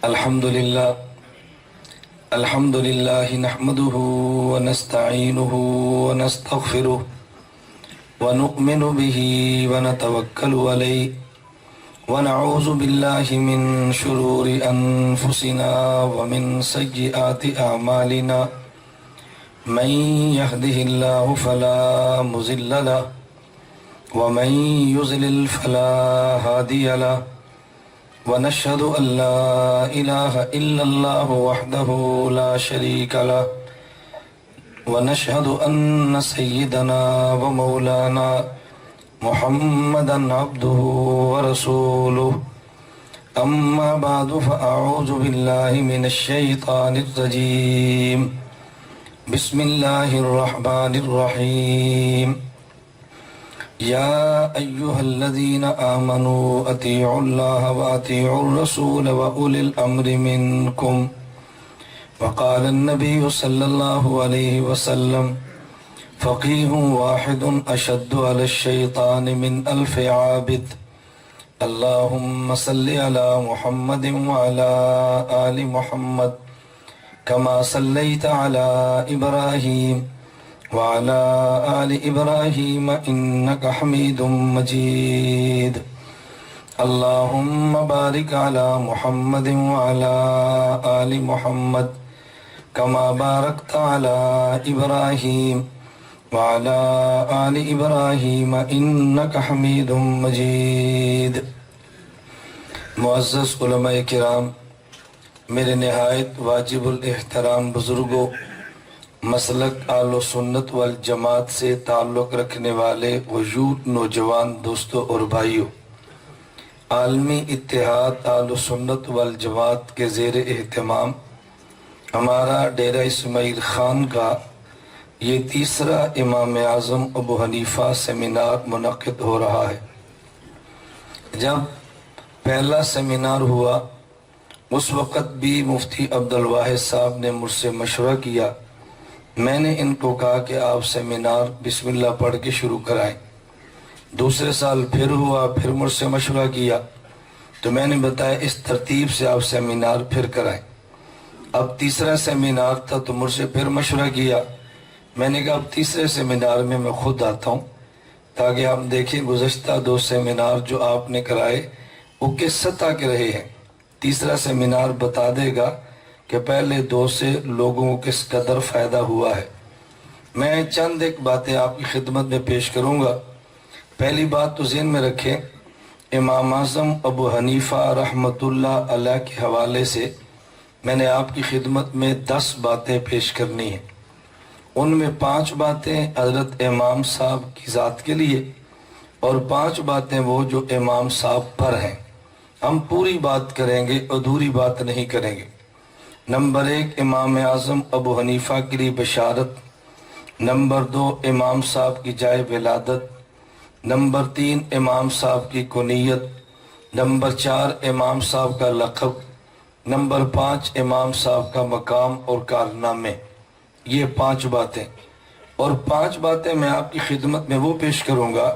الحمد لله نحمده ونستعينه ونستغفره ونؤمن به ونتوكل عليه ونعوذ بالله من شرور أنفسنا ومن سيئات أعمالنا من يهده الله فلا مضل له ومن يضلل فلا هادي له ونشهد أن لا إله إلا الله وحده لا شريك له ونشهد أن سيدنا ومولانا محمدا عبده ورسوله أما بعد فأعوذ بالله من الشيطان الرجيم بسم الله الرحمن الرحيم يا أيها الذين آمنوا أطيعوا الله وأطيعوا الرسول وأولي الأمر منكم وقال النبي صلى الله عليه وسلم فقيه واحد أشد على الشيطان من ألف عابد اللهم صل على محمد وعلى آل محمد كما صليت على إبراهيم وعلى آل إبراهيم إنك حميد مجيد اللهم بارك على محمد وعلى آل محمد كما باركت على إبراهيم وعلى آل إبراهيم إنك حميد مجيد۔ معزز علماء کرام، میرے نہایت واجب الاحترام بزرگوں، مسلک اہل سنت والجماعت سے تعلق رکھنے والے وجود نوجوان دوستوں اور بھائیوں، عالمی اتحاد اہل سنت والجماعت کے زیر اہتمام ہمارا ڈیرہ اسماعیل خان کا یہ تیسرا امام اعظم ابو حنیفہ سیمینار منعقد ہو رہا ہے۔ جب پہلا سیمینار ہوا اس وقت بھی مفتی عبدالواحد صاحب نے مجھ سے مشورہ کیا۔ میں نے ان کو کہا کہ آپ سیمینار بسم اللہ پڑھ کے شروع کرائیں۔ دوسرے سال پھر ہوا، پھر مجھ سے مشورہ کیا تو میں نے بتایا اس ترتیب سے آپ سیمینار پھر کرائیں۔ اب تیسرا سیمینار تھا تو مجھ سے پھر مشورہ کیا۔ میں نے کہا اب تیسرے سیمینار میں میں خود آتا ہوں تاکہ ہم دیکھیں گزشتہ دو سیمینار جو آپ نے کرائے وہ کس سطح کے رہے ہیں۔ تیسرا سیمینار بتا دے گا کہ پہلے دو سے لوگوں کو کس قدر فائدہ ہوا ہے۔ میں چند ایک باتیں آپ کی خدمت میں پیش کروں گا۔ پہلی بات تو ذہن میں رکھیں، امام اعظم ابو حنیفہ رحمۃ اللہ علیہ کے حوالے سے میں نے آپ کی خدمت میں 10 باتیں پیش کرنی ہیں۔ ان میں 5 باتیں حضرت امام صاحب کی ذات کے لیے اور 5 باتیں وہ جو امام صاحب پر ہیں۔ ہم پوری بات کریں گے، ادھوری بات نہیں کریں گے۔ نمبر 1 امام اعظم ابو حنیفہ کے لیے بشارت، نمبر 2 امام صاحب کی جائے ولادت، نمبر 3 امام صاحب کی کنیت، نمبر 4 امام صاحب کا لقب، نمبر 5 امام صاحب کا مقام اور کارنامے۔ یہ 5 باتیں، اور 5 باتیں میں آپ کی خدمت میں وہ پیش کروں گا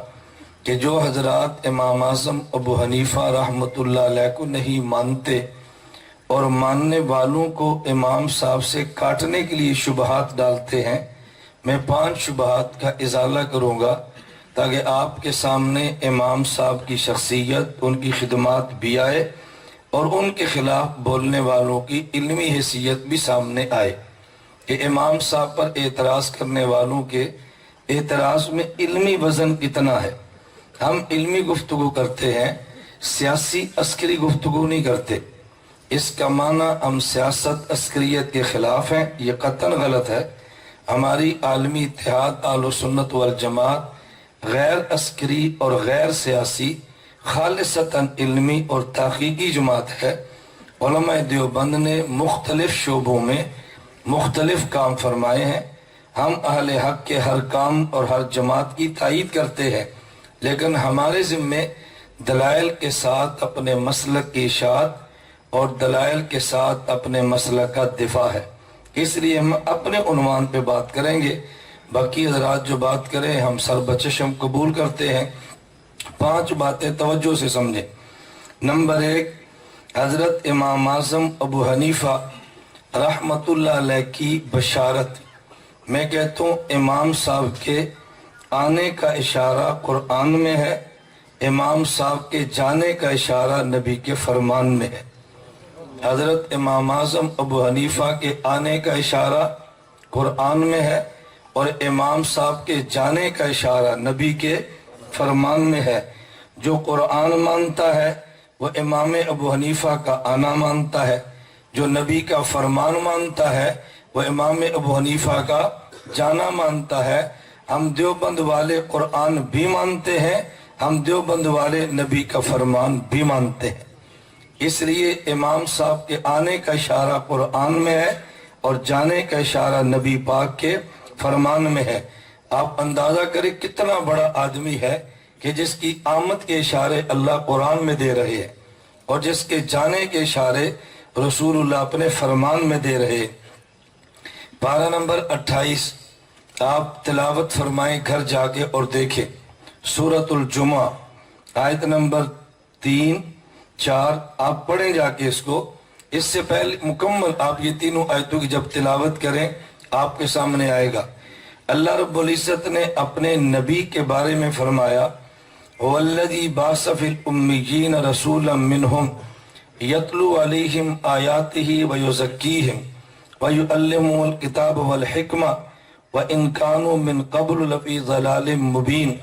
کہ جو حضرات امام اعظم ابو حنیفہ رحمۃ اللہ علیہ کو نہیں مانتے اور ماننے والوں کو امام صاحب سے کاٹنے کے لیے شبہات ڈالتے ہیں، میں 5 شبہات کا ازالہ کروں گا تاکہ آپ کے سامنے امام صاحب کی شخصیت، ان کی خدمات بھی آئے اور ان کے خلاف بولنے والوں کی علمی حیثیت بھی سامنے آئے کہ امام صاحب پر اعتراض کرنے والوں کے اعتراض میں علمی وزن کتنا ہے۔ ہم علمی گفتگو کرتے ہیں، سیاسی عسکری گفتگو نہیں کرتے۔ اس کا معنی ہم سیاست عسکریت کے خلاف ہیں، یہ قطعاً غلط ہے۔ ہماری عالمی اتحاد اہل سنت والجماعت غیر عسکری اور غیر سیاسی، خالصتاً علمی اور تحقیقی جماعت ہے۔ علماء دیوبند نے مختلف شعبوں میں مختلف کام فرمائے ہیں۔ ہم اہل حق کے ہر کام اور ہر جماعت کی تائید کرتے ہیں، لیکن ہمارے ذمے دلائل کے ساتھ اپنے مسلک کی اشاعت اور دلائل کے ساتھ اپنے مسلک کا دفاع ہے۔ اس لیے ہم اپنے عنوان پہ بات کریں گے، باقی حضرات جو بات کریں ہم سر بچشم قبول کرتے ہیں۔ 5 باتیں توجہ سے سمجھیں۔ نمبر 1، हजरत इमाम आज़म अबू हनीफा रहमतुल्लाह अलैह की बशारत। मैं कहता हूँ इमाम साहब के आने का इशारा कुरान में है, इमाम साहब के जाने का इशारा नबी के फरमान में है। हजरत इमाम आज़म अबू हनीफा के आने का इशारा कुरान में है और इमाम साहब के जाने का इशारा नबी के फरमान में है। जो कुरान मानता है वो इमाम अबू हनीफा का आना मानता है, जो नबी का फरमान मानता है वो इमाम अबू हनीफा का जाना मानता है। हम देवबंद वाले कुरान भी मानते हैं, हम देवबंद वाले नबी का फरमान भी मानते हैं। इसलिए इमाम साहब के आने का इशारा कुरान में है और जाने का इशारा नबी पाक के फरमान में है। आप अंदाजा करें कितना बड़ा आदमी है कि जिसकी आमद के इशारे अल्लाह कुरान में दे रहे हैं और जिसके जाने के इशारे रसूलुल्लाह अपने फरमान में दे रहे। पारा नंबर 28 आप तिलावत फरमाएं घर जाके और देखें। सूरतुल जुमा आयत नंबर 3, 4 आप पढ़ें जाके इसको। इससे पहले मुकम्मल आप ये तीनों आयतों की जब तिलावत करें आपके सामने आएगा। अल्लाह रब्बुल इज्जत ने अपने नबी के बारे में फरमाया, वल्लज़ी बाअस फ़िल उम्मिय्यीन रसूलन मिनहुम यतलू अलैहिम आयातिही व युज़क्कीहिम व युअल्लिमुहुल किताब वल हिकमा व इन कानू मिन क़ब्ल लफ़ी ज़लालिम मुबीन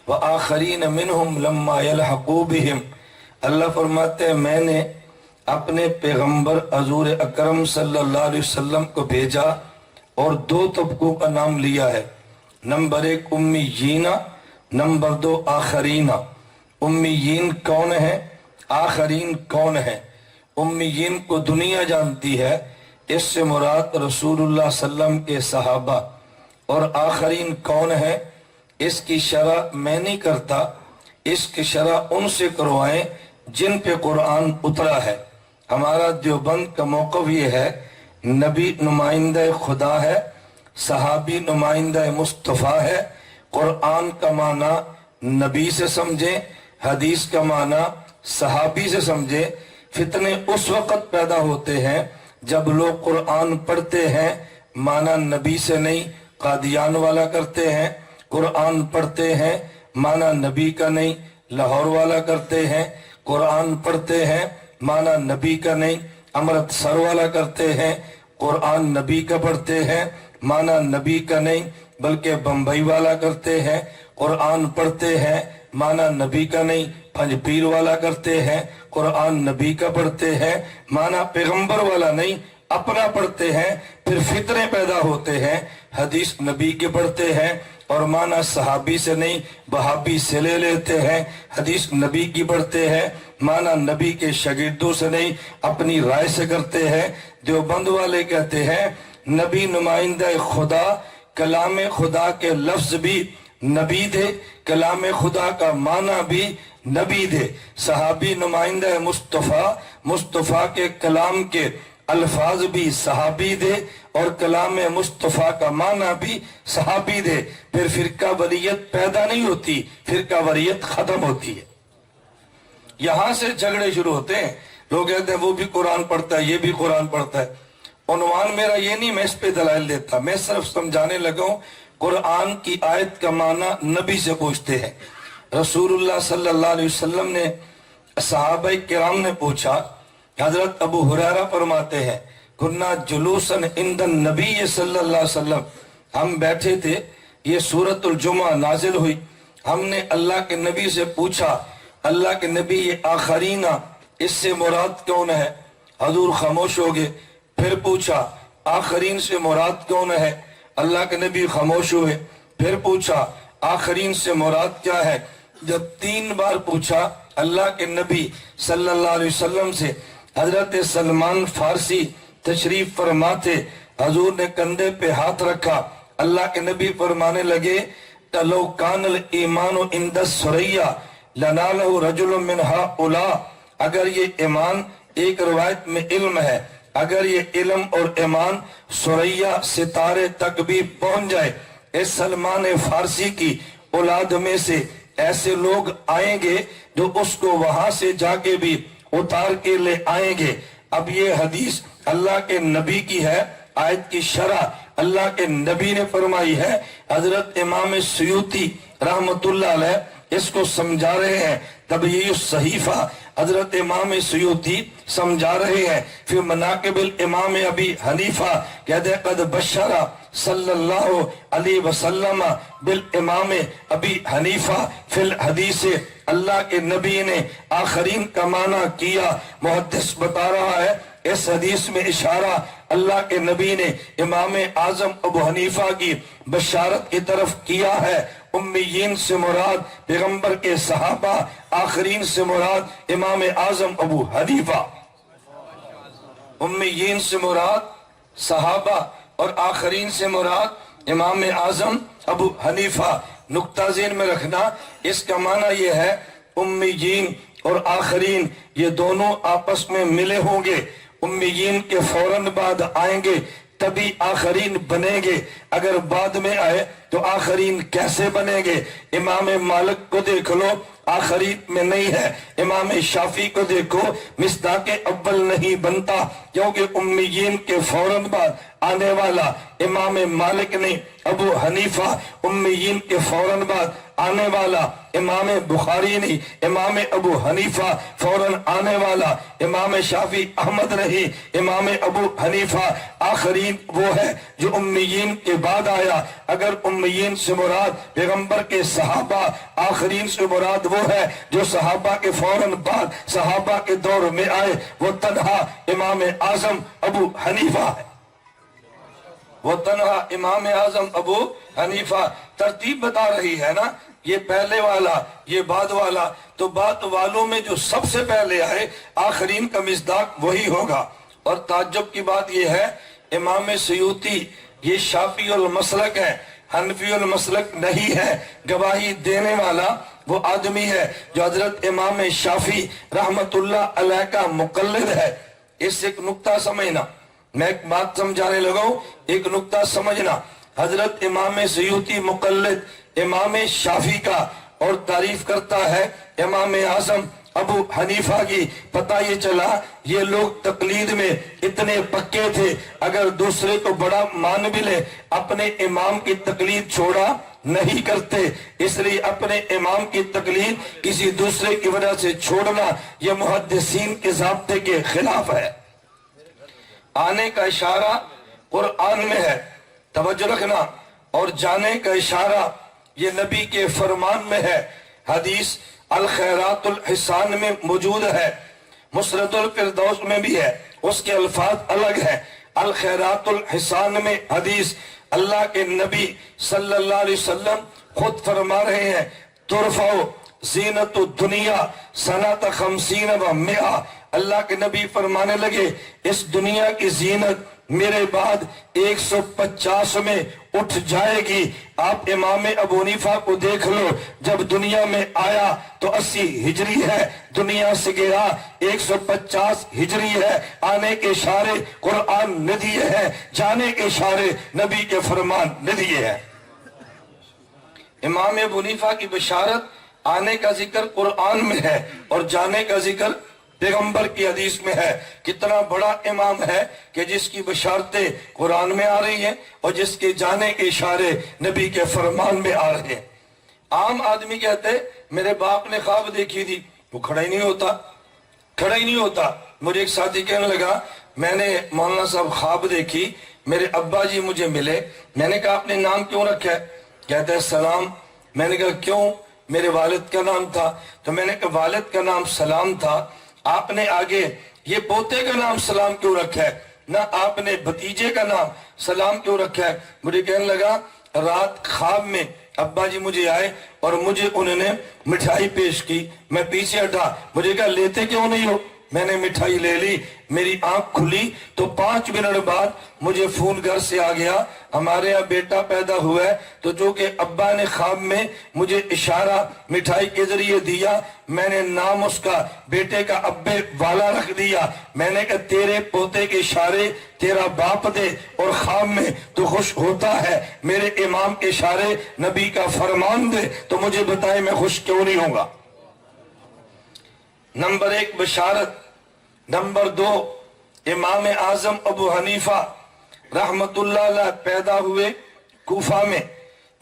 व आखरीन मिनहुम लम्मा यल्हक़ू बिहिम। अल्लाह फरमाते हैं मैंने अपने पैगंबर हज़ूर अकरम सल्लल्लाहु अलैहि वसल्लम को भेजा और 2 तबकों का नाम लिया है। Number 1 उम्मीयीना, number 2 आखरीना। उम्मीयीन कौन है, आखरीन कौन है? उम्मीयीन को दुनिया जानती है, इससे मुराद रसूलुल्लाह सल्लम के सहाबा। और आखरीन कौन है इसकी शरह मैं नहीं करता, इसकी शरह उनसे करवाएं जिन पे कुरान उतरा है। हमारा देवबंद का मौक़िफ़ ये है, नबी नुमाइंदा खुदा है, सहाबी नुमाइंदा मुस्तफ़ा है। कुरान का माना नबी से समझे, हदीस का माना सहाबी से समझे। फितने उस वक़्त पैदा होते हैं जब लोग कुरान पढ़ते हैं माना नबी से नहीं, कादियान वाला करते हैं। कुरान पढ़ते हैं माना नबी का नहीं, लाहौर वाला करते हैं। कुरान पढ़ते हैं माना नबी का नहीं, अमृतसर वाला करते हैं। कुरान नबी का पढ़ते हैं माना नबी का नहीं, बल्कि बम्बई वाला करते हैं। कुरान पढ़ते हैं माना नबी का नहीं, पंजपीर वाला करते हैं। कुरान नबी का पढ़ते हैं माना पैगंबर वाला नहीं, अपना पढ़ते हैं। फिर फितरे पैदा होते हैं, हदीस नबी के पढ़ते हैं और माना सहाबी से नहीं वहाबी से ले लेते हैं। हदीस नबी की पढ़ते हैं माना नबी के शागिर्दों से नहीं अपनी राय से करते हैं। देवबंद वाले कहते हैं नबी नुमाइंदा खुदा, कलाम खुदा के लफ्ज भी नबी दे, कलाम खुदा का माना भी नबी दे। सहाबी नुमाइंदा मुस्तफ़ा, मुस्तफ़ा के कलाम के अल्फाज भी सहाबी दे और कलाम मुस्तफ़ा का माना भी सहाबी दे। फिर फिरका वरीयत पैदा नहीं होती, फिरका वरीयत खत्म होती है। यहां से झगड़े शुरू होते हैं। लोग कहते हैं वो भी कुरान पढ़ता है, ये भी कुरान पढ़ता है। उन्वान मेरा ये नहीं, मैं इस पे दलाइल देता, मैं सिर्फ समझाने लगा हूं। कुरान की आयत का माना नबी से पूछते हैं। रसूलुल्लाह सल्लल्लाहु अलैहि वसल्लम ने, सहाबा किराम ने पूछा। हजरत अबू हुरैरा फरमाते हैं कुन्ना जुलूसन इंदन नबी सल्लल्लाहु अलैहि वसल्लम, हम बैठे थे, ये सूरतुल जुमा नाजिल हुई। हमने अल्लाह के नबी से पूछा, अल्लाह के नबी ये आखरीना इससे मुराद कौन है? हजूर खामोश हो गए। फिर पूछा आखरीन से मुराद कौन है? अल्लाह के नबी खामोश हुए। फिर पूछा आखरीन से मुराद क्या है? जब 3 बार पूछा अल्लाह के नबी सल्लल्लाहु अलैहि वसल्लम से, हजरत सलमान फारसी तशरीफ फरमाते, हजूर ने कंधे पे हाथ रखा। अल्लाह के नबी फरमाने लगे तलो कानल ईमान इंद सुरैया लनालहु रजुलुम मिन हाउला, अगर ये ईमान, एक रवायत में इल्म है, अगर ये इल्म और ईमान सुरैया सितारे तक भी पहुंच जाए, इस सलमान फारसी की औलाद में से ऐसे लोग आएंगे जो उसको वहां से जाके भी उतार के ले आएंगे। अब ये हदीस अल्लाह के नबी की है, आयत की शरह अल्लाह के नबी ने फरमाई है। हजरत इमाम सुयूती रहमतुल्लाह अलैह इसको समझा रहे हैं, तब ये सहीफा हजरत इमाम सुयूती समझा रहे हैं। फिर मनाकिबुल इमाम अबी हनीफा कहते हैं कद बशरा सल्लल्लाहु अलैहि वसल्लम बिल इमाम अबी हनीफा फिल हदीस, अल्लाह के नबी ने आखरीन का माना किया। मुहद्दिस बता रहा है इस हदीस में इशारा अल्लाह के नबी ने इमाम आजम अबू हनीफा की बशारत की तरफ किया है। उम्मीयीन से मुराद पैगंबर के सहाबा, आखरीन से मुराद इमाम आजम अबू हनीफा। उम्मीयीन से मुराद सहाबा और आखरीन से मुराद इमाम आजम अबू हनीफा। नुक्ता ज़हन में रखना, इसका माना यह है उम्मीयीन और आखरीन ये दोनों आपस में मिले होंगे। उम्मीयीन के फौरन बाद आएंगे तभी आखरीन बनेंगे, अगर बाद में आए तो आखरीन कैसे बनेंगे? इमाम मालिक को देख लो, आखरीन में नहीं है। इमाम शाफी को देखो, मिस्दाके अव्वल नहीं बनता, क्योंकि उम्मीयीन के फौरन बाद आने वाला इमाम मालिक नहीं। अबू हनीफा उम्मीयीन के फौरन बाद आने वाला इमाम बुखारी नहीं। इमाम अबू हनीफा फौरन आने वाला इमाम शाफी अहमद नहीं। इमाम अबू हनीफा आखरीन वो है जो उम्मीयीन के बाद आया। अगर उम्मीयीन से मुराद पैगंबर के सहाबा, आखरीन से मुराद वो है जो सहाबा के फौरन बाद सहाबा के दौर में आए, वो तन्हा इमाम आजम अबू हनीफा है। वो तन्हा इमाम आजम अबू हनीफा। तरतीब बता रही है ना, ये पहले वाला ये बाद वाला, तो बाद वालों में जो सबसे पहले आए आखरीन का मिस्दाक वही होगा। और ताज्जुब की बात ये है इमाम सयूती ये शाफी उल मसलक है, हनफी उल मसलक नहीं है। गवाही देने वाला वो आदमी है जो हजरत इमाम शाफी रहमतुल्लाह अलैह का मुकल्लिद है। इससे एक नुक्ता समझना, मैं एक बात समझाने लगा हूं, एक नुक्ता समझना। हजरत इमाम सयूती मुकल्लिद इमाम शाफी का और तारीफ करता है इमाम आजम अबू हनीफा की। पता ये चला ये लोग तकलीद में इतने पक्के थे, अगर दूसरे को बड़ा मान भी ले अपने इमाम की तकलीद छोड़ा नहीं करते। इसलिए अपने इमाम की तकलीद किसी दूसरे की वजह से छोड़ना यह मुहद्दिसीन के ज़ाब्ते के खिलाफ है। आने का इशारा कुरान में है, तवज्जो रखना, और जाने का इशारा ये नबी के फरमान में है। हदीस अल खैरातुल हिसान में मौजूद है, मुसरतुल फिरदौस में भी है, उसके अल्फाज अलग है। अल खैरातुल हिसान में हदीस अल्लाह के नबी सल्लल्लाहु अलैहि वसल्लम खुद फरमा रहे हैं, तुरफाओ ज़ीनतु दुनिया सनत 50 व 100। अल्लाह के नबी फरमाने लगे इस दुनिया की जीनत मेरे बाद 150 में उठ जाएगी। आप इमाम अबू हनीफा को देख लो, जब दुनिया में आया तो 80 हिजरी है, दुनिया से गया 150 हिजरी है। आने के इशारे कुरान ने दिए हैं, जाने के इशारे नबी के फरमान ने दिए हैं। इमाम अबू हनीफा की बशारत आने का जिक्र कुरान में है और जाने का जिक्र पैगंबर की हदीस में है। कितना बड़ा इमाम है कि जिसकी बशारतें कुरान में आ रही हैं और जिसके जाने के इशारे नबी के फरमान में आ रहे हैं। आम आदमी कहते मेरे बाप ने ख्वाब देखी थी, वो खड़ा ही नहीं होता, खड़ा ही नहीं होता। मुझे एक साथी कहने लगा मैंने मौलाना साहब ख्वाब देखी, मेरे अब्बा जी मुझे मिले। मैंने कहा आपने नाम क्यों रखा है? कहते हैं सलाम। मैंने कहा क्यों? मेरे वालिद का नाम था। तो मैंने कहा वालिद का नाम सलाम था, आपने आगे ये पोते का नाम सलाम क्यों रखा है, ना आपने भतीजे का नाम सलाम क्यों रखा है? मुझे कहने लगा रात ख्वाब में अब्बा जी मुझे आए और मुझे उन्होंने मिठाई पेश की। मैं पीछे हटा, मुझे कहा लेते क्यों नहीं हो? मैंने मिठाई ले ली, मेरी आंख खुली तो 5 मिनट बाद मुझे फोन घर से आ गया, हमारे यहाँ बेटा पैदा हुआ है। तो जो कि अब्बा ने ख्वाब में मुझे इशारा मिठाई के जरिए दिया, मैंने नाम उसका बेटे का अब्बे वाला रख दिया। मैंने कहा तेरे पोते के इशारे तेरा बाप दे और ख्वाब में तो खुश होता है, मेरे इमाम के इशारे नबी का फरमान दे तो मुझे बताए मैं खुश क्यों नहीं होगा? नंबर 1 बशारत, नंबर 2 इमाम आजम अबू हनीफा रहमतुल्लाह अलैह पैदा हुए कूफा में।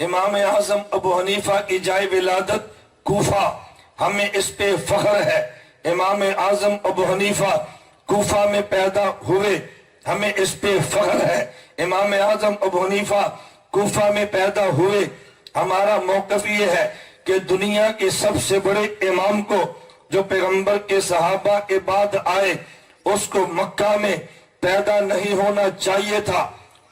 इमाम आजम अबू हनीफा की जाए विलादत कूफा, हमें इस पे फख्र है। इमाम आजम अबू हनीफा कूफा में पैदा हुए, हमें इस पे फख्र है। इमाम आजम अबू हनीफा कूफा में पैदा हुए, हमारा मौक़िफ़ ये है कि दुनिया के सबसे बड़े इमाम को जो पैगंबर के सहाबा के बाद आए, उसको मक्का में पैदा नहीं होना चाहिए था,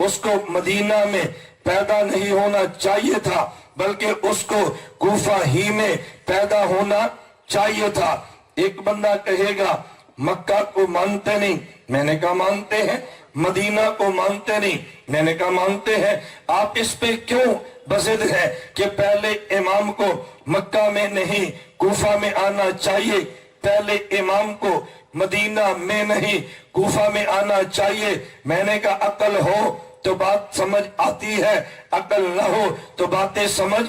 उसको मदीना में पैदा नहीं होना चाहिए था, बल्कि उसको कूफा ही में पैदा होना चाहिए था। एक बंदा कहेगा मक्का को मानते नहीं, मैंने कहा मानते हैं। मदीना को मानते नहीं, मैंने कहा मानते हैं। आप इस पे क्यों बज़िद है कि पहले इमाम को मक्का में नहीं कूफा में आना चाहिए, पहले इमाम को मदीना में नहीं कूफा में आना चाहिए। मैंने कहा अकल हो तो बात समझ आती है, अकल न हो तो बातें समझ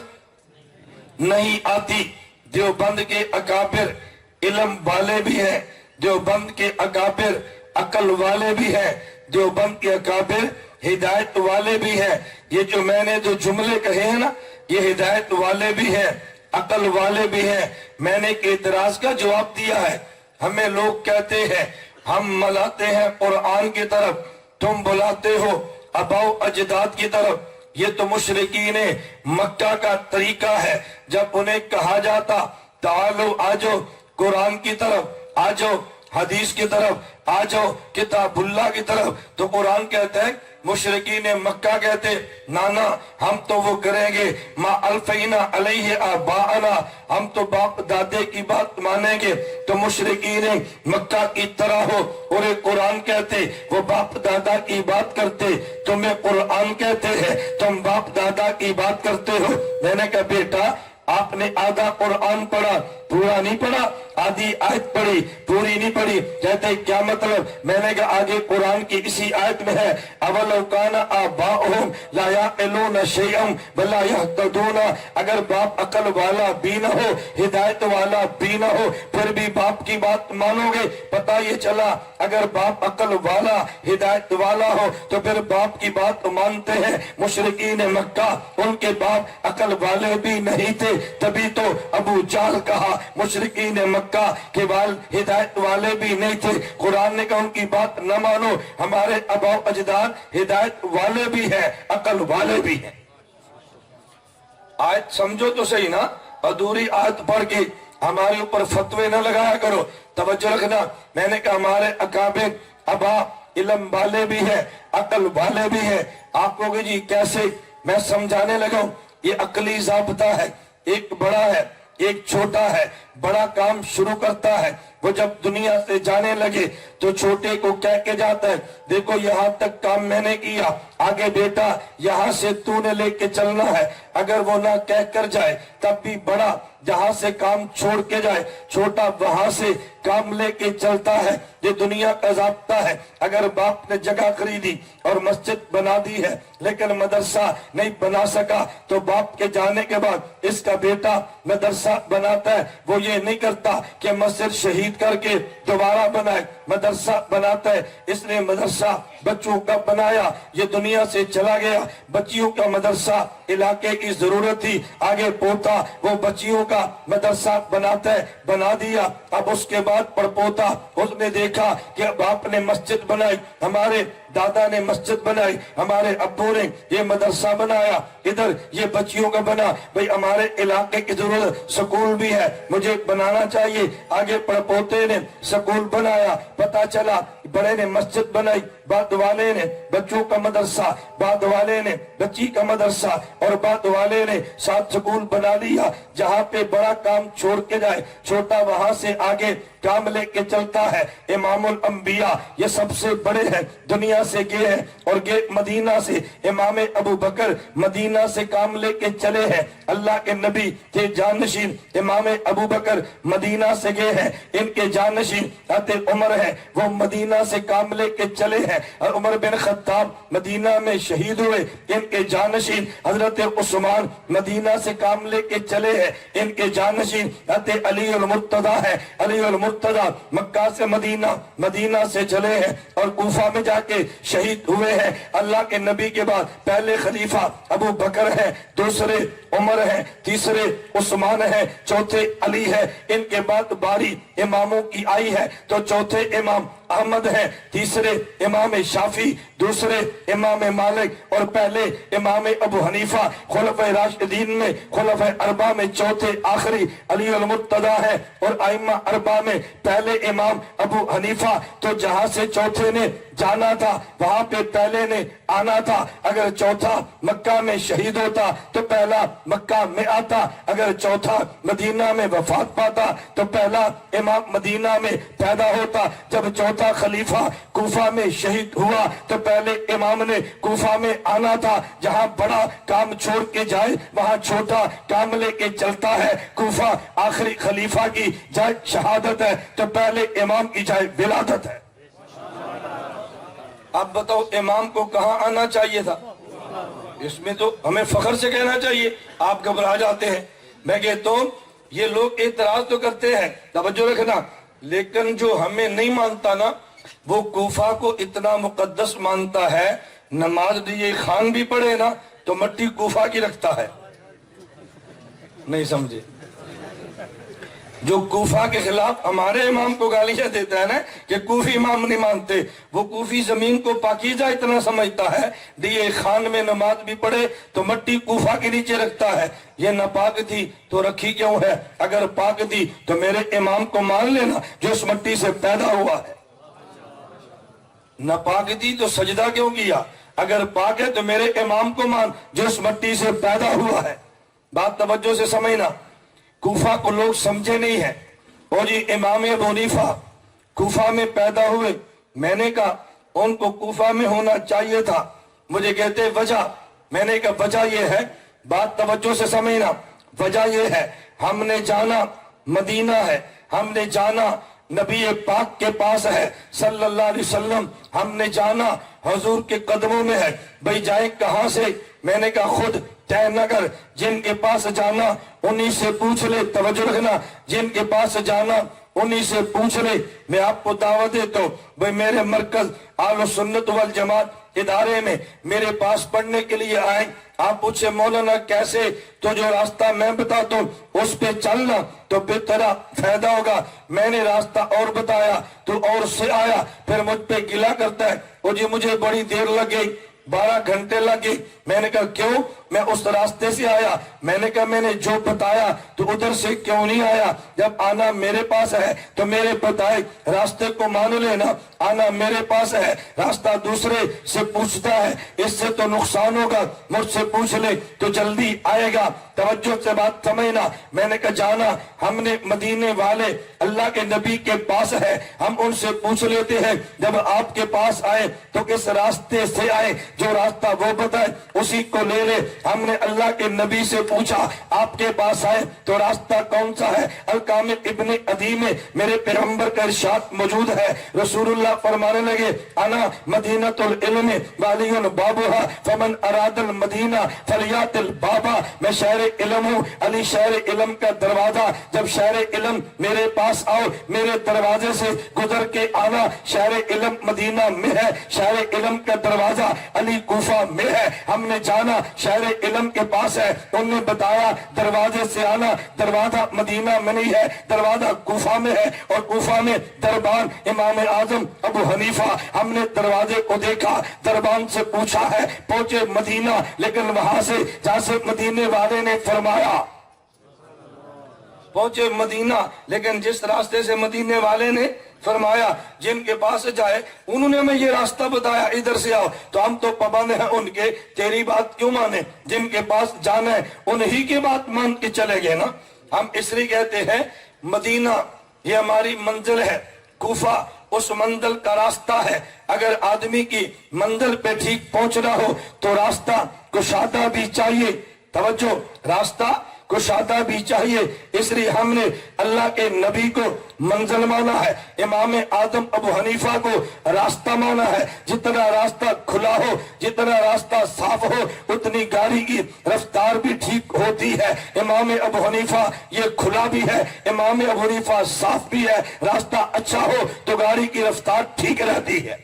नहीं आती। देवबंद के अकाबिर इल्म वाले भी हैं, देवबंद के अकाबिर अकल वाले भी हैं, देवबंद के अकाबिर हिदायत वाले भी हैं। ये जो मैंने जो जुमले कहे हैं ना, ये हिदायत वाले भी हैं, अकल वाले भी हैं। मैंने एक एतराज का जवाब दिया है। हमें लोग कहते हैं हम मलाते हैं कुरान की तरफ, तुम बुलाते हो अबाओ अजदाद की तरफ। ये तो मुशरिकीन मक्का का तरीका है। जब उन्हें कहा जाता तालो आ जाओ कुरान की तरफ, आ जाओ हदीस की तरफ, आ जाओ किताबुल्लाह की तरफ, तो कुरान कहते हैं, मुशरिकीन मक्का कहते नाना हम तो वो करेंगे मा अल्फैना अलैहि आबाअना, हम तो बाप दादे की बात मानेंगे। तो मुशरिकीन मक्का की तरह हो और कुरान कहते वो बाप दादा की बात करते, तुम्हें कुरान कहते हैं तुम बाप दादा की बात करते हो। मैंने कहा बेटा आपने आधा कुरान पढ़ा, पूरा नहीं पढ़ा, आधी आयत पढ़ी, पूरी नहीं पढ़ी। कहते क्या मतलब? मैंने कहा आगे कुरान की इसी आयत में है अवलौ काना आबाउहुम ला याक़िलूना शैअन वला यहतदूना, अगर बाप अकल वाला भी न हो, हिदायत वाला भी न हो, फिर भी बाप की बात मानोगे। पता ये चला अगर बाप अकल वाला हिदायत वाला हो तो फिर बाप की बात मानते हैं। मुशरिकीन मक्का उनके बाप अकल वाले भी नहीं थे, तभी तो अबू जाल कहा मुशरिकीन मक्का के बाल हिदायत वाले भी नहीं थे। कुरान ने कहा उनकी बात न मानो, हमारे अबाओ अजदाद हिदायत वाले भी हैं, अकल वाले भी हैं। आयत समझो तो सही ना, अधूरी आयत पढ़ के हमारे ऊपर फतवे न लगाया करो, तवज्जो रखना। मैंने कहा हमारे अकाबिर अबा इल्म वाले भी है, अकल वाले भी है। आप कहोगे जी कैसे? मैं समझाने लगा हूं। ये अकली ज़ाब्ता है, एक बड़ा है एक छोटा है। बड़ा काम शुरू करता है, वो जब दुनिया से जाने लगे तो छोटे को कह के जाता है देखो यहाँ तक काम मैंने किया, आगे बेटा यहाँ से तूने लेके चलना है। अगर वो ना कह कर जाए तब भी बड़ा जहाँ से काम छोड़ के जाए, छोटा वहां से काम लेके चलता है। ये दुनिया का ज़ाब्ता है। अगर बाप ने जगह खरीदी और मस्जिद बना दी है लेकिन मदरसा नहीं बना सका, तो बाप के जाने के बाद इसका बेटा मदरसा बनाता है। वो ये नहीं करता कि मस्जिद शहीद करके दोबारा बनाए, मदरसा बनाता है। इसने मदरसा बच्चों का बनाया, ये दुनिया से चला गया। बच्चियों का मदरसा इलाके की जरूरत थी, आगे पोता वो बच्चियों का मदरसा बनाता है, बना दिया। अब उसके बाद पड़पोता उसने देखा कि बाप ने मस्जिद बनाई, हमारे दादा ने मस्जिद बनाई, हमारे अब्बू ने ये मदरसा बनाया, इधर ये बच्चियों का बना। भाई हमारे इलाके की जरूरत स्कूल भी है, मुझे बनाना चाहिए। आगे पड़पोते ने स्कूल बनाया, पता चला बड़े ने मस्जिद बनाई, बाद वाले ने बच्चों का मदरसा, बाद वाले ने बच्ची का मदरसा और बाद वाले ने साथ स्कूल बना दिया। जहाँ पे बड़ा काम छोड़ के जाए, छोटा वहां से आगे काम लेके चलता है। इमामुल अंबिया ये सबसे बड़े हैं, दुनिया से गए हैं और गए मदीना से। इमाम अबू बकर मदीना से काम लेके चले हैं। अल्लाह के नबी के जानशीन इमाम अबू बकर मदीना से गए हैं। इनके जानशीन हज़रत उमर है, वो मदीना مدینہ سے کام لے کے چلے ہیں، اور عمر بن خطاب مدینہ میں شہید ہوئے، ان کے جانشین حضرت عثمان مدینہ سے کام لے کے چلے ہیں، ان کے جانشین حضرت علی المرتضیٰ ہے، علی المرتضیٰ مکہ سے مدینہ سے چلے ہیں اور کوفہ میں جا کے شہید ہوئے ہیں۔ اللہ کے نبی کے بعد پہلے خلیفہ ابو بکر ہے، دوسرے عمر ہے، تیسرے عثمان ہے، چوتھے علی ہے، ان کے بعد باری اماموں کی آئی ہے تو چوتھے امام احمد ہے، تیسرے امام شافعی، دوسرے امام مالک اور پہلے امام ابو حنیفہ۔ خلفائے راشدین میں خلفائے اربعہ میں چوتھے آخری علی المرتضیٰ ہے، اور ائمہ اربعہ میں پہلے امام ابو حنیفہ۔ تو جہاں سے چوتھے نے جانا تھا وہاں پہ پہلے نے آنا تھا۔ اگر چوتھا مکہ میں شہید ہوتا تو پہلا مکہ میں آتا، اگر چوتھا مدینہ میں وفات پاتا تو پہلا امام مدینہ میں پیدا ہوتا۔ جب چوتھا خلیفہ کوفہ میں شہید ہوا تو پہلے امام نے کوفہ میں آنا تھا۔ جہاں بڑا کام چھوڑ کے جائے وہاں چھوٹا کام لے کے چلتا ہے۔ کوفہ آخری خلیفہ کی جائے شہادت ہے تو پہلے امام کی جائے ولادت ہے۔ اب بتاؤ امام کو کہاں آنا چاہیے تھا؟ اس میں تو ہمیں فخر سے کہنا چاہیے، آپ گھبرا جاتے ہیں۔ میں کہتا ہوں یہ لوگ اعتراض تو کرتے ہیں، توجہ رکھنا، لیکن جو ہمیں نہیں مانتا نا وہ کوفہ کو اتنا مقدس مانتا ہے، نماز یہ خان بھی پڑھے نا تو مٹی کوفہ کی رکھتا ہے۔ نہیں سمجھے؟ جو کوفہ کے خلاف ہمارے امام کو گالیاں دیتا ہے نا کہ کوفی امام نہیں مانتے، وہ کوفی زمین کو پاکیزہ اتنا سمجھتا ہے، دیے خان میں نماز بھی پڑھے تو مٹی کوفہ کے نیچے رکھتا ہے۔ یہ ناپاک تھی تو رکھی کیوں ہے؟ اگر پاک تھی تو میرے امام کو مان لینا جو اس مٹی سے پیدا ہوا ہے۔ ناپاک تھی تو سجدہ کیوں کیا؟ اگر پاک ہے تو میرے امام کو مان جو اس مٹی سے پیدا ہوا ہے۔ بات توجہ سے سمجھنا، کوفہ کو لوگ سمجھے نہیں ہیں۔ اور جی امام ابو حنیفہ کوفہ میں پیدا ہوئے، میں نے کہا ان کو کوفہ میں ہونا چاہیے تھا۔ مجھے کہتے وجہ، میں نے کہا وجہ یہ ہے، بات توجہ سے سمجھنا، وجہ یہ ہے ہم نے جانا مدینہ ہے، ہم نے جانا نبی پاک کے پاس ہے صلی اللہ علیہ وسلم، ہم نے جانا حضور کے قدموں میں ہے۔ بھئی جائیں کہاں سے؟ میں نے کہا خود طے نہ کر، جن کے پاس جانا انہی سے پوچھ لے، توجہ رکھنا، جن کے پاس جانا انہی سے پوچھ لے۔ میں آپ کو دعوت دیتا ہوں، بھئی میرے مرکز اہل سنت والجماعت ادارے میں میرے پاس پڑھنے کے لیے آئیں، آپ پوچھے مولانا کیسے؟ تو جو راستہ میں بتاتا ہوں اس پہ چلنا تو پھر تیرا فائدہ ہوگا۔ میں نے راستہ اور بتایا تو اور سے آیا، پھر مجھ پہ گلہ کرتا ہے، اور جی مجھے بڑی دیر لگ گئی، 12 گھنٹے لگے۔ میں نے کہا کیوں؟ میں اس راستے سے آیا۔ میں نے کہا میں نے جو بتایا تو ادھر سے کیوں نہیں آیا؟ جب آنا میرے پاس ہے تو میرے بتائے راستے کو مان لینا، آنا میرے پاس ہے، راستہ دوسرے سے پوچھتا ہے اس سے تو نقصان ہوگا، مجھ سے پوچھ لے تو جلدی آئے گا۔ توجہ سے بات سمجھنا، میں نے کہا جانا ہم نے مدینے والے اللہ کے نبی کے پاس ہے، ہم ان سے پوچھ لیتے ہیں جب آپ کے پاس آئے تو کس راستے سے آئے، جو راستہ وہ بتائے اسی کو لے لے۔ ہم نے اللہ کے نبی سے پوچھا آپ کے پاس آئے تو راستہ کون سا ہے؟ الکامل ابن عدی میں میرے پیغمبر کا ارشاد موجود ہے، رسول اللہ فرمانے لگے انا مدینۃ العلم والی بابھا فمن اراد المدینہ فلیات البابا، میں شہر علم ہوں، علی شہر علم کا دروازہ، جب شہر علم میرے پاس آؤ میرے دروازے سے گزر کے آنا۔ شہر علم مدینہ میں ہے، شہر علم کا دروازہ علی کوفہ میں ہے، ہم نے جانا شہر علم کے پاس ہے، انہوں نے بتایا دروازے سے آنا، دروازہ مدینہ میں نہیں ہے، دروازہ کوفہ میں ہے، اور کوفہ میں دربان امام اعظم ابو حنیفہ۔ ہم نے دروازے کو دیکھا، دربان سے پوچھا ہے، پہنچے مدینہ، لیکن وہاں سے جہاں سے مدینے والے نے فرمایا پہنچے مدینہ، لیکن جس راستے سے مدینے والے نے فرمایا جن کے پاس جائے انہوں نے ہمیں یہ راستہ بتایا ادھر سے آؤ، تو ہم تو پابند ہیں ان کے، تیری بات کیوں مانے؟ جن کے پاس جانا ہے انہی کی بات مان کے چلے گئے نا۔ ہم اس لیے کہتے ہیں مدینہ یہ ہماری منزل ہے، کوفہ اس منزل کا راستہ ہے۔ اگر آدمی کی منزل پہ ٹھیک پہنچنا ہو تو راستہ کشادہ بھی چاہیے، توجہ، راستہ कुशादा भी चाहिए, इसलिए हमने अल्लाह के नबी को मंजिल माना है, इमाम आदम अबू हनीफा को रास्ता माना है। जितना रास्ता खुला हो, जितना रास्ता साफ हो, उतनी गाड़ी की रफ्तार भी ठीक होती है। इमाम अबू हनीफा ये खुला भी है, इमाम अबू हनीफा साफ भी है। रास्ता अच्छा हो तो गाड़ी की रफ्तार ठीक रहती है,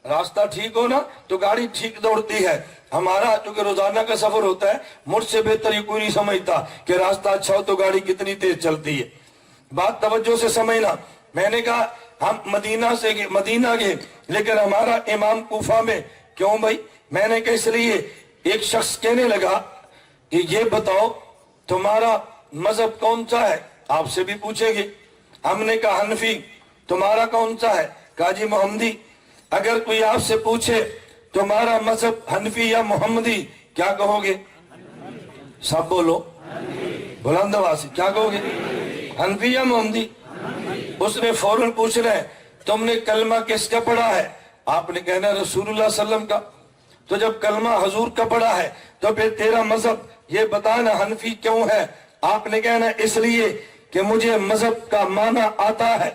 रास्ता ठीक हो ना तो गाड़ी ठीक दौड़ती है। हमारा चूंकि रोजाना का सफर होता है, मुझसे बेहतर ये कोई नहीं समझता कि रास्ता अच्छा हो तो गाड़ी कितनी तेज चलती है। बात तवज्जो से समझना। मैंने कहा हम मदीना गए, लेकिन हमारा इमाम कूफा में। क्यों भाई? मैंने कहा इसलिए एक शख्स कहने लगा कि ये बताओ तुम्हारा मजहब कौन सा है, आपसे भी पूछेंगे। हमने कहा हनफी। तुम्हारा कौन सा है? कहा जी मोहम्मदी। अगर कोई आपसे पूछे तुम्हारा मजहब हनफी या मोहम्मदी, क्या कहोगे? सब बोलो बुलंद आवाज से, क्या कहोगे? हनफी या मोहम्मदी? उसने फौरन पूछ रहे तुमने कलमा किसका पढ़ा है? आपने कहना रसूलुल्लाह सल्लम का। तो जब कलमा हजूर का पढ़ा है तो फिर तेरा मजहब ये बताना हनफी क्यों है? आपने कहना इसलिए कि मुझे मजहब का माना आता है,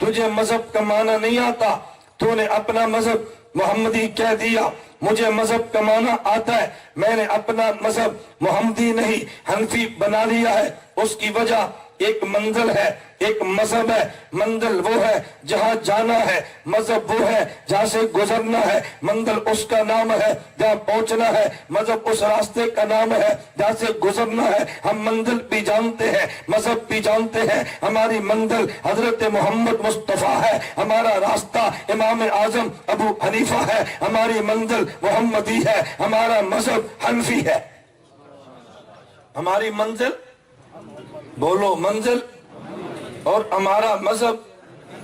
तुझे मजहब का माना नहीं आता, तूने अपना मजहब मोहम्मदी कह दिया। मुझे मजहब का माना आता है, मैंने अपना मजहब मोहम्मदी नहीं हनफी बना लिया है। उसकी वजह एक मंजिल है, एक मजहब है। मंजिल वो है जहां जाना है, मजहब वो है जहां से गुजरना है। मंजिल उसका नाम है जहां पहुंचना है, मजहब उस रास्ते का नाम है जहां से गुजरना है। हम मंजिल भी जानते हैं, मजहब भी जानते हैं। हमारी मंजिल हजरत मोहम्मद मुस्तफा है, हमारा रास्ता इमाम आजम अबू हनीफा है, हमारी मंजिल मोहम्मदी है, हमारा मजहब हनफी है। हमारी मंजिल बोलो मंजिल और हमारा मजहब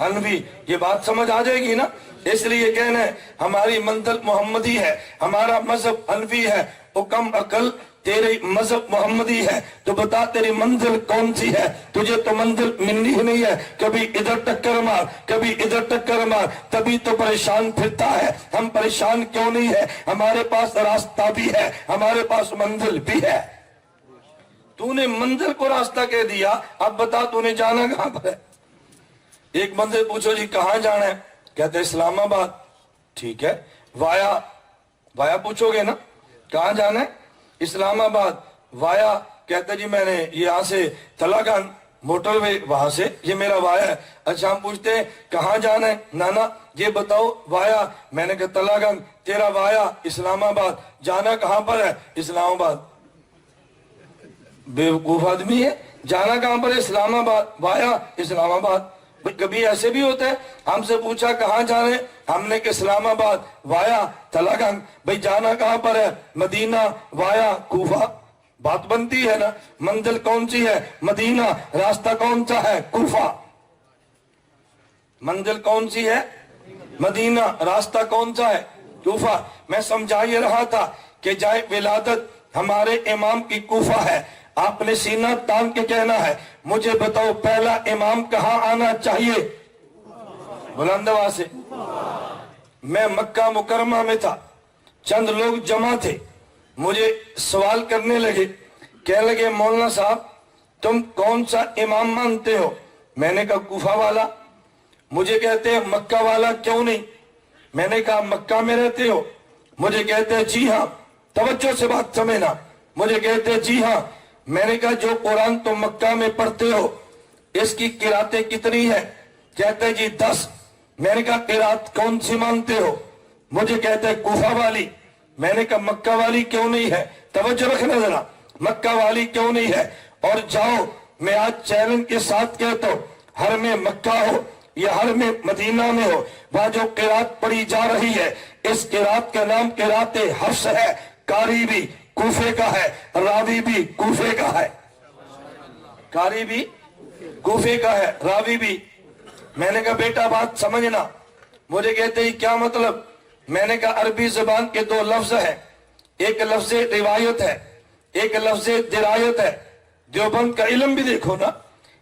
हनफी। ये बात समझ आ जाएगी ना? इसलिए कहना है हमारी मंजिल मोहम्मदी है, हमारा मजहब हनफी है। वो कम अकल तेरी मजहब मोहम्मदी है तो बता तेरी मंजिल कौन सी है? तुझे तो मंजिल मिलनी ही नहीं है। कभी इधर टक्कर मार, कभी इधर टक्कर मार, तभी तो परेशान फिरता है। हम परेशान क्यों नहीं है? हमारे पास रास्ता भी है, हमारे पास मंजिल भी है। तूने मंजिल को रास्ता कह दिया, अब बता तूने जाना कहां पर है? एक बंदे से पूछो जी कहां जाना है? कहते इस्लामाबाद। ठीक है, वाया पूछोगे ना कहां जाना है? इस्लामाबाद। वाया कहते जी मैंने यहां से तलागंज मोटरवे वहां से, ये मेरा वाया है। अच्छा हम पूछते हैं कहां जाना है? नाना ये बताओ वाया। मैंने कहा तलागंज। तेरा वाया इस्लामाबाद, जाना कहां पर है? इस्लामाबाद। बेवकूफ आदमी है, जाना कहां पर है? इस्लामाबाद। वाया इस्लामाबाद। कभी ऐसे भी होता है हमसे पूछा कहां जाना है, हमने कि इस्लामाबाद। वाया तलागंज। भाई जाना कहां पर है? मदीना। वाया कूफा। बात बनती है ना? मंजिल कौन सी है? मदीना। रास्ता कौन सा है? कूफा। मंजिल कौन सी है? मदीना। रास्ता कौन सा है? कूफा। मैं समझा ये रहा था कि जाए विलादत हमारे इमाम की कूफा है। आपने सीना तान के कहना है मुझे बताओ पहला इमाम कहां आना चाहिए? बुलंद आवाज से। मैं मक्का मुकरमा में था, चंद लोग जमा थे, मुझे सवाल करने लगे, कहने लगे मौलाना साहब तुम कौन सा इमाम मानते हो? मैंने कहा कूफा वाला। मुझे कहते हैं मक्का वाला क्यों नहीं? मैंने कहा मक्का में रहते हो? मुझे कहते हैं जी हाँ। तवज्जो से बात समझना। मुझे कहते हैं जी हाँ। मैंने कहा जो कुरान तुम मक्का में पढ़ते हो इसकी किरातें कितनी है? कहते जी 10। मैंने कहा किरात कौन सी मानते हो? मुझे कहते हैं कूफा वाली। मैंने कहा मक्का वाली क्यों नहीं है? तवज्जो रखना जरा, मक्का वाली क्यों नहीं है? और जाओ मैं आज चैलेंज के साथ कहता हूं, हर में मक्का हो या हर में मदीना में हो, वहां जो किरात पढ़ी जा रही है इस किरात का नाम किराते हफ्स है। कारी भी कूफे का है, रावी भी कूफे का है। कारी भी कूफे का है, रावी भी। मैंने कहा बेटा बात समझना। मुझे कहते ही क्या मतलब? मैंने कहा अरबी जुबान के 2 लफ्ज है, एक लफ्ज रिवायत है, एक लफ्ज दिरायत है। देवबंद का इल्म भी देखो ना,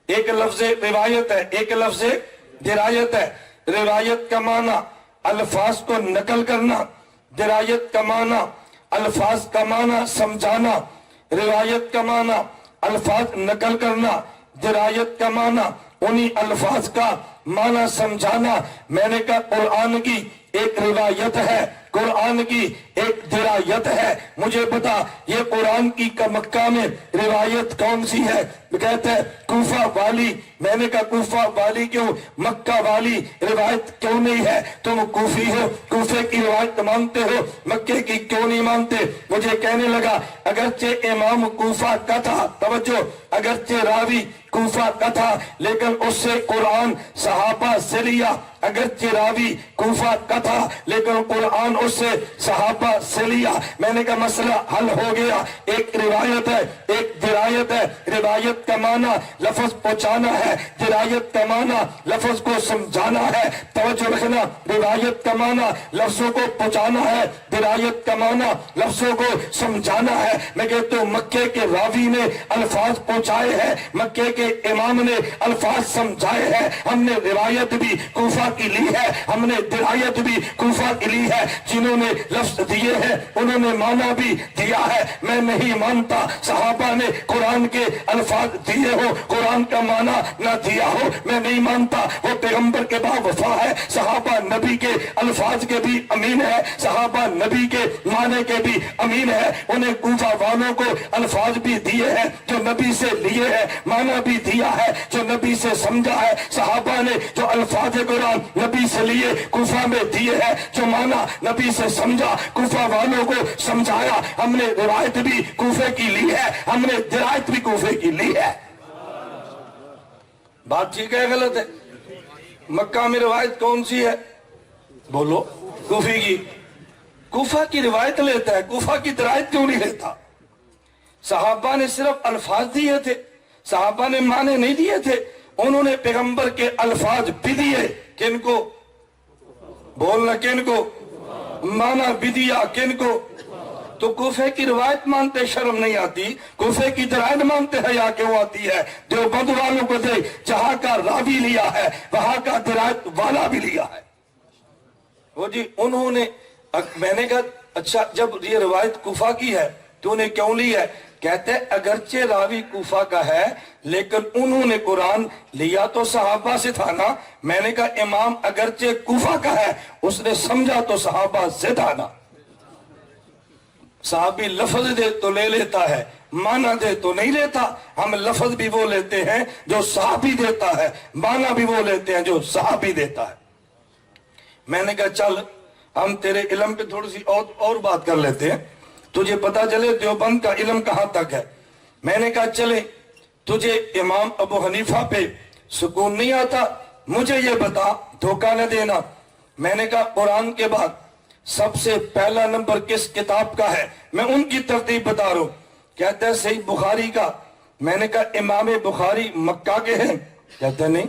एक लफ्ज रिवायत है, एक लफ्ज दिरायत है। रिवायत का माना अल्फाज को नकल करना, दिरायत का माना अल्फाज का माना समझाना। रिवायत का माना अल्फाज नकल करना, दिरायत का माना उन्हीं अल्फाज का माना समझाना। मैंने कहा कुरान की एक रिवायत है, कुरान की एक दिरायत है। मुझे बता ये कुरान की का मक्का में रिवायत कौन सी है? कहते हैं कूफा वाली। मैंने कहा कूफा वाली क्यों, मक्का वाली रिवायत क्यों नहीं है? तुम कूफी हो, कूफे की रिवायत मानते हो, मक्के की क्यों नहीं मानते? मुझे कहने लगा अगरचे इमाम कूफा का था, तवज्जो, अगरचे रावी कूफा का था, लेकिन उससे कुरान सहाबा से लिया। अगरचे रावी कूफा का था, लेकिन कुरान उससे सहाबा से लिया। मैंने कहा मसला हल हो गया। एक रिवायत है, एक दिरायत है। रिवायत का माना लफ्ज पहुंचाना है, दिरायत का माना लफ्ज को समझाना है। तवज्जो रखना, रिवायत का माना लफ्जों को पहुंचाना है, दिरायत का माना लफ्जों को समझाना है। मैं कहता हूं मक्के के रावी ने अल्फाज पहुंचाए हैं, मक्के के इमाम ने अल्फाज समझाए हैं। हमने रिवायत भी कूफा की ली है, हमने दिरायत भी कूफा की ली है। जिन्होंने लफ्ज दिए हैं उन्होंने माना भी दिया है। मैं नहीं मानता सहाबा ने कुरान के अल्फाज दिए हो, कुरान का माना ना दिया हो। मैं नहीं मानता वो पैगंबर के बावफा है। सहाबा नबी के अल्फाज के भी अमीन है, सहाबा नबी के माने के भी अमीन है। उन्हें कूफा वालों को अल्फाज भी दिए हैं जो नबी से लिए हैं, माना भी दिया है जो नबी से समझा है। सहाबा ने जो अल्फाज कुरान नबी से लिए कूफा में दिए हैं, जो माना नबी से समझा, कूफा वालों को समझाया। हमने रिवायत भी कूफे की ली है, हमने दिरायत भी कूफे की ली है। बात ठीक है गलत है? मक्का में रिवायत कौन सी है? बोलो। कूफी की। कूफा की रिवायत लेता है, कूफा की दिरायत क्यों नहीं लेता? सहाबा ने सिर्फ अल्फाज दिए थे, सहाबा ने माने नहीं दिए थे। उन्होंने पैगंबर के अल्फाज भी दिए। किनको? बोलना किनको? माना भी दिया किनको? तो कूफे की रिवायत मानते शर्म नहीं आती? कूफे की दिरायत मानते हया क्यों आती है? देवबंद वालों को दे, जहां का रावी लिया है वहां का दिरायत वाला भी लिया है। वो जी उन्होंने, मैंने कहा अच्छा जब ये रिवायत कूफा की है तो उन्हें क्यों ली है? कहते अगरचे रावी कूफा का है लेकिन उन्होंने कुरान लिया तो सहाबा से था ना। मैंने कहा इमाम अगरचे कूफा का है, उसने समझा तो सहाबा से था ना। साहबी लफ्ज दे तो ले लेता है, माना दे तो नहीं लेता। हम लफ्ज भी वो लेते हैं जो साहबी देता है, माना भी वो लेते हैं जो साहबी देता है। मैंने कहा चल हम तेरे इल्म पे थोड़ी सी और बात कर लेते हैं, तुझे पता चले देवबंद का इल्म कहां तक है। मैंने कहा चले तुझे इमाम अबू हनीफा पे सुकून नहीं आता, मुझे ये बता, धोखा न देना। मैंने कहा कुरान के बाद सबसे पहला नंबर किस किताब का है? मैं उनकी तरतीब बता रहा हूं। कहते हैं सही बुखारी का। मैंने कहा इमाम बुखारी मक्का के हैं? कहते नहीं।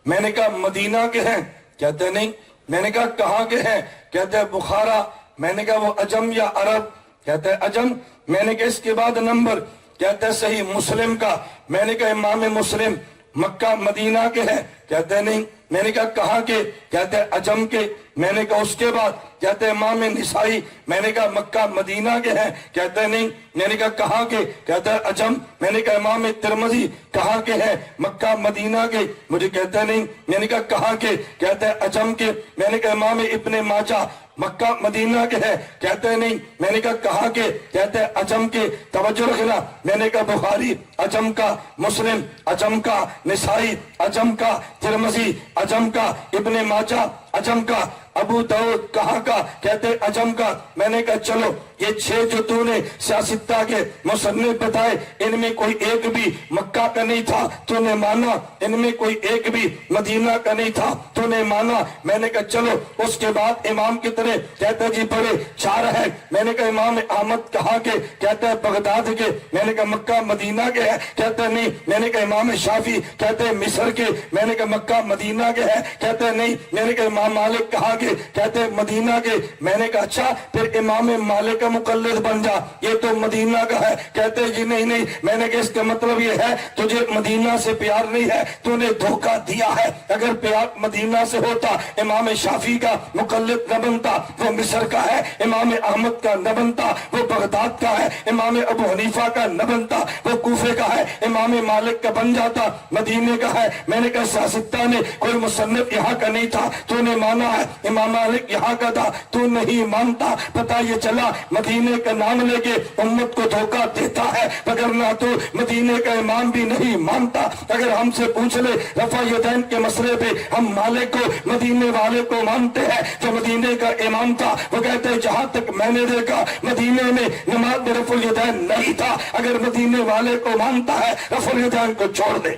मैंने कहा मदीना के हैं? कहते नहीं। मैंने कहा कहाँ के हैं? कहते हैं बुखारा। मैंने कहा वो अजम या अरब? कहते हैं अजम। मैंने कहा इसके बाद नंबर? कहते हैं सही मुस्लिम का। मैंने कहा इमाम मुस्लिम मक्का मदीना के हैं? कहते नहीं। मैंने कहा कहाँ के? कहते हैं अजम के। मैंने कहा उसके बाद? कहते हैं इमाम निसाई। मैंने कहा मक्का मदीना के हैं? कहते नहीं। मैंने कहा कहाँ के? कहते हैं अजम। मैंने कहा इमाम तिरमिज़ी कहाँ के हैं? मक्का मदीना के। मुझे कहते नहीं। मैंने कहा कहाँ के? कहते हैं अजम के। मैंने कहा इमाम इब्ने माजा मक्का मदीना के हैं? कहते नहीं। मैंने कहा कहाँ के? कहते हैं अजम के। तवज्जो रखना, मैंने कहा बुखारी अजम का, मुस्लिम अजम का, निसाई अजम का, तिरमिज़ी अजम का, इब्ने माजा अजम का, अबू दाऊद कहाँ का? कहते अजम का। मैंने कहा चलो ये 6 जो तूने सियासत्ता के मुसन्निफ बताए इनमें कोई एक भी मक्का का नहीं था, तूने माना। इनमें कोई एक भी मदीना का नहीं था, तूने माना। मैंने कहा चलो उसके बाद इमाम की तरह कहते जी बड़े 4 है। मैंने कहा इमाम अहमद कहाँ के? कहते हैं बगदाद के। मैंने कहा मक्का मदीना के है? कहते नहीं। मैंने कहा इमाम शाफी कहते हैं मिस्र के। मैंने कहा मक्का मदीना के है? कहते नहीं। मैंने कहा इमाम मालिक कहाँ के? कहते हैं मदीना के। मैंने कहा अच्छा फिर इमाम मालिक کا مقلد بن جا، یہ تو مدینہ کا ہے۔ کہتے جی نہیں نہیں، میں نے کہا اس کا مطلب یہ ہے تجھے مدینہ سے پیار نہیں ہے، تو نے دھوکہ دیا ہے۔ اگر پیار مدینہ سے ہوتا امام شافعی کا مقلد نہ بنتا، وہ مصر کا ہے، امام احمد کا نہ بنتا، وہ بغداد کا ہے، امام ابو حنیفہ کا نہ بنتا، وہ کوفے کا ہے، امام مالک کا بن جاتا، مدینے کا ہے۔ میں نے کہا سیاستہ نے کوئی مصنف یہاں کا نہیں تھا، تو نے مانا ہے امام مالک یہاں کا تھا، تو نہیں مانتا۔ پتہ یہ چلا مدینے کا نام لے کے امت کو دھوکہ دیتا ہے، مگر نہ تو مدینے کا امام بھی نہیں مانتا۔ اگر ہم سے پوچھ لے رفع یدین کے مسئلے پہ، ہم مالک کو مدینے والے کو مانتے ہیں جو مدینے کا امام تھا۔ وہ کہتے ہیں جہاں تک میں نے دیکھا مدینے میں نماز میں رفع الیدین نہیں تھا۔ اگر مدینے والے کو مانتا ہے رفع الیدین کو چھوڑ دے۔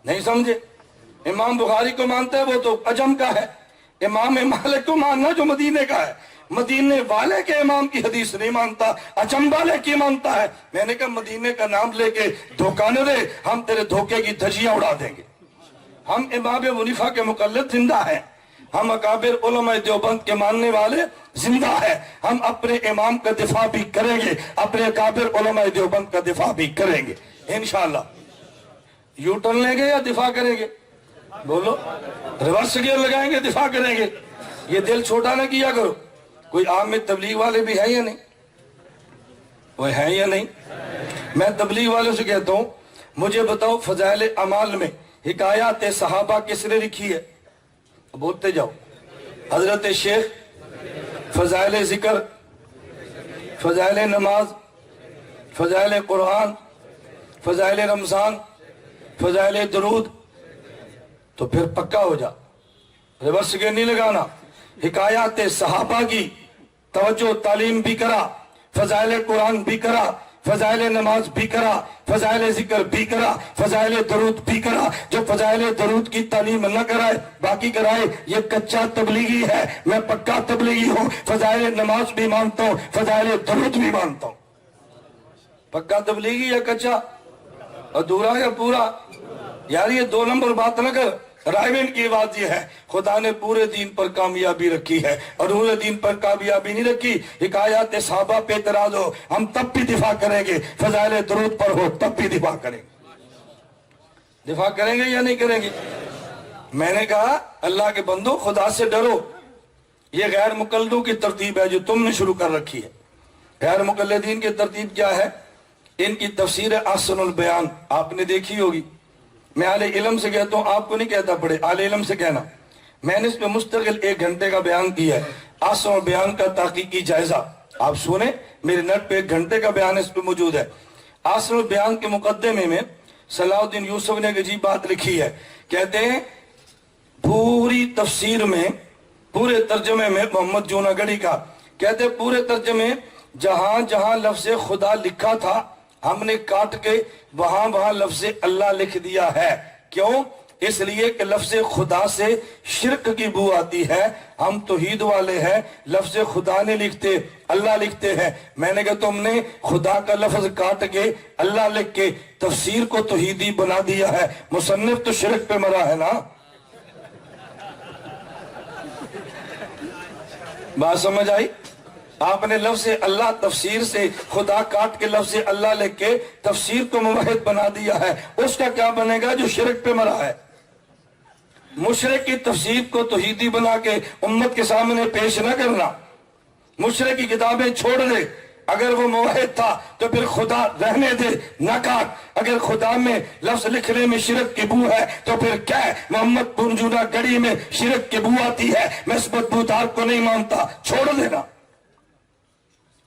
نہیں سمجھے؟ امام بخاری کو مانتا ہے وہ تو عجم کا ہے، امام مالک کو ماننا جو مدینے کا ہے۔ مدینے والے کے امام کی حدیث نہیں مانتا، عجم والے کی مانتا ہے۔ میں نے کہا مدینے کا نام لے کے دھوکہ نہ دے، ہم تیرے دھوکے کی دھجیاں اڑا دیں گے۔ ہم امام ابو حنیفہ کے مقلد زندہ ہیں، ہم اکابر علماء دیوبند کے ماننے والے زندہ ہیں۔ ہم اپنے امام کا دفاع بھی کریں گے، اپنے اکابر علماء دیوبند کا دفاع بھی کریں گے انشاءاللہ۔ یو ٹرن لیں گے یا دفاع کریں گے؟ بولو، ریورس گیئر لگائیں گے دفاع کریں گے؟ یہ دل چھوٹا نہ کیا کرو۔ کوئی عام میں تبلیغ والے بھی ہیں یا نہیں؟ وہ ہیں یا نہیں؟ میں تبلیغ والوں سے کہتا ہوں مجھے بتاؤ فضائل اعمال میں حکایات صحابہ کس نے لکھی ہے؟ بولتے جاؤ۔ حضرت شیخ، فضائل ذکر، فضائل نماز، فضائل قرآن، فضائل رمضان، فضائل درود، تو پھر پکا ہو جا، ریورس گیئر نہیں لگانا۔ حکایات صحابہ کی توجہ تعلیم بھی کرا، فضائل قرآن بھی کرا، فضائل نماز بھی کرا، فضائل ذکر بھی کرا، فضائل درود بھی کرا۔ جو فضائل درود کی تعلیم نہ کرائے باقی کرائے یہ کچا تبلیغی ہے۔ میں پکا تبلیغی ہوں، فضائل نماز بھی مانتا ہوں، فضائل درود بھی مانتا ہوں۔ پکا تبلیغی یا کچا؟ ادھورا یا پورا؟ یار یہ دو نمبر بات نہ کر۔ رائمن کی بات یہ ہے خدا نے پورے دین پر کامیابی رکھی ہے اور پورے دین پر کامیابی نہیں رکھی۔ حکایات صحابہ پہ اعتراض ہو ہم تب بھی دفاع کریں گے، فضائل درود پر ہو تب بھی دفاع کریں گے۔ دفاع کریں گے یا نہیں کریں گے؟ میں نے کہا اللہ کے بندو خدا سے ڈرو۔ یہ غیر مقلدوں کی ترتیب ہے جو تم نے شروع کر رکھی ہے۔ غیر مقلدین کی ترتیب کیا ہے؟ ان کی تفسیر احسن البیان آپ نے دیکھی ہوگی۔ میں اہل علم سے کہتا ہوں، آپ کو نہیں کہتا پڑھے، اہل علم سے کہنا۔ میں نے اس پہ مستقل 1 گھنٹے کا بیان کیا ہے، احسن البیان کا تحقیقی جائزہ۔ آپ سنیں، میرے نیٹ پہ 1 گھنٹے کا بیان اس پہ موجود ہے۔ احسن البیان کے مقدمے میں صلاح الدین یوسف نے ایک عجیب بات لکھی ہے۔ کہتے ہیں پوری تفسیر میں، پورے ترجمے میں، محمد جوناگڑھی کا کہتے ہیں پورے ترجمے جہاں جہاں لفظ خدا لکھا تھا ہم نے کاٹ کے وہاں وہاں لفظ اللہ لکھ دیا ہے۔ کیوں؟ اس لیے کہ لفظ خدا سے شرک کی بو آتی ہے، ہم توحید والے ہیں، لفظ خدا نہیں لکھتے اللہ لکھتے ہیں۔ میں نے کہا تم نے خدا کا لفظ کاٹ کے اللہ لکھ کے تفسیر کو توحیدی بنا دیا ہے، مصنف تو شرک پہ مرا ہے نا۔ بات سمجھ آئی؟ آپ نے لفظ اللہ تفسیر سے خدا کاٹ کے لفظ اللہ لکھ کے تفسیر کو موحد بنا دیا ہے، اس کا کیا بنے گا جو شرک پہ مرا ہے؟ مشرک کی تفسیر کو توحیدی بنا کے امت کے سامنے پیش نہ کرنا۔ مشرک کی کتابیں چھوڑ دے، اگر وہ موحد تھا تو پھر خدا رہنے دے، نہ کاٹ۔ اگر خدا میں لفظ لکھنے میں شرک کی بو ہے تو پھر کیا ہے؟ محمد بن جوناگڑھی میں شرک کی بو آتی ہے، میں اس بدبودار کو نہیں مانتا، چھوڑ دینا۔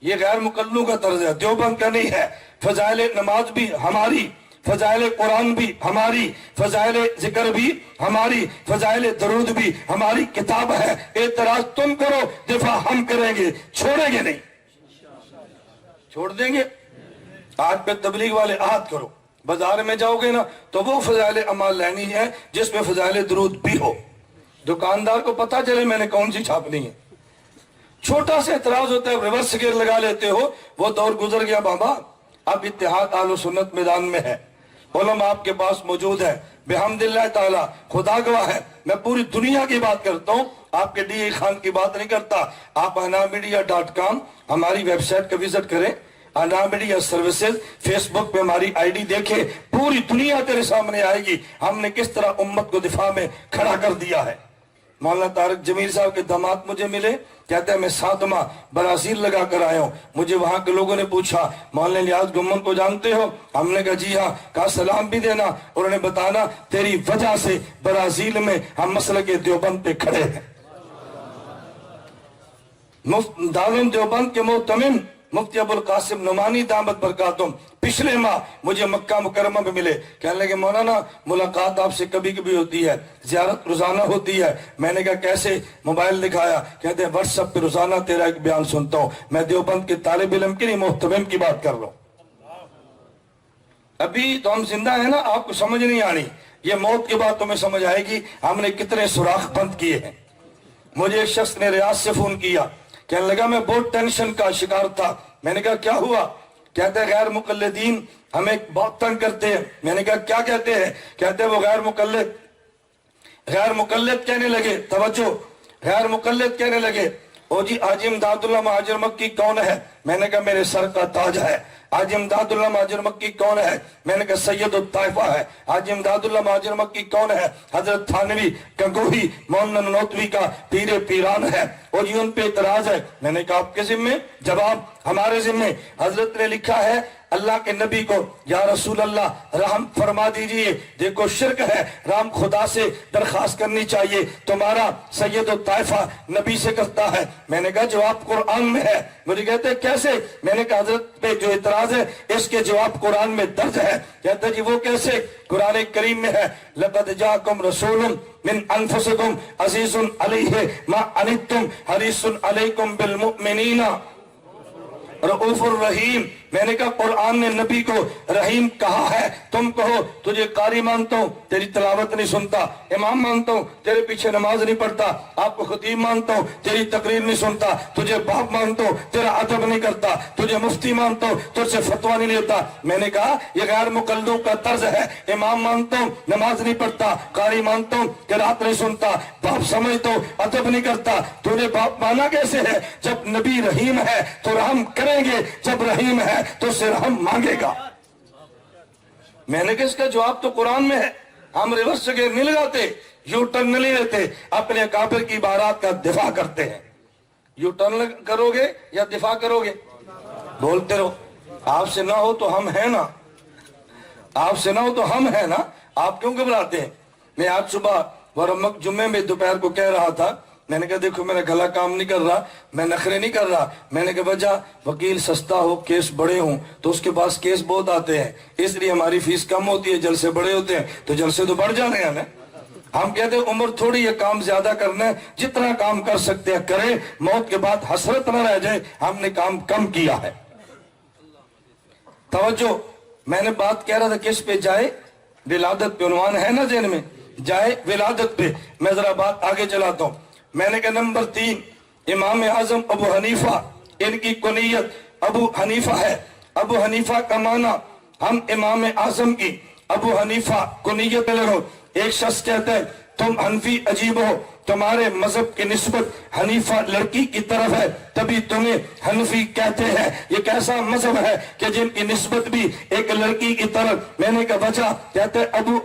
یہ غیر مقلدوں کا طرز ہے، دیوبند کا نہیں ہے۔ فضائل نماز بھی ہماری، فضائل قرآن بھی ہماری، فضائل ذکر بھی ہماری، فضائل درود بھی ہماری کتاب ہے۔ اعتراض تم کرو، دفاع ہم کریں گے، چھوڑیں گے نہیں۔ چھوڑ دیں گے؟ آج پہ تبلیغ والے عہد کرو، بازار میں جاؤ گے نا تو وہ فضائل اعمال لینی ہے جس میں فضائل درود بھی ہو۔ دکاندار کو پتا چلے میں نے کون سی چھاپنی ہے۔ چھوٹا سے اعتراض ہوتا ہے، ریورس گیئر لگا لیتے ہو، وہ دور گزر گیا بابا۔ اب اتحاد اہل سنت میدان میں ہے، علماء آپ کے پاس موجود ہے، बिहम्दिल्लाह ताला, खुदा गवाह है मैं पूरी दुनिया की बात करता हूँ, आपके DA खान की बात नहीं करता। आप anamedia.com हमारी वेबसाइट का विजिट करें, अनामीडिया सर्विसेज, फेसबुक पे हमारी ID देखें, पूरी दुनिया तेरे सामने आएगी हमने किस तरह उम्मत को दिफा में खड़ा कर दिया है। मौलाना तारिक जमीर साहब के दामाद मुझे मिले, कहते हैं मैं 7 माह ब्राजील लगा कर आया हूँ। मुझे वहां के लोगों ने पूछा मौलाना इलियास गुम्मन को जानते हो? हमने कहा जी हाँ। कहा सलाम भी देना, उन्होंने बताना तेरी वजह से ब्राजील में हम मसलक देवबंद पे खड़े हैं। दारुल देवबंद के मोहतमिम मुफ्ती अबुल कासिम नुमानी दामत बरकातुम पिछले माह मुझे मक्का मुकरमा में मिले, कहने लगे मौलाना मुलाकात आपसे कभी कभी होती है, ज़ियारत रोजाना होती है। मैंने कहा कैसे? मोबाइल दिखाया, कहते हैं व्हाट्सएप पे रोजाना तेरा एक बयान सुनता हूँ। मैं देवबंद के तालिब इल्म की नहीं मोहतमिम की बात कर रहा हूँ। अभी तो हम जिंदा है ना, आपको समझ नहीं आनी, ये मौत के बाद तुम्हें समझ आएगी हमने कितने सुराख बंद किए हैं। मुझे एक शख्स ने रियाज से फोन किया, कहने लगा मैं बहुत टेंशन का शिकार था। मैंने कहा क्या हुआ? कहते हैं गैर मुकल्लिदीन हमें बहुत तंग करते हैं। मैंने कहा क्या कहते हैं? कहते हैं वो गैर मुकल्लिद कहने लगे, तवज्जो, गैर मुकल्लिद कहने लगे ओ जी हाजी इमदादुल्लाह महाजिर मक्की कौन है? मैंने कहा मेरे सर का ताज है। हाजी इमदादुल्लाह महाजिर मक्की कौन है? मैंने कहा सैयद ताइफा है। हाजी इमदादुल्लाह महाजिर मक्की कौन है? हजरत थानवी कंगोही मोहम्मद नौतवी का पीरे पीरान है। और जी उन पे इतराज है। मैंने कहा आपके जिम्मे? जवाब हमारे जिम्मे। हजरत ने लिखा है अल्लाह के नबी को या रसूल अल्लाह रहम फरमा दीजिए, देखो शिरक है, राम खुदा से दरखास्त करनी चाहिए, तुम्हारा सैयद ताइफा नबी से करता है। मैंने कहा जवाब कुरान में है। मुझे कहते हैं कैसे? मैंने कहा हजरत पे जो इतराज है इसके जवाब कुरान में दर्ज है। कहते जी वो कैसे? कुरान करीम में है लक़द जाकुम रसूलुम मिन अनफुसिकुम अज़ीज़ुन अलैहि मा अनित्तुम हरीसुन अलैकुम बिल मुमिनीना रऊफुर रहीम। मैंने कहा कुरान ने नबी को रहीम कहा है। तुम कहो तुझे कारी मानता हूँ, तेरी तिलावत नहीं सुनता, इमाम मानता हूँ, तेरे पीछे नमाज नहीं पढ़ता, आपको खतीब मानता हूँ, तेरी तकरीर नहीं सुनता, तुझे बाप मानता हूँ, तेरा अदब नहीं करता, तुझे मुफ्ती मानता हूँ, तुझसे फतवा नहीं लेता। मैंने कहा ये गैर मुकल्लिदों का तर्ज है, इमाम मानता हूँ, नमाज नहीं पढ़ता, कारी मानता हूँ, किरात नहीं सुनता, बाप समझता हूँ, अदब नहीं करता। तूने बाप माना कैसे है? जब नबी रहीम है तो रहम करेंगे, जब रहीम है तो उससे रहम मांगेगा। मैंने कहा इसका जवाब तो कुरान में है। हम रिवर्स जगह नहीं लगाते, यू टर्न नहीं लेते, अपने काफिर की बारात का दिफा करते हैं। यू टर्न करोगे या दिफा करोगे? बोलते रहो। आपसे ना हो तो हम है ना, आपसे ना हो तो हम है ना, आप क्यों घबराते हैं? मैं आज सुबह वरमक जुम्मे में दोपहर को कह रहा था, मैंने कहा देखो मेरा गला काम नहीं कर रहा, मैं नखरे नहीं कर रहा। मैंने कहा वजह वकील सस्ता हो, केस बड़े हों तो उसके पास केस बहुत आते हैं, इसलिए हमारी फीस कम होती है। जलसे बड़े होते हैं तो जलसे तो बढ़ जाने हैं ना। हम कहते हैं उम्र थोड़ी है, काम ज्यादा करना है, जितना काम कर सकते हैं करें, मौत के बाद हसरत न रह जाए हमने काम कम किया है। तवज्जो, मैंने बात कह रहा था किस पे? जाए विलादत पे। उन्वान है ना जेन में, जाए विलादत पे। मैं जरा बात आगे चलाता हूँ। मैंने कहा नंबर 3 इमाम आजम अबू हनीफा, इनकी कुनियत अबू हनीफा है। अबू हनीफा का माना हम इमाम आजम की अबू हनीफा कुनियत लगो। एक शख्स कहता है तुम हनफी अजीब हो, तुम्हारे मजहब की निस्बत हनीफा लड़की की तरफ है तभी तुम्हें हनफी कहते हैं। ये कैसा मजहब है कि जिनकी निस्बत भी एक लड़की की तरफ? मैंने कहा वजह, कहते हैं अबू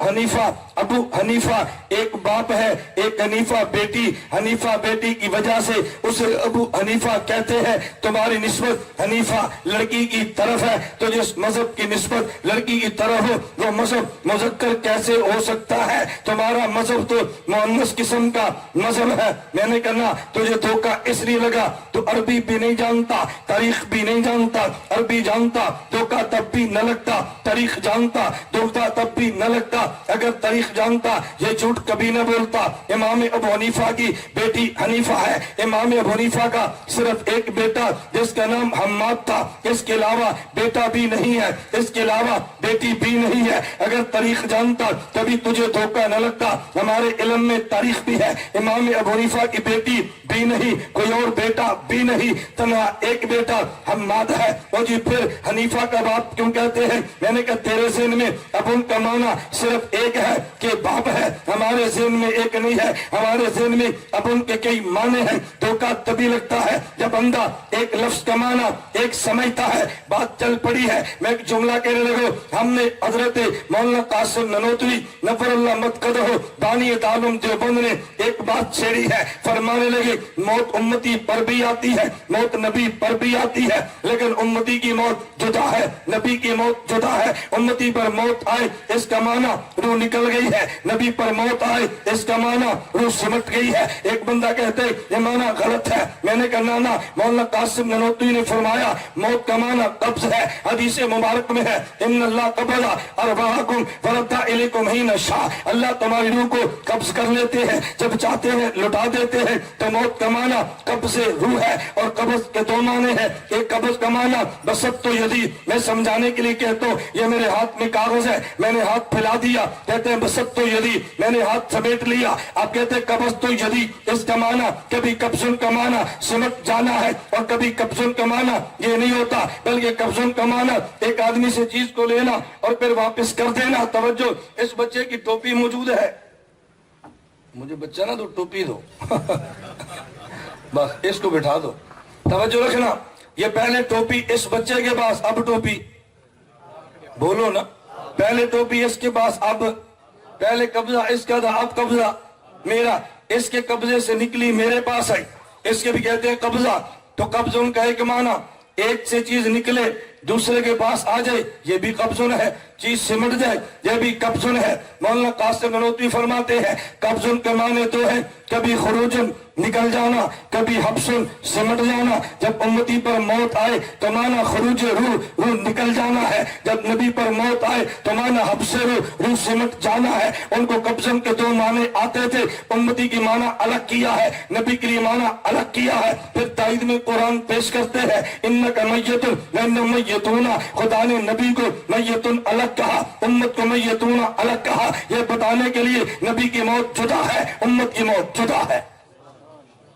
हनीफा एक बाप है, एक हनीफा बेटी, हनीफा बेटी की वजह से उसे अबू हनीफा कहते हैं। तुम्हारी निस्बत हनीफा लड़की की तरफ है तो जिस मजहब की निस्बत लड़की की तरफ हो वो मजहब मुज़क्कर कैसे हो सकता है? तुम्हारा मजहब तो मुअन्नस किस्म का मजहब है। मैंने कहा तुझे धोखा इसलिए लगा, तो अरबी भी नहीं जानता, तारीख भी नहीं जानता। अरबी जानता धोखा तब भी न लगता, तारीख जानता धोखा तब भी न लगता। अगर तारीख जानता ये झूठ कभी न बोलता। इमाम अबू हनीफा की बेटी हनीफा है। इमाम अबू हनीफा का सिर्फ एक बेटा जिसका नाम हम्माद था, इसके अलावा बेटा भी नहीं है, इसके अलावा बेटी भी नहीं है। अगर तारीख जानता तभी तुझे धोखा न लगता। हमारे इल्म में तारीख भी है। इमाम अबू हनीफा की बेटी भी नहीं, कोई और बेटा भी नहीं, तन्हा एक बेटा हम्माद है। और जी फिर हनीफा का बाप क्यों कहते हैं? मैंने कहा तेरे ज़हन में अबुन का माना सिर्फ एक है कि बाप है, हमारे ज़हन में एक नहीं है, हमारे ज़हन में अबुन के कई माने हैं। धोखा तभी लगता है जब बंदा एक लफ्ज का माना एक समझता है। बात चल पड़ी है, मैं एक जुमला कहने लगो, हमने हजरत मौलाना कासिम ननोतवी नफरुल्लाह मतकदह बानी तालुम देवबंद ने एक बात छेड़ी है। फरमाने लगे मौत उम्मती पर भी आती है, मौत नबी पर भी आती है, लेकिन उम्मती की मौत जुदा है, नबी की मौत जुदा है। उम्मती पर मौत आए इसका माना रूह निकल गई है, नबी पर मौत आए इसका माना रूह सिमट गई है। एक बंदा कहते ये माना गलत है, मैंने कहा नाना मौलाना कासिम ननोतवी ने फरमाया मौत का माना कब्ज है। हदीस मुबारक में है इन्नल्लाह कबला अरवाहकुम वरद्दा इलैकुम हिन शाह, अल्लाह तुम्हारी रूह को कब्ज कर लेते हैं, जब चाहते हैं लुटा देते हैं। तो मौत का माना कब्ज से रूह है, और कब्ज के दो माने हैं। एक कब्ज का माना बसत तो यदि, मैं समझाने के लिए कहता हूँ ये मेरे हाथ में कागज है, मैंने हाथ फैला दिया, कहते हैं बसत तो यदि, मैंने हाथ समेट लिया। आप कहते हैं कब्ज तो यदि, इसका माना कभी कब्जुन का माना सिमट जाना है, और कभी कब्जुन का माना ये नहीं होता, बल्कि कब्जुन का माना एक आदमी से चीज को लेना और फिर वापस कर देना। तवज्जो, इस बच्चे की टोपी मौजूद है, मुझे बच्चा ना दो टोपी दो बस इसको बिठा दो। तवज्जो रखना, ये पहले टोपी इस बच्चे के पास, अब टोपी बोलो ना, पहले टोपी इसके पास, अब पहले कब्जा इसका था, अब कब्जा मेरा, इसके कब्जे से निकली मेरे पास आई, इसके भी कहते हैं कब्जा। तो कब्जा उनका एक माना एक से चीज निकले दूसरे के पास आ जाए, ये भी कब्जुन है, चीज सिमट जाए ये भी कब्जुन है। मौलाना कासिम ननोतवी फरमाते हैं कब्जुन के माने तो है कभी खुरूजुन निकल जाना, कभी हब्सुन सिमट जाना। जब उम्मती पर मौत आए तो माना खुरूज रूह, रूह निकल जाना है। जब नबी पर मौत आए तो माना हब्स रूह, रूह सिमट जाना है। उनको कब्जुन के दो माने आते थे, उम्मती की माना अलग किया है, नबी के लिए माना अलग किया है। फिर ताईद में कुरान पेश करते हैं इन्नका मय्यतुन व इन्नहुम मय्यतूना, खुदा ने नबी को मय्यतुन अलग कहा, उम्मत को मय्यतूना अलग कहा, यह बताने के लिए नबी की मौत जुदा है, उम्मत की मौत जुदा है।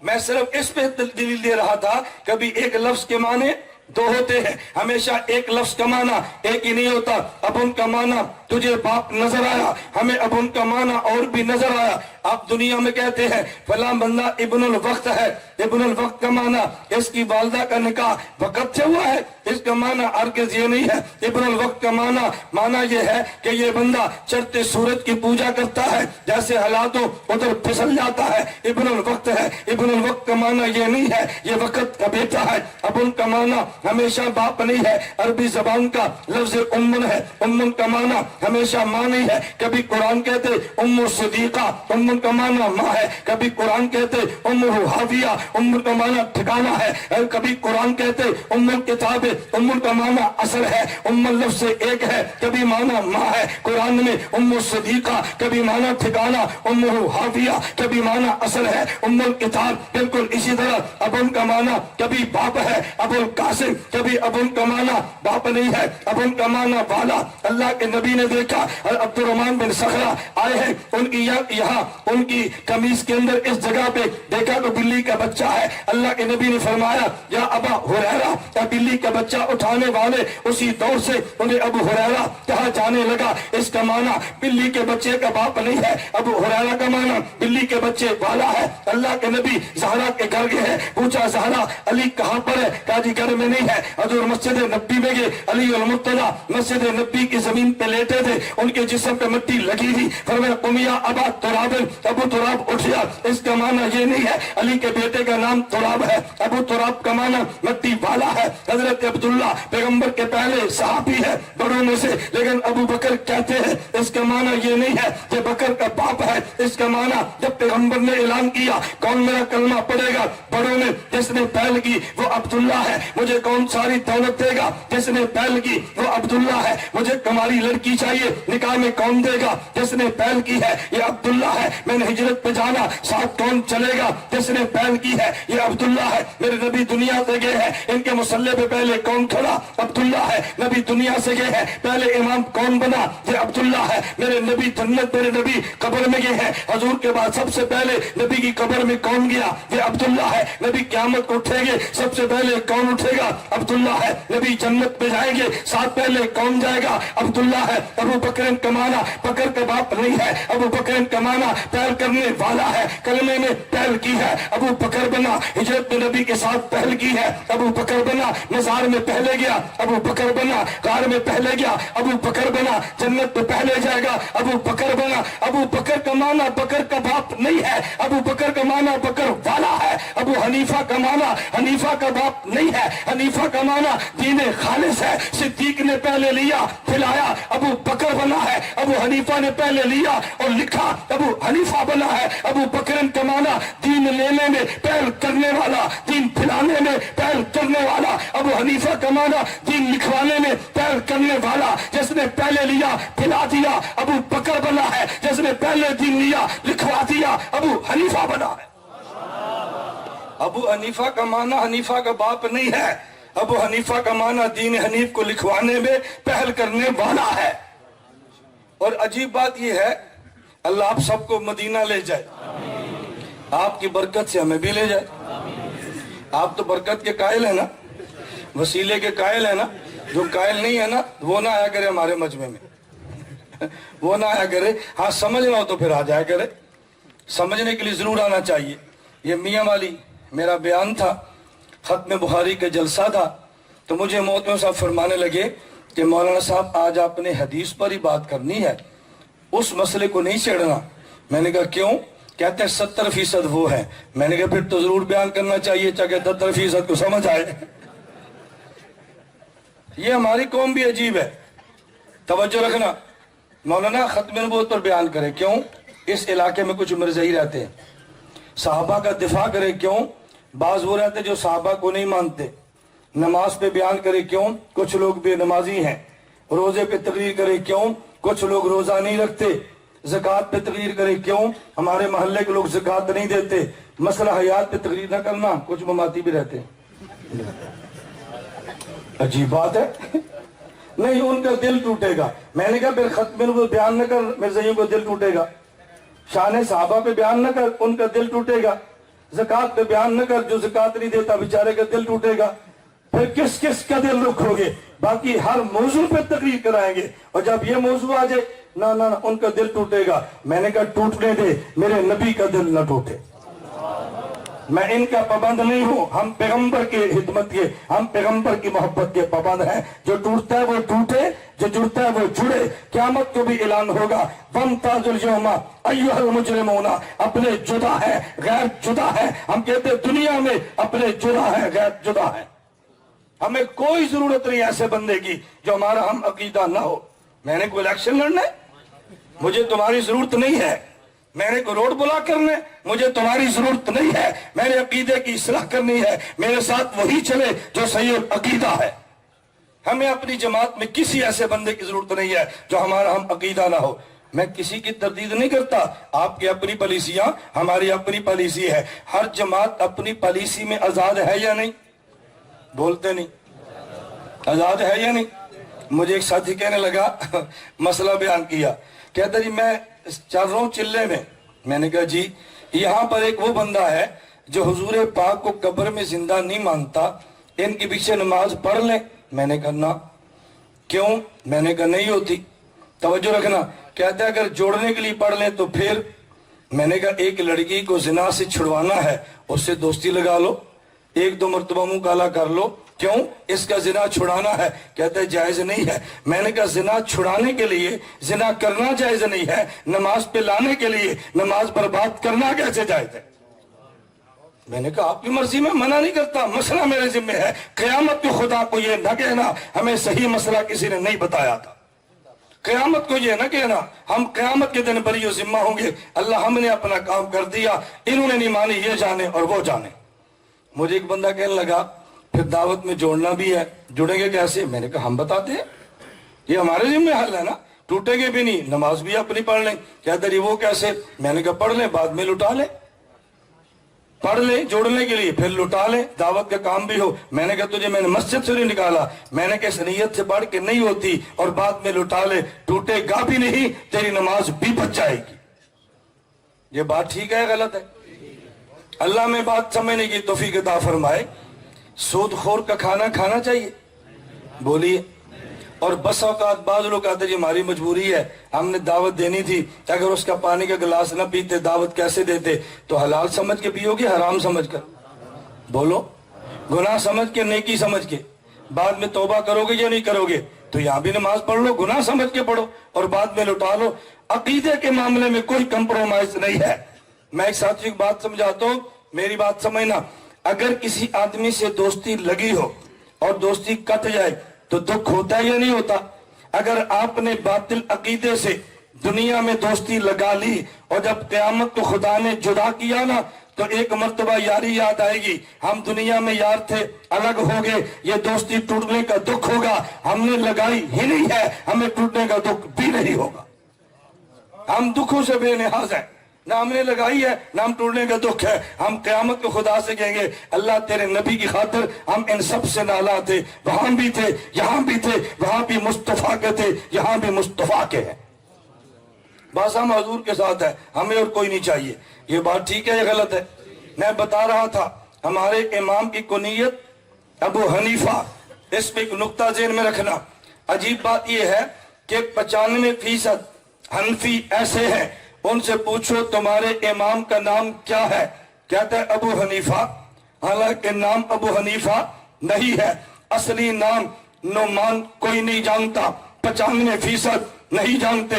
मैं सिर्फ इस पे दलील दे रहा था, कभी एक लफ्ज के माने दो होते हैं, हमेशा एक लफ्ज का माना एक ही नहीं होता। अब उनका माना तुझे बाप नजर आया, हमें अब उनका माना और भी नजर आया। आप दुनिया में कहते हैं फला बंदा इब्नुल वक्त है, इब्नुल वक्त का माना इसकी वालदा का निकाह वक्त से हुआ है, इसका माना हरगिज़ ये नहीं है। इब्नुल वक्त का माना ये है कि ये बंदा चढ़ते सूरज की पूजा करता है, जैसे हालात हो उधर फिसल जाता है, इब्नुल वक्त है। इब्नुल वक्त का माना ये नहीं है ये वक्त का बेटा है। अब उनका माना हमेशा बाप नहीं है, अरबी जबान का लफ्ज उम्मुन है, उम्मुन का माना हमेशा माँ नहीं है। कभी कुरान कहते उम्मु सिद्दीका, उम्मुन का माना माँ है। कभी कुरान कहते उम्मु हाविया, उम्मुन का माना ठिकाना है। कभी कुरान कहते उम्मुल किताब, उम्मुल का माना असल है, उम्मुल लफ्ज से एक है। कभी माना माँ है कुरान में उम्मु सिद्दीका, कभी माना ठिकाना उम्मु हाविया, कभी माना असल है उम्मुल किताब। बिल्कुल इसी तरह अबुल का माना कभी बाप है अबुल कासिम, कभी अबुल का माना बाप नहीं है, अबुल का माना वाला। अल्लाह के नबी ने देखा अब्दुर्रहमान बिन सखरा आए हैं, उनकी यहाँ उनकी कमीज के अंदर इस जगह पे देखा तो बिल्ली का बच्चा है। अल्लाह के नबी ने फरमाया या अबा हुरैरा, या बिल्ली का बच्चा उठाने वाले उसी दौर से उन्हें अबू हुरैरा कहा जाने लगा। इसका माना बिल्ली के बच्चे का बाप नहीं है, अबू हुरैरा का माना बिल्ली के बच्चे वाला है। अल्लाह के नबी ज़हरा के घर गए हैं, पूछा ज़हरा अली कहाँ पर है? काजी घर में नहीं है। हजूर मस्जिद नबी में गए, अली अल मुर्तजा मस्जिद नबी की जमीन पे लेटे थे, उनके जिस्म पे मिट्टी लगी थी। फरमाया कुमिया अबा तुराब, अबू तुराब उठ गया। इसका माना ये नहीं है अली के बेटे का नाम तुराब है, अबू तुराब का माना मिट्टी वाला है। हजरत अब्दुल्ला पैगंबर के पहले सहाबी है बड़ों में से, लेकिन अबू बकर कहते हैं इसका माना ये नहीं है कि बकर का बाप है। इसका माना जब पैगंबर ने ऐलान किया कौन मेरा कलमा पढ़ेगा बड़ों में जिसने पहल की वो अब्दुल्ला है, मुझे कौन सारी दौलत देगा जिसने पहल की वो अब्दुल्ला है, मुझे कमारी लड़की چاہیے نکاح میں کون دے گا؟ جس نے پہل کی ہے یہ عبداللہ ہے، میں نے ہجرت پہ جانا ساتھ کون چلے گا؟ جس نے پہل کی ہے یہ عبداللہ ہے، میرے نبی دنیا سے گئے ہیں ان کے مصلے پہ پہلے کون کھڑا؟ عبداللہ ہے، نبی دنیا سے گئے ہیں پہلے امام کون بنا؟ یہ عبداللہ ہے، میرے نبی جنت، میرے نبی قبر میں گئے ہیں، حضور کے بعد سب سے پہلے نبی کی قبر میں کون گیا؟ یہ عبداللہ ہے، نبی قیامت کو اٹھیں گے سب سے پہلے کون اٹھے گا؟ عبداللہ ہے، نبی جنت میں جائیں گے ساتھ پہلے کون جائے گا؟ عبداللہ ہے۔ ابو بکر کمانا بکر کا باپ نہیں ہے، ابو بکر کمانا پہل کرنے والا ہے، کلمے میں پہل کی ہے ابو بکر بنا، ہجرت میں نبی کے ساتھ پہل کی ہے ابو بکر بنا، مزار میں پہلے گیا ابو بکر بنا، غار میں پہلے گیا ابو بکر بنا، جنت میں پہلے جائے گا ابو بکر بنا۔ ابو بکر کا معنی بکر کا باپ نہیں ہے، ابو بکر کا معنی بکر والا ہے۔ ابو حنیفہ کا معنی حنیفہ کا باپ نہیں ہے، حنیفہ کا معنی دین خالص ہے۔ صدیق نے پہلے لیا پھلایا ابو بکر بنا ہے، ابو حنیفہ نے پہلے لیا اور لکھا ابو حنیفہ بنا ہے۔ ابو بکر کا معنی دین لینے میں پہل کرنے والا، دین پھلانے میں پہل کرنے والا۔ ابو حنیفہ کا معنی دین لکھوانے میں پہل کرنے والا، جس نے پہلے لیا پھلا دیا ابو بکر بنا ہے، جس نے پہلے دین لیا لکھوا دیا ابو حنیفہ بنا ہے۔ ابو حنیفہ کا معنی حنیفہ کا باپ نہیں ہے، ابو حنیفہ کا معنی دین حنیف کو لکھوانے میں پہل کرنے والا ہے۔ اور عجیب بات یہ ہے اللہ آپ سب کو مدینہ لے جائے، آپ کی برکت سے ہمیں بھی لے جائے۔ آپ تو برکت کے قائل ہیں نا، وسیلے کے قائل ہیں نا، جو قائل نہیں ہے نا وہ نہ آیا کرے ہمارے مجمع میں، وہ نہ آیا کرے۔ ہاں سمجھنا ہو تو پھر آ جایا کرے، سمجھنے کے لیے ضرور آنا چاہیے۔ یہ میاں والی میرا بیان تھا، ختم بخاری کا جلسہ تھا، تو مجھے محترم صاحب فرمانے لگے کہ مولانا صاحب آج آپ نے حدیث پر ہی بات کرنی ہے، اس مسئلے کو نہیں چھیڑنا۔ میں نے کہا کیوں؟ کہتے ہیں 70% وہ ہے۔ میں نے کہا پھر تو ضرور بیان کرنا چاہیے تاکہ 70% کو سمجھ آئے۔ یہ ہماری قوم بھی عجیب ہے، توجہ رکھنا۔ مولانا ختم نبوت پر بیان کرے کیوں؟ اس علاقے میں کچھ مرزئی رہتے ہیں، صحابہ کا دفاع کرے کیوں؟ بعض وہ رہتے جو صحابہ کو نہیں مانتے۔ نماز پہ بیان کرے کیوں؟ کچھ لوگ بے نمازی ہیں۔ روزے پہ تقریر کرے کیوں؟ کچھ لوگ روزہ نہیں رکھتے۔ زکوٰۃ پہ تقریر کرے کیوں؟ ہمارے محلے کے لوگ زکوٰۃ نہیں دیتے۔ مسئلہ حیات پہ تقریر نہ کرنا، کچھ مماتی بھی رہتے ہیں۔ عجیب بات ہے، نہیں ان کا دل ٹوٹے گا۔ میں نے کہا پھر ختم نبوت بیان نہ کر، مرزائیوں کا دل ٹوٹے گا۔ شان صحابہ پہ بیان نہ کر، ان کا دل ٹوٹے گا۔ زکوٰۃ پہ بیان نہ کر، جو زکوٰۃ نہیں دیتا بیچارے کا دل ٹوٹے گا۔ پھر کس کس کا دل رکھو گے؟ باقی ہر موضوع پہ تقریر کرائیں گے، اور جب یہ موضوع آ جائے نہ ان کا دل ٹوٹے گا۔ میں نے کہا ٹوٹنے دے، میرے نبی کا دل نہ ٹوٹے۔ میں ان کا پابند نہیں ہوں، ہم پیغمبر کی خدمت کے، ہم پیغمبر کی محبت کے پابند ہیں۔ جو ٹوٹتا ہے وہ ٹوٹے، جو جڑتا ہے وہ جڑے۔ قیامت کو بھی اعلان ہوگا وَامْتَازُوا الْيَوْمَ أَيُّهَا الْمُجْرِمُونَ۔ اپنے جدا ہے، غیر جدا ہے۔ ہم کہتے ہیں دنیا میں اپنے جدا ہے، غیر جدا ہے۔ ہمیں کوئی ضرورت نہیں ایسے بندے کی جو ہمارا ہم عقیدہ نہ ہو۔ میں نے کوئی الیکشن لڑنا ہے، مجھے تمہاری ضرورت نہیں ہے۔ میں نے کوئی روڈ بلاک کرنا ہے، مجھے تمہاری ضرورت نہیں ہے۔ میں نے عقیدے کی اصلاح کرنی ہے، میرے ساتھ وہی چلے جو صحیح عقیدہ ہے۔ ہمیں اپنی جماعت میں کسی ایسے بندے کی ضرورت نہیں ہے جو ہمارا ہم عقیدہ نہ ہو۔ میں کسی کی تردید نہیں کرتا، آپ کی اپنی پالیسیاں، ہماری اپنی پالیسی ہے۔ ہر جماعت اپنی پالیسی میں آزاد ہے یا نہیں؟ بولتے نہیں، آزاد ہے یا نہیں؟ مجھے ایک ساتھی کہنے لگا، مسئلہ بیان کیا، کہتا جی میں چل رہا ہوں چلے میں۔ میں نے کہا جی یہاں پر ایک وہ بندہ ہے جو حضور پاک کو قبر میں زندہ نہیں مانتا، ان کے پیچھے نماز پڑھ لیں؟ میں نے کہا نہ۔ کیوں؟ میں نے کہا نہیں ہوتی۔ توجہ رکھنا، کہتا ہے اگر جوڑنے کے لیے پڑھ لیں تو پھر؟ میں نے کہا ایک لڑکی کو زنا سے چھڑوانا ہے، اس سے دوستی لگا لو، ایک دو مرتبہ منہ کالا کر لو، کیوں؟ اس کا زنا چھڑانا ہے۔ کہتا ہے جائز نہیں ہے۔ میں نے کہا زنا چھڑانے کے لیے زنا کرنا جائز نہیں ہے، نماز پہ لانے کے لیے نماز برباد کرنا کیسے جائز ہے؟ میں نے کہا آپ کی مرضی، میں منع نہیں کرتا، مسئلہ میرے ذمہ ہے۔ قیامت کو خدا کو یہ نہ کہنا ہمیں صحیح مسئلہ کسی نے نہیں بتایا تھا۔ قیامت کو یہ نہ کہنا ہم قیامت کے دن بری و ذمہ ہوں گے، اللہ ہم نے اپنا کام کر دیا، انہوں نے نہیں مانی، یہ جانے اور وہ جانے۔ مجھے ایک بندہ کہنے لگا پھر دعوت میں جوڑنا بھی ہے، جڑیں گے کیسے؟ میں نے کہا ہم بتاتے ہیں، یہ ہمارے ذمہ حل ہے نا۔ ٹوٹیں گے بھی نہیں، نماز بھی اپنی پڑھ لیں۔ کہتے جی وہ کیسے؟ میں نے کہا پڑھ لیں، بعد میں لٹا لیں، پڑھ لیں جوڑنے کے لیے، پھر لٹا لیں، دعوت کا کام بھی ہو۔ میں نے کہا تجھے میں نے مسجد سے نہیں نکالا، میں نے کہا اس نیت سے پڑھ کے نہیں ہوتی اور بعد میں لٹا لے، ٹوٹے گا بھی نہیں، تیری نماز بھی بچ جائے گی۔ یہ بات ٹھیک ہے غلط ہے؟ اللہ میں بات سمجھنے کی توفیق عطا فرمائے۔ سود خور کا کھانا کھانا چاہیے؟ بولیے۔ اور بس اوقات بعض لوگ کہتے جی ہماری مجبوری ہے، ہم نے دعوت دینی تھی، اگر اس کا پانی کا گلاس نہ پیتے دعوت کیسے دیتے؟ تو حلال سمجھ کے پیو گے حرام سمجھ کر؟ بولو، گناہ سمجھ کے نیکی سمجھ کے؟ بعد میں توبہ کرو گے یا نہیں کرو گے؟ تو یہاں بھی نماز پڑھ لو، گناہ سمجھ کے پڑھو اور بعد میں لٹا لو۔ عقیدے کے معاملے میں کوئی کمپرومائز نہیں ہے۔ میں ایک ساتھی کی بات سمجھاتا ہوں، میری بات سمجھنا۔ اگر کسی آدمی سے دوستی لگی ہو اور دوستی کٹ جائے تو دکھ ہوتا ہے یا نہیں ہوتا؟ اگر آپ نے باطل عقیدے سے دنیا میں دوستی لگا لی اور جب قیامت کو خدا نے جدا کیا نا تو ایک مرتبہ یاری یاد آئے گی، ہم دنیا میں یار تھے، الگ ہو گئے، یہ دوستی ٹوٹنے کا دکھ ہوگا۔ ہم نے لگائی ہی نہیں ہے، ہمیں ٹوٹنے کا دکھ بھی نہیں ہوگا۔ ہم دکھوں سے بے نیاز ہیں، نہ ہم نے لگائی ہے نہ ہم ٹوٹنے کا دکھ ہے۔ ہم قیامت کو خدا سے کہیں گے اللہ تیرے نبی کی خاطر ہم ان سب سے نالا تھے، وہاں بھی تھے یہاں بھی تھے، وہاں بھی مصطفیٰ کے تھے یہاں بھی مصطفیٰ کے ہیں، بس ہم حضور کے ساتھ ہیں، ہمیں اور کوئی نہیں چاہیے۔ یہ بات ٹھیک ہے یا غلط ہے؟ میں بتا رہا تھا ہمارے امام کی کنیت ابو حنیفہ، اس پہ ایک نقطہ ذہن میں رکھنا۔ عجیب بات یہ ہے کہ 95% حنفی ایسے ہیں، ان سے پوچھو تمہارے امام کا نام کیا ہے، کہتا ہے ابو حنیفہ، حالانکہ نام ابو حنیفہ نہیں ہے، اصلی نام نعمان کوئی نہیں جانتا۔ 95% نہیں جانتے۔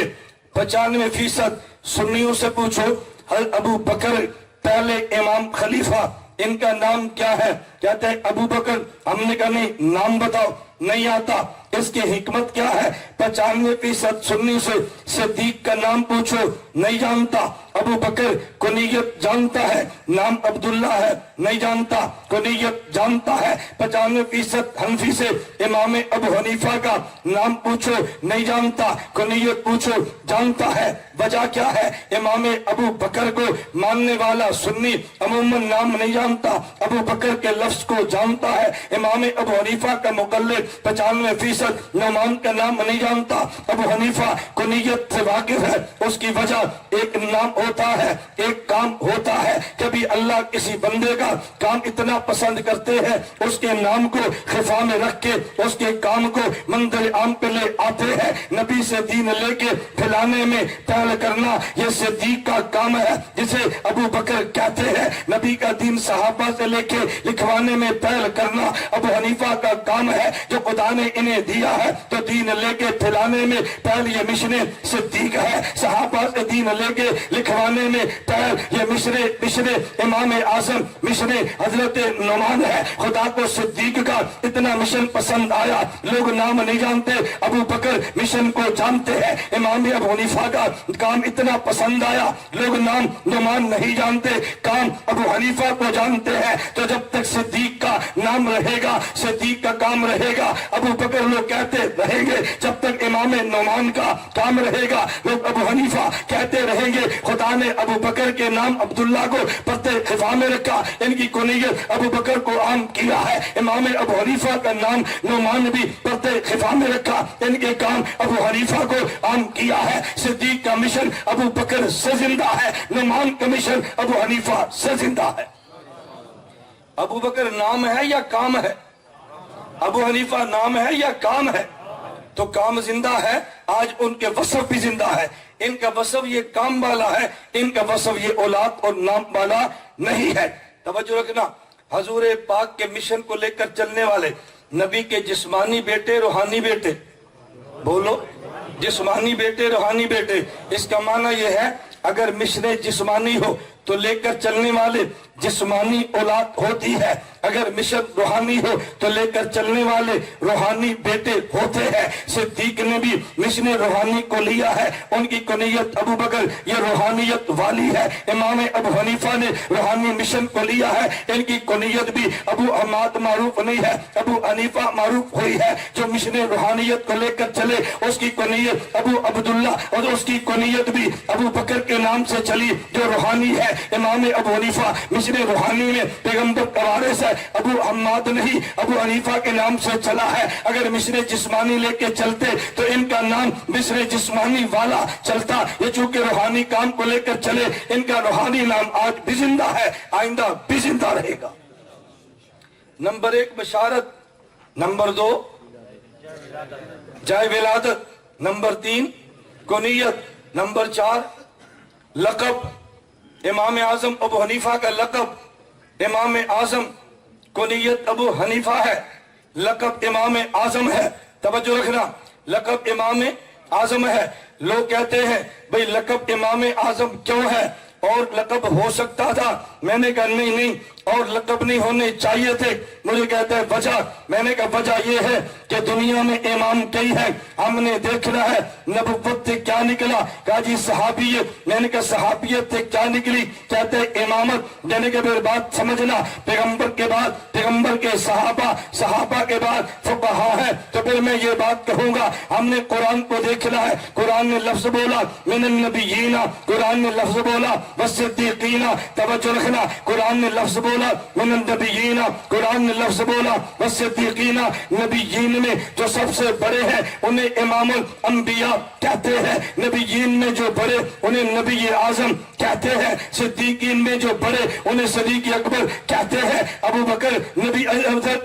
95% سنیوں سے پوچھو حضرت ابو بکر پہلے امام خلیفہ، ان کا نام کیا ہے، کہتے ہیں ابو بکر۔ ہم نے کہا نہیں، نام بتاؤ، نہیں آتا۔ اس کی حکمت کیا ہے؟ 95% سنی سے صدیق کا نام پوچھو، نہیں جانتا۔ ابو بکر کنیت جانتا ہے، نام عبداللہ ہے، نہیں جانتا، کنیت جانتا ہے۔ 95% حنفی سے امام ابو حنیفہ کا نام پوچھو، نہیں جانتا، کنیت پوچھو، جانتا ہے۔ وجہ کیا ہے؟ امام ابو بکر کو ماننے والا سنی عموماً نام نہیں جانتا، ابو بکر کے لفظ کو جانتا ہے۔ امام ابو حنیفہ کا مقلد 95% نعمان کا نام نہیں جانتا، ابو حنیفہ کنیت سے واقف ہے۔ اس کی وجہ ایک نام ہوتا ہے، ایک کام ہوتا ہے۔ کبھی اللہ کسی بندے کا کام اتنا پسند کرتے ہیں اس کے نام کو خفا میں رکھ کے اس کے کام کو منظر عام پہ لے آتے ہیں۔ نبی سے دین لے کے پھیلانے میں پہل کرنا یہ صدیق کا کام ہے، جسے ابو بکر کہتے ہیں۔ نبی کا دین صحابہ سے لے کے لکھوانے میں پہل کرنا ابو حنیفہ کا کام ہے، جو خدا نے انہیں دیا ہے۔ تو دین لے کے پھیلانے میں پہل یہ مشن صدیق ہے، صحابہ سے دین لے کے لکھوانے میں پہل یہ مشن امام اعظم مشن حضرت نعمان ہے۔ خدا کو صدیق کا اتنا مشن پسند آیا، لوگ نام نہیں جانتے، ابو بکر مشن کو جانتے ہیں۔ امام ابو حنیفہ کا کام اتنا پسند آیا، لوگ نام نعمان نہیں جانتے، کام ابو حنیفہ کو جانتے ہیں۔ تو جب تک صدیق کا نام رہے گا، صدیق کا کام رہے گا، ابو بکر لوگ کہتے رہیں گے۔ جب تک امام نعمان کا کام رہے گا، لوگ ابو حنیفہ کہتے رہیں گے۔ خدا نے ابو بکر کے نام عبداللہ کو پردے خفا میں رکھا، ان کی کنیت ابو بکر کو عام کیا ہے۔ امام ابو حنیفہ کا نام نعمان بھی پردے خفا میں رکھا، ان کے کام ابو حنیفہ کو عام کیا ہے۔ صدیق کا مشن ابو بکر سے زندہ ہے، نعمان کا مشن ابو حنیفہ سے زندہ ہے۔ ابو بکر نام ہے یا کام ہے؟ ابو حنیفہ نام ہے یا کام ہے؟ تو کام زندہ ہے، آج ان کے وصف بھی زندہ ہے۔ ان کا وصف یہ کام والا ہے، ان کا وصف یہ اولاد اور نام والا نہیں ہے۔ توجہ رکھنا، حضور پاک کے مشن کو لے کر چلنے والے نبی کے جسمانی بیٹے روحانی بیٹے، بولو جسمانی بیٹے روحانی بیٹے۔ اس کا معنی یہ ہے اگر مشن جسمانی ہو تو लेकर चलने वाले जिस्मानी औलाद होती है, अगर मिशन रूहानी हो तो लेकर चलने वाले रूहानी बेटे होते हैं। सिद्दीक ने भी मिशन रूहानी को लिया है, उनकी कुनियत अबू बकर, ये रूहानियत वाली है। इमाम अबू हनीफा ने रूहानी मिशन को लिया है, इनकी कुनियत भी अबू अहमद मारूफ नहीं है, अबू हनीफा मारूफ हुई है। जो मिशन रूहानियत को लेकर चले उसकी कुनियत अबू अब्दुल्ला और उसकी कुनियत भी अबू बकर के नाम से चली जो रूहानी है। इमाम अबू हनीफा मिशन रूहानी में पैगंबर का वारिस है, अबू अहमद नहीं अबू हनीफा के नाम से चला है। अगर मिस्र जिस्मानी लेके चलते तो इनका नाम मिस्र जिस्मानी वाला चलता। ये चूंकि रूहानी काम को लेकर चले, इनका रूहानी नाम आज भी जिंदा है, आइंदा भी जिंदा रहेगा। नंबर 1 बशारत, नंबर 2 जाए विलादत, नंबर 3 कुनियत, नंबर 4 लक़ब। इमाम आजम अबू हनीफा का लक़ब इमाम आजम, कुनियत अबू हनीफा है, लक़ब इमाम आजम है। तवज्जो रखना, लक़ब इमाम आजम है। लोग कहते हैं भाई लक़ब इमाम आजम क्यों है और लक़ब हो सकता था। मैंने कहा नहीं और लक़ब नहीं होने चाहिए थे। मुझे कहते हैं वजह, मैंने कहा वजह यह है कि दुनिया में इमाम कई है, हमने देखना है नबुव्वत से क्या निकला। कहा जी सहाबियत, मैंने कहा सहाबियत से क्या निकली, कहते हैं इमामत। मैंने कहा फिर बात समझना, पैगंबर के बाद पैगंबर के सहाबा, सहाबा के बाद फुक़हा है। तो फिर मैं ये बात कहूंगा, हमने कुरान को देखना है। कुरान ने लफ्ज बोला मिनन नबिय्यीना, कुरान ने लफ्ज बोला वस्सिद्दीक़ीना। तवज्जो रखना, कुरान ने लफ्ज बोला मिनन नबिय्यीना, कुरान ने लफ्ज बोला वस्सिद्दीक़ीना। नबिय्यीन में जो सबसे बड़े हैं उन्हें इमामुल अंबिया कहते हैं। नबिय्यीन में जो बड़े उन्हें नबी आजम कहते हैं। सिद्दीकीन में जो बड़े उन्हें सिद्दीक़ अकबर कहते हैं। अबू बकर नबी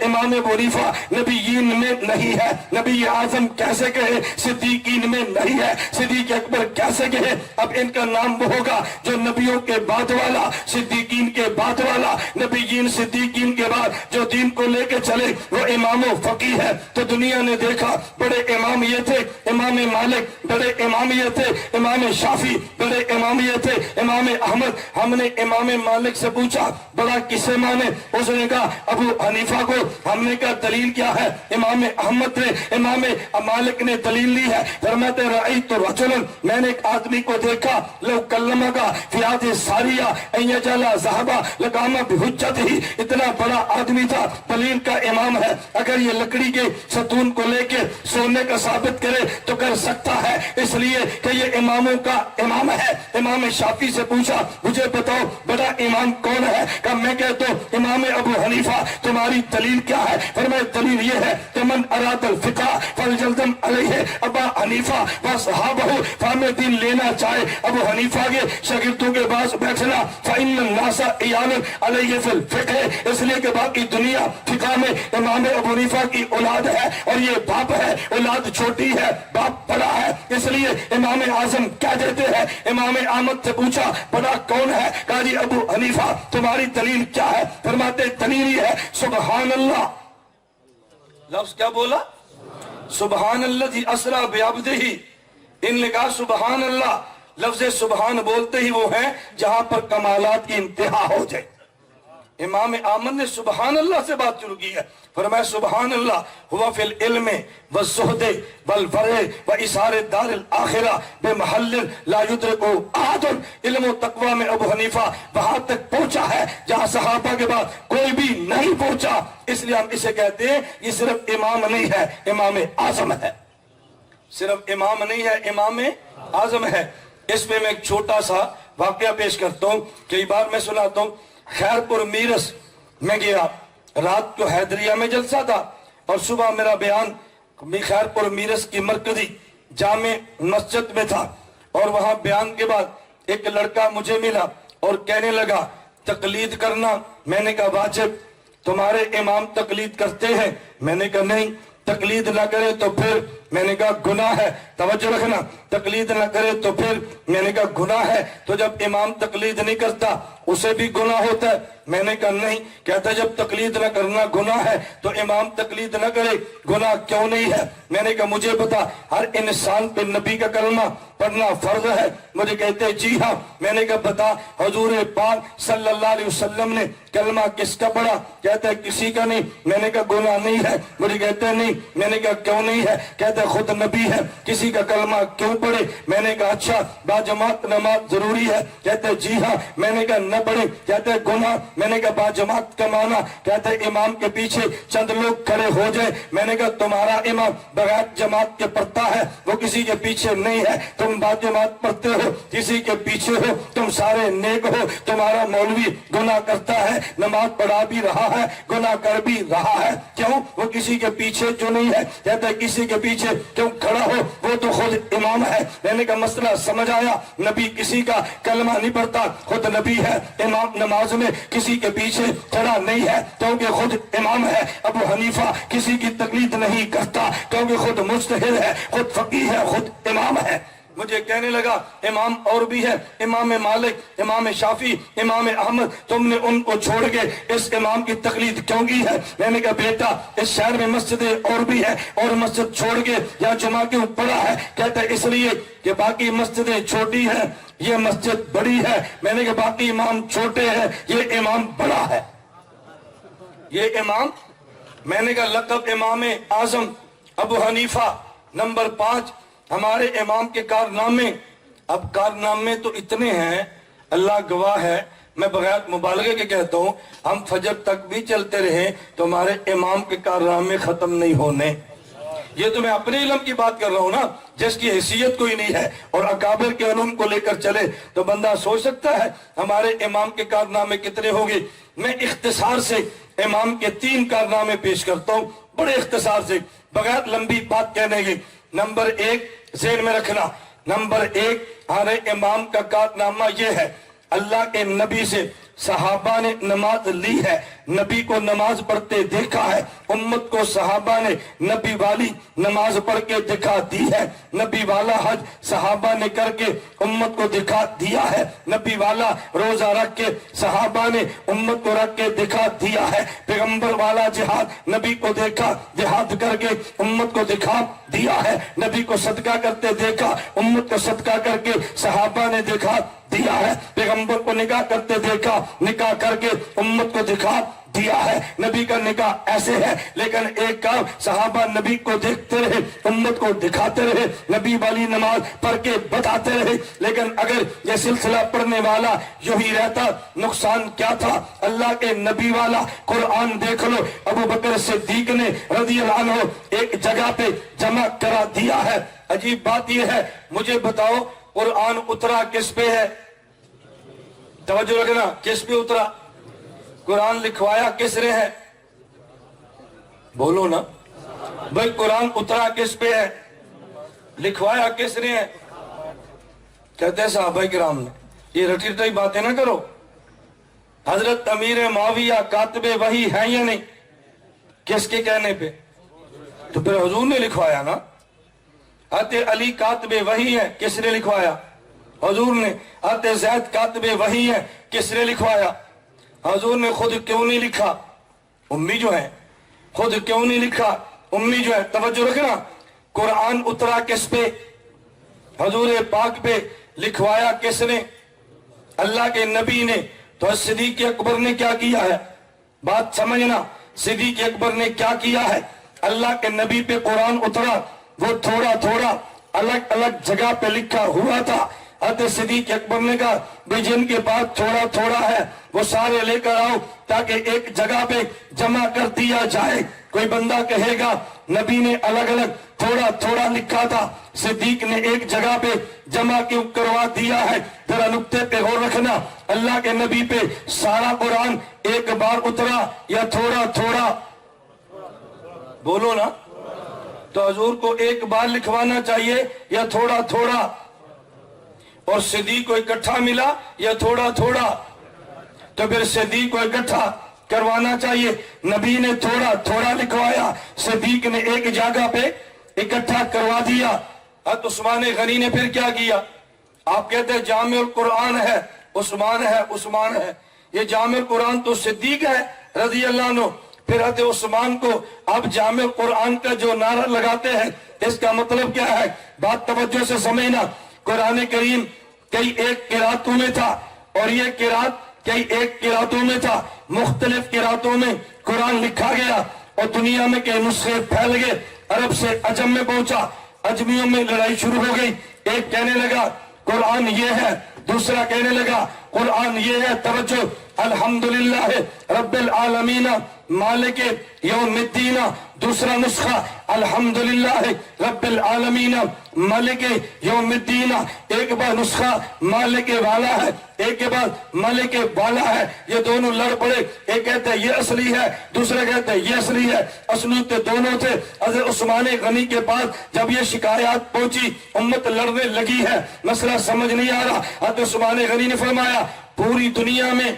इमाम अबू हनीफा नबिय्यीन में नहीं है, नबी आजम कैसे कहे, सिद्दीकीन में नहीं है, सिद्दीक़ अकबर कैसे कहे। अब इनका नाम वो होगा जो नबियों के बाद वाला, सिद्दीकीन के बाद वाला, नबीयीन सिद्दीकीन के बाद जो दीन को लेके चले वो इमाम फकीह है। तो दुनिया ने देखा बड़े इमाम ये थे, इमाम मालिक, बड़े इमाम ये थे इमाम शाफी, बड़े इमाम ये थे इमाम अहमद। हमने इमाम मालिक से पूछा बड़ा किसे माने, उसने कहा अबू हनीफा को। हमने कहा दलील क्या है, इमाम अहमद ने इमाम मालिक ने दलील ली है। फरमाते रअयतु रजुलन, मैंने एक आदमी को देखा, लौ कल्लमा का फियाद सारिया अयजला ज़हबा लगामा बिहुज्जत ही, इतना बड़ा आदमी था, दलील का इमाम है। अगर ये लकड़ी के सतून को लेके सोने का साबित करे तो कर सकता है, इसलिए कि ये इमामों का इमाम है। इमाम शाफी से पूछा मुझे बताओ बड़ा इमाम कौन है, कहा मैं कहता हूँ इमाम अबू हनीफा। तुम्हारी दलील क्या है, फरमाया दलील ये है कि मन अरादल फिक़ह फलजल्दम अलैहि अबा हनीफा व सहाबहु, फाहमे दीन लेना चाहे अबू हनीफा के शागिर्दों के पास बैठना, फ़इन्न नासा इयालन अलैहि फिल फिक़ह, इसलिए कि बाकी दुनिया फिक़ह में इमाम अबू हनीफा की औलाद है और ये बाप है, औलाद छोटी है बाप बड़ा है, इसलिए इमाम आजम कह देते हैं। इमाम अहमद से पूछा बड़ा कौन है, कहा जी अबू हनीफा। तुम्हारी दलील क्या है, फरमाते दलील है सुबहान अल्लाह। लफ्ज क्या बोला, सुबहान अल्लाज़ी असरा बिअब्दिही। इनने कहा सुबहान अल्लाह, लफ्ज सुबहान बोलते ही वो है जहां पर कमालात की इंतहा हो जाए। इमाम आमन ने सुबहान अल्लाह से बात शुरू की है, फरमाया सुबहान अल्लाह हुवा फिल इल्म व ज़ुहद वल वरे व इसारे दारिल आखिरा बेमहल्लिन ला युद्रिकु अहदुन। इल्म व तक़वा में अबू हनीफा वहां तक पहुंचा है जहां सहाबा के बाद कोई भी नहीं पहुंचा, इसलिए हम इसे कहते हैं ये सिर्फ इमाम नहीं है, इमाम आजम है। सिर्फ इमाम नहीं है, इमाम आजम है। इसमें मैं एक छोटा सा वाकया पेश करता हूँ, कई बार मैं सुनाता हूँ। खैरपुर मीरस में गया, रात को हैदरिया में जलसा था और सुबह मेरा बयान खैरपुर मीरस की मरकजी जामे मस्जिद में था। और वहां बयान के बाद एक लड़का मुझे मिला और कहने लगा तकलीद करना। मैंने कहा वाजिब, तुम्हारे इमाम तकलीद करते हैं। मैंने कहा नहीं, तकलीद ना करे तो फिर, मैंने कहा गुनाह है। तवज्जो रखना, तकलीद ना करे तो फिर, मैंने कहा गुनाह है। तो जब इमाम तकलीद नहीं करता उसे भी गुनाह होता है। मैंने कहा नहीं। कहता जब तकलीद न करना गुनाह है तो इमाम तकलीद न करे, गुनाह क्यों नहीं है? मैंने कहा मुझे बता, हर इंसान पे नबी का कलमा पढ़ना फर्ज है? मुझे कहते जी हाँ। मैंने कहा बता, हुजूर पाक सल्लल्लाहु अलैहि वसल्लम ने कलमा किसका पढ़ा? कहता है किसी का नहीं। मैंने कहा गुनाह नहीं है? मुझे कहते नहीं। मैंने कहा क्यों नहीं है? कहता है खुद नबी है, किसी का कलमा क्यों पढ़े? मैंने कहा अच्छा बाजमात नमाज जरूरी है? कहते जी हाँ। मैंने कहा न पढ़े? कहते हैं गुनाह। मैंने कहा बाजमात का माना? कहते हैं इमाम के पीछे चंद लोग खड़े हो जाए। मैंने कहा तुम्हारा इमाम बगैर जमात के पढ़ता है, वो किसी के पीछे नहीं है। तुम बाजमात पढ़ते हो, किसी के पीछे हो, तुम सारे नेक हो। तुम्हारा मौलवी गुनाह करता है, नमाज पढ़ा भी रहा है, गुनाह कर भी रहा है। क्यों? वो किसी के पीछे जो नहीं है। कहते हैं किसी के पीछे क्यों खड़ा हो, वो तो खुद इमाम है। मैंने कहा मसला समझ आया। नबी किसी का कलमा नहीं पढ़ता, खुद नबी है। इमाम नमाज में किसी के पीछे खड़ा नहीं है क्योंकि खुद इमाम है। अबू हनीफा किसी की तकलीद नहीं करता क्योंकि खुद मुज्तहिद है, खुद फकीह है, खुद इमाम है। मुझे कहने लगा इमाम और भी है, इमाम मालिक, इमाम शाफी, इमाम अहमद, तुमने उनको छोड़ के इस इमाम की तकलीद क्यों की है? मैंने कहा बेटा इस शहर में मस्जिदें और भी है और मस्जिद छोड़ के या जुमा क्यों पड़ा है? कहता है इसलिए कि बाकी मस्जिदें छोटी है, ये मस्जिद बड़ी है। मैंने कहा बाकी इमाम छोटे हैं, ये इमाम बड़ा है, ये इमाम। मैंने कहा लक़ब इमाम आजम अबू हनीफा नंबर 5 हमारे इमाम के कारनामे। अब कारनामे तो इतने हैं, अल्लाह गवाह है, मैं बगैर मुबालगे के कहता हूं, हम फजर तक भी चलते रहे तो हमारे इमाम के कारनामे खत्म नहीं होने। ये तो मैं अपने इल्म की बात कर रहा हूं ना, जिसकी हैसियत कोई नहीं है और अकाबिर के इल्म को लेकर चले तो बंदा सोच सकता है हमारे इमाम के कारनामे कितने होंगे। मैं इख्तिसार से इमाम के 3 कारनामे पेश करता हूं, बड़े इख्तिसार से, बगैर लंबी बात कहने की। नंबर 1 ज़हन में रखना, नंबर 1 हमारे इमाम का कारनामा यह है, अल्लाह के नबी से सहाबा ने नमाज ली है, नबी को नमाज पढ़ते देखा है, उम्मत को सहाबा ने नबी वाली नमाज पढ़ के दिखा दी है, नबी वाला हज सहाबा ने करके उम्मत को दिखा दिया है, नबी वाला रोजा रख के सहाबा ने उम्मत को रख के दिखा दिया है, पैगंबर वाला जिहाद नबी को देखा, जिहाद करके उम्मत को दिखा दिया है, नबी को सदका करते देखा, उम्मत को सदका करके सहाबा ने दिखा दिया है, पैगंबर को निकाह करते देखा, निकाह करके उम्मत को दिखा दिया है। नबी का निकाह ऐसे है, लेकिन एक काम सहाबा नबी को देखते रहे, उम्मत को दिखाते रहे, नबी वाली नमाज पढ़ के बताते रहे। लेकिन अगर यह सिलसिला पढ़ने वाला यूं ही रहता, नुकसान क्या था? अल्लाह के नबी वाला कुरान देख लो, अबू बकर सिद्दीक ने रज़ियल्लाहु अन्हु एक जगह पे जमा करा दिया है। अजीब बात यह है, मुझे बताओ कुरान उतरा किस पे है? तवज्जो रखना, किस पे उतरा? कुरान लिखवाया किसने है? बोलो ना भाई, कुरान उतरा किस पे है? लिखवाया किसने है? कहते हैं साहबा किराम ने। ये रटी रटाई बातें ना करो। हजरत अमीर माविया कातबे वही है या नहीं? किसके कहने पे? तो फिर हुजूर ने लिखवाया ना। आते अली कातबे वही है, किसने लिखवाया? हुजूर ने। आते ज़ैद कातबे वही है, किसने लिखवाया? हुजूर ने। खुद क्यों नहीं लिखा? उम्मी जो है, खुद क्यों नहीं लिखा? उम्मी जो है। तवज्जो रखना, कुरान उतरा किस पे? हुजूर पाक पे। लिखवाया किसने? अल्लाह के नबी ने। तो सिद्दीक़ अकबर ने क्या किया है? बात समझना, सिद्दीक़ अकबर ने क्या किया है? अल्लाह के नबी पे कुरान उतरा, वो थोड़ा थोड़ा अलग अलग जगह पे लिखा हुआ था। हज़रत सिद्दीक़ अकबर ने कहा भाई जिनके पास थोड़ा थोड़ा है वो सारे लेकर आओ ताकि एक जगह पे जमा कर दिया जाए। कोई बंदा कहेगा नबी ने अलग अलग थोड़ा थोड़ा लिखा था, सिद्दीक ने एक जगह पे जमा क्यों करवा दिया है? जरा नुक्ते पे गौर रखना, अल्लाह के नबी पे सारा कुरान एक बार उतरा या थोड़ा थोड़ा? बोलो ना। तो हुजूर को एक बार लिखवाना चाहिए या थोड़ा थोड़ा? और सिद्दीक को इकट्ठा मिला या थोड़ा थोड़ा? तो फिर सिद्दीक को इकट्ठा करवाना चाहिए। नबी ने थोड़ा थोड़ा लिखवाया, सिद्दीक ने एक जगह पे इकट्ठा करवा दिया। हज़रत उस्मान गनी ने फिर क्या किया? आप कहते हैं जामिउल कुरान है, عثمان ہے عثمان ہے، یہ جامع قرآن تو صدیق ہے رضی اللہ عنہ، پھر حضرت عثمان کو آپ جامع قرآن کا جو نعرہ لگاتے ہیں اس کا مطلب کیا ہے؟ بات توجہ سے سمجھنا۔ قرآن کریم کئی ایک قراتوں میں تھا، اور یہ قرات کئی ایک قراتوں میں تھا، مختلف قراتوں میں قرآن لکھا گیا، اور دنیا میں کئی نسخے پھیل گئے، عرب سے عجم میں پہنچا، عجمیوں میں لڑائی شروع ہو گئی، ایک کہنے لگا قرآن یہ ہے، دوسرا کہنے لگا قرآن یہ ہے۔ توجہ، الحمدللہ رب العالمین مالک یوم الدین، دوسرا نسخہ الحمدللہ رب العالمین مالک یوم الدین، ایک بار نسخہ مالک والا ہے، ایک کے بعد مالک والا ہے، یہ دونوں لڑ پڑے، ایک کہتا ہے یہ اصلی ہے، دوسرا کہتا ہے یہ اصلی ہے، اصلی تو دونوں تھے۔ حضرت عثمان غنی کے پاس جب یہ شکایات پہنچی، امت لڑنے لگی ہے، مسئلہ سمجھ نہیں آ رہا، حضرت عثمان غنی نے فرمایا پوری دنیا میں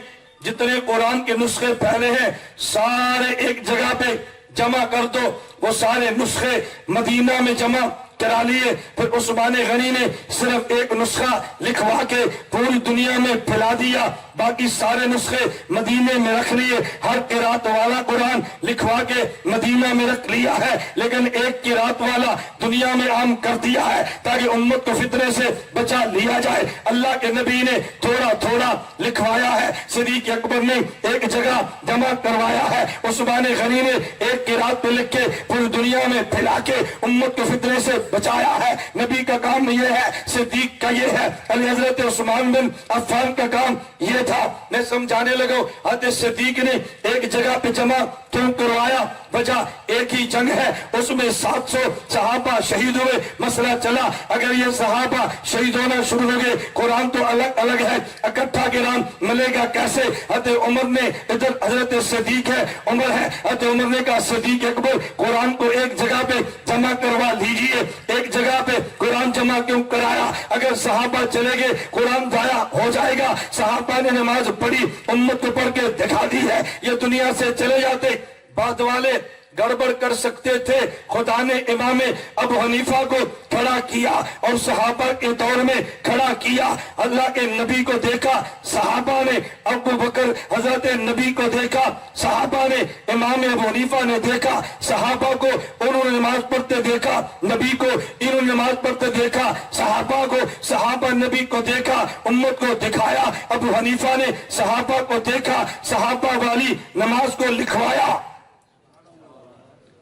جتنے قرآن کے نسخے پھیلے ہیں سارے ایک جگہ پہ جمع کر دو۔ وہ سارے نسخے مدینہ میں جمع کرا لیے، پھر عثمان غنی نے صرف ایک نسخہ لکھوا کے پوری دنیا میں پھیلا دیا، باقی سارے نسخے مدینے میں رکھ لیے۔ ہر قرات والا قرآن لکھوا کے مدینہ میں رکھ لیا ہے، لیکن ایک قرات والا دنیا میں عام کر دیا ہے تاکہ امت کو فتنے سے بچا لیا جائے۔ اللہ کے نبی نے تھوڑا تھوڑا لکھوایا ہے، صدیق اکبر نے ایک جگہ جمع کروایا ہے، عثمان غنی نے ایک قرات پہ لکھ کے پوری دنیا میں پھیلا کے امت کو فتنے سے بچایا ہے۔ نبی کا کام یہ ہے، صدیق کا یہ ہے، علی حضرت عثمان بن عفان کا کام یہ تھا۔ میں سمجھانے لگا، حضرت صدیق نے ایک جگہ پہ جمع کیوں کروایا؟ وجہ ایک ہی جنگ ہے، اس میں 700 صحابہ شہید ہوئے۔ مسئلہ چلا اگر یہ صحابہ شہید ہونا شروع ہو گئے، قرآن تو الگ الگ ہے، اکٹھا قرآن ملے گا کیسے؟ حضرت عمر نے ادھر حضرت صدیق ہے، عمر ہے، حضرت عمر نے کہا صدیق اکبر قرآن کو ایک جگہ پہ جمع کروا لیجئے۔ ایک جگہ پہ قرآن جمع کیوں کرایا؟ اگر صحابہ چلے گئے قرآن ضائع ہو جائے گا۔ صحابہ نے نماز پڑھی، امت کو پڑھ کے دکھا دی ہے، یہ دنیا سے چلے جاتے۔ بعد والے گڑبڑ کر سکتے تھے، خدا نے امام ابو حنیفہ کو کھڑا کیا اور صحابہ کے دور میں کھڑا کیا۔ اللہ کے نبی کو دیکھا صحابہ نے، ابو بکر حضرت نبی کو دیکھا صحابہ نے، امام ابو حنیفہ نے دیکھا صحابہ کو، انہوں نے نماز پڑھتے دیکھا، نبی کو انہوں نے نماز پڑھتے دیکھا، صحابہ کو، صحابہ نبی کو دیکھا، امت کو دکھایا۔ ابو حنیفہ نے صحابہ کو دیکھا، صحابہ والی نماز کو لکھوایا،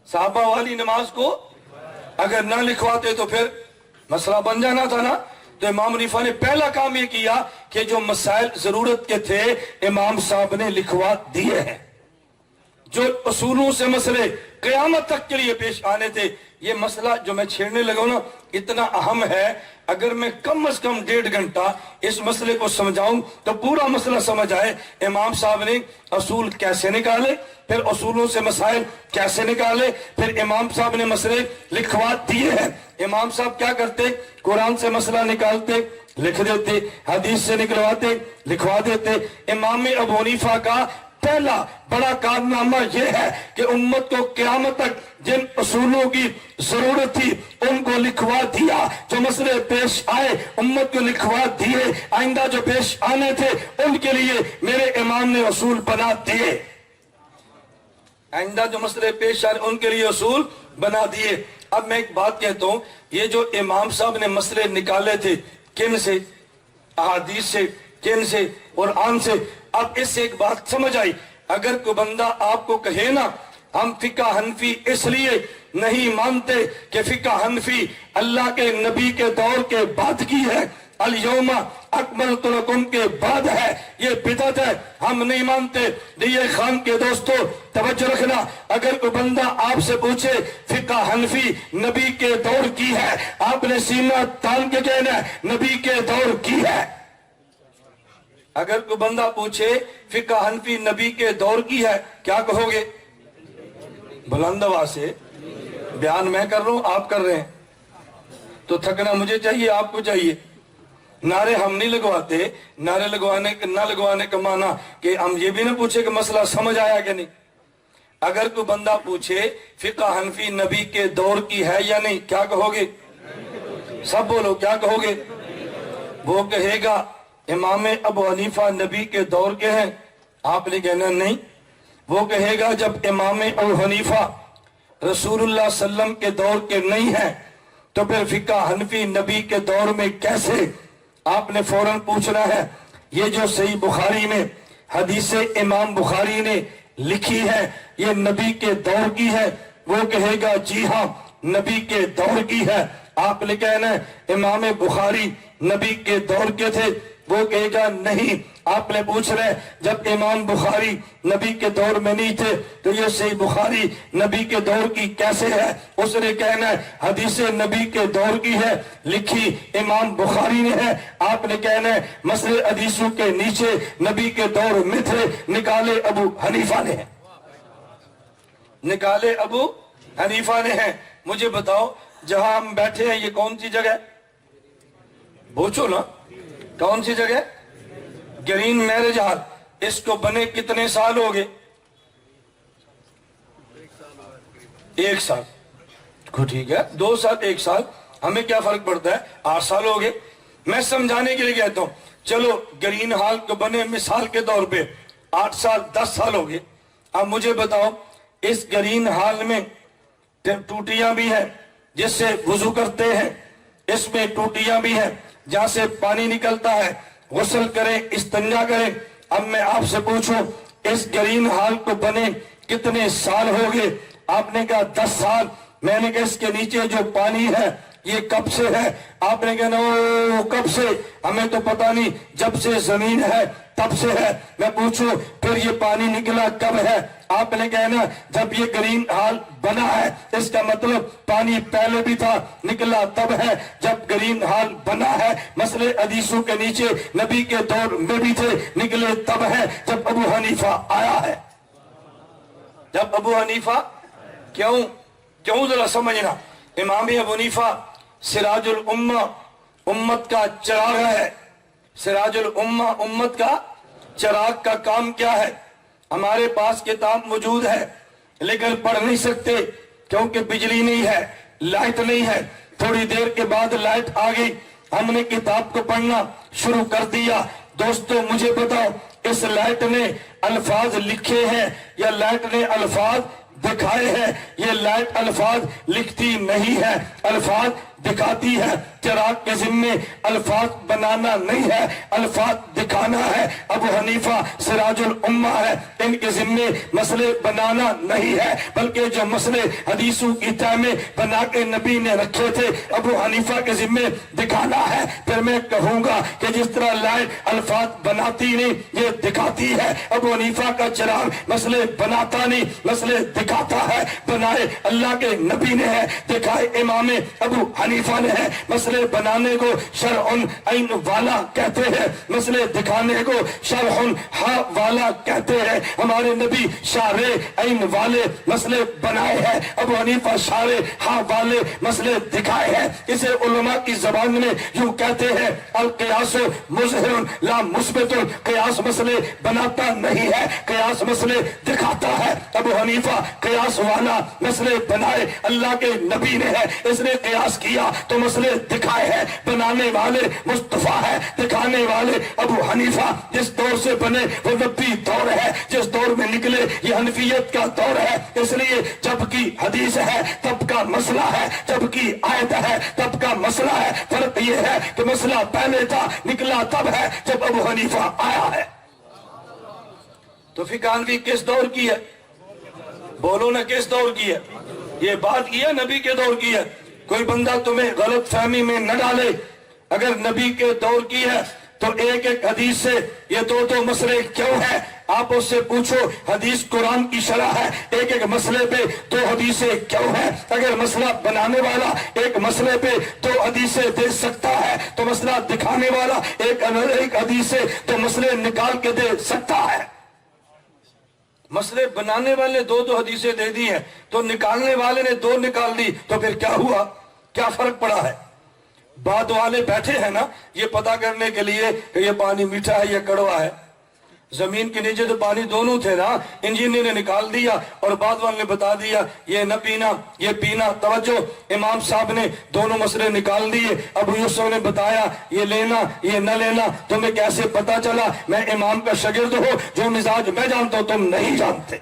صحابہ والی نماز کو اگر نہ لکھواتے تو پھر مسئلہ بن جانا تھا نا۔ تو امام حنیفہ نے پہلا کام یہ کیا کہ جو مسائل ضرورت کے تھے امام صاحب نے لکھوا دیے ہیں۔ جو اصولوں سے مسئلے قیامت تک کے لیے پیش آنے تھے، یہ مسئلہ جو میں چھیڑنے لگا نا اتنا اہم ہے، اگر میں کم از کم 1.5 گھنٹہ اس مسئلے کو سمجھاؤں تو پورا مسئلہ سمجھ آئے۔ امام صاحب نے اصول کیسے نکالے، پھر اصولوں سے مسائل کیسے نکالے، پھر امام صاحب نے مسئلے لکھوا دیے ہیں۔ امام صاحب کیا کرتے؟ قرآن سے مسئلہ نکالتے لکھ دیتے، حدیث سے نکلواتے لکھوا دیتے۔ امام ابو حنیفہ کا پہلا بڑا کارنامہ یہ ہے کہ امت کو قیامت تک جن اصولوں کی ضرورت تھی ان کو لکھوا دیا، جو مسئلے پیش آئے امت کو لکھوا دیے، آئندہ جو پیش آنے تھے ان کے لیے میرے امام نے اصول بنا دیے، آئندہ جو مسئلے پیش آئے ان کے لیے اصول بنا دیے۔ اب میں ایک بات کہتا ہوں، یہ جو امام صاحب نے مسئلے نکالے تھے کن سے؟ احادیث سے، کن سے؟ قرآن سے۔ اب اس سے ایک بات سمجھ آئی، اگر کوئی بندہ آپ کو کہے نا ہم فقہ حنفی اس لیے نہیں مانتے کہ فقہ حنفی اللہ کے نبی کے دور کے بعد کی ہے، الیوم اکملت لکم کے بعد ہے، یہ بدعت ہے، ہم نہیں مانتے۔ دیے خان کے دوستو توجہ رکھنا، اگر کوئی بندہ آپ سے پوچھے فقہ حنفی نبی کے دور کی ہے، آپ نے سینہ تان کے کہنا ہے نبی کے دور کی ہے۔ اگر کوئی بندہ پوچھے فقہ حنفی نبی کے دور کی ہے، کیا کہو گے؟ بلند آواز سے بیان میں کر رہا ہوں، آپ کر رہے ہیں تو تھکنا مجھے چاہیے، آپ کو چاہیے۔ نعرے ہم نہیں لگواتے، نعرے نہ لگوانے کا معنی کہ ہم یہ بھی نہ پوچھے کہ مسئلہ سمجھ آیا کہ نہیں۔ اگر کوئی بندہ پوچھے فقہ حنفی نبی کے دور کی ہے یا نہیں، کیا کہو گے؟ سب بولو، کیا کہو گے؟ وہ کہے گا امام ابو حنیفہ نبی کے دور کے ہیں؟ آپ نے کہنا نہیں. وہ کہے گا جب امام ابو حنیفہ رسول اللہ صلی اللہ علیہ وسلم کے دور کے نہیں ہیں تو پھر فقہ حنفی نبی کے دور میں کیسے؟ آپ نے فوراً پوچھنا ہے یہ جو صحیح بخاری میں حدیث امام بخاری نے لکھی ہے یہ نبی کے دور کی ہے؟ وہ کہے گا جی ہاں نبی کے دور کی ہے. آپ نے کہنا ہے امام بخاری نبی کے دور کے تھے؟ وہ کہے گا نہیں. آپ نے پوچھ رہے جب امام بخاری نبی کے دور میں نہیں تھے تو یہ صحیح بخاری نبی کے دور کی کیسے ہے؟ اس نے کہنا ہے حدیث نبی کے دور کی ہے، لکھی امام بخاری نے ہے. آپ نے کہنا ہے مسئلے حدیثوں کے نیچے نبی کے دور میں تھے، نکالے ابو حنیفہ نے ہیں، نکالے ابو حنیفہ نے ہیں. مجھے بتاؤ جہاں ہم بیٹھے ہیں یہ کون سی جگہ ہے؟ پوچھو نا کون سی جگہ؟ Green marriage hall. اس کو بنے کتنے سال ہو گئے؟ 1 سال کو ٹھیک ہے 2 سال 1 سال ہمیں کیا فرق پڑتا ہے؟ 8 سال ہو گئے. میں سمجھانے کے لیے کہتا ہوں چلو گرین ہال کو بنے مثال کے طور پہ 8 سال 10 سال ہو گئے. اب مجھے بتاؤ اس گرین ہال میں ٹوٹیاں بھی ہیں جس سے وضو کرتے ہیں، اس میں ٹوٹیاں بھی ہیں جہاں سے پانی نکلتا ہے، غسل کریں استنجا کریں. اب میں آپ سے پوچھوں اس گرین ہال کو بنے کتنے سال ہو گئے؟ آپ نے کہا 10 سال. میں نے کہا اس کے نیچے جو پانی ہے یہ کب سے ہے؟ آپ نے کہا او کب سے؟ ہمیں تو پتہ نہیں، جب سے زمین ہے تب سے ہے. میں پوچھوں پھر یہ پانی نکلا کب ہے؟ آپ نے کہنا جب یہ گرین ہال بنا ہے. اس کا مطلب پانی پہلے بھی تھا، نکلا تب ہے جب گرین ہال بنا ہے. مسئلے حدیثوں کے نیچے نبی کے دور میں بھی تھے، نکلے تب ہے جب ابو حنیفہ آیا ہے. جب ابو حنیفہ کیوں ذرا سمجھنا. امام ابو حنیفہ سراج الامہ امت کا چراغ ہے. سراج الامہ امت کا چراغ کا کام کیا ہے؟ ہمارے پاس کتاب موجود ہے لیکن پڑھ نہیں سکتے کیونکہ بجلی نہیں ہے، لائٹ نہیں ہے. تھوڑی دیر کے بعد لائٹ آ گئی، ہم نے کتاب کو پڑھنا شروع کر دیا. دوستو مجھے بتاؤ اس لائٹ نے الفاظ لکھے ہیں یا لائٹ نے الفاظ دکھائے ہیں؟ یہ لائٹ الفاظ لکھتی نہیں ہے، الفاظ دکھاتی ہے. چراغ کے ذمے الفاظ بنانا نہیں ہے، الفاظ دکھانا ہے. ابو حنیفہ سراج الامہ ہے، ان کے ذمے مسئلے بنانا نہیں ہے بلکہ جو مسئلے حدیثوں کی تہ میں بنا کے نبی نے رکھے تھے ابو حنیفہ کے ذمے دکھانا ہے. پھر میں کہوں گا کہ جس طرح لائٹ الفاظ بناتی نہیں یہ دکھاتی ہے، ابو حنیفہ کا چراغ مسئلے بناتا نہیں مسئلے دکھاتا ہے. بنائے اللہ کے نبی نے ہے، دکھائے امام ابو حنیفہ نے ہے. مسئلے بنانے کو شرع عین والا کہتے ہیں، مسئلے دکھانے کو شرع ہا والا کہتے ہیں. ہمارے نبی شارع عین والے مسئلے بنائے ہیں، ابو حنیفہ شارع ہا والے مسئلے دکھائے ہیں. اسے علماء کی زبان میں یوں کہتے ہیں القیاس مظہر لا مثبت. قیاس مسئلے بناتا نہیں ہے، قیاس مسئلے دکھاتا ہے. ابو حنیفہ قیاس والا مسئلے بنائے اللہ کے نبی نے ہے، اس نے قیاس کیا تو مسئلے دکھائے ہیں. بنانے والے مصطفیٰ ہے، دکھانے والے ابو حنیفہ. جس دور سے بنے وہ نبی دور ہے، جس دور میں نکلے یہ حنفیت کا دور ہے. اس لیے جب کی حدیث ہے تب کا مسئلہ ہے، جب کی آیت ہے تب کا مسئلہ ہے. فرق یہ ہے کہ مسئلہ پہلے تھا نکلا تب ہے جب ابو حنیفہ آیا ہے. تو فقہ حنفی کس دور کی ہے؟ بولو نا کس دور کی ہے؟ یہ بات کی ہے نبی کے دور کی ہے. کوئی بندہ تمہیں غلط فہمی میں نہ ڈالے. اگر نبی کے دور کی ہے تو ایک ایک حدیث سے یہ دو مسئلے کیوں ہیں؟ آپ اس سے پوچھو حدیث قرآن کی شرح ہے، ایک ایک مسئلے پہ 2 حدیثیں کیوں ہیں؟ اگر مسئلہ بنانے والا ایک مسئلے پہ 2 حدیثیں دے سکتا ہے تو مسئلہ دکھانے والا ایک حدیث سے 2 مسئلے نکال کے دے سکتا ہے. مسئلے بنانے والے 2 حدیثیں دے دی ہیں تو نکالنے والے نے 2 نکال دی تو پھر کیا ہوا؟ کیا فرق پڑا ہے؟ بعد والے بیٹھے ہیں نا یہ پتہ کرنے کے لیے کہ یہ پانی میٹھا ہے یا کڑوا ہے. زمین کے نیچے تو پانی دونوں تھے نا، انجینئر نے نکال دیا اور بعد والے نے بتا دیا یہ نہ پینا یہ پینا۔ توجہ، امام صاحب نے دونوں مسئلے نکال دیے، ابو یوسف نے بتایا یہ لینا یہ نہ لینا۔ تمہیں کیسے پتا چلا؟ میں امام کا شاگرد ہوں، جو مزاج میں جانتا ہوں تم نہیں جانتے۔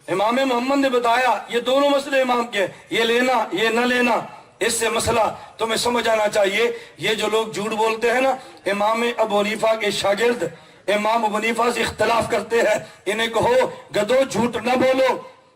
امام محمد نے بتایا یہ دونوں مسئلے امام کے، یہ لینا یہ نہ لینا۔ اس سے مسئلہ تمہیں سمجھ آنا چاہیے۔ یہ جو لوگ جھوٹ بولتے ہیں نا، امام ابو حنیفہ کے شاگرد امام ابو حنیفہ سے اختلاف کرتے ہیں، انہیں کہو گدو جھوٹ نہ بولو،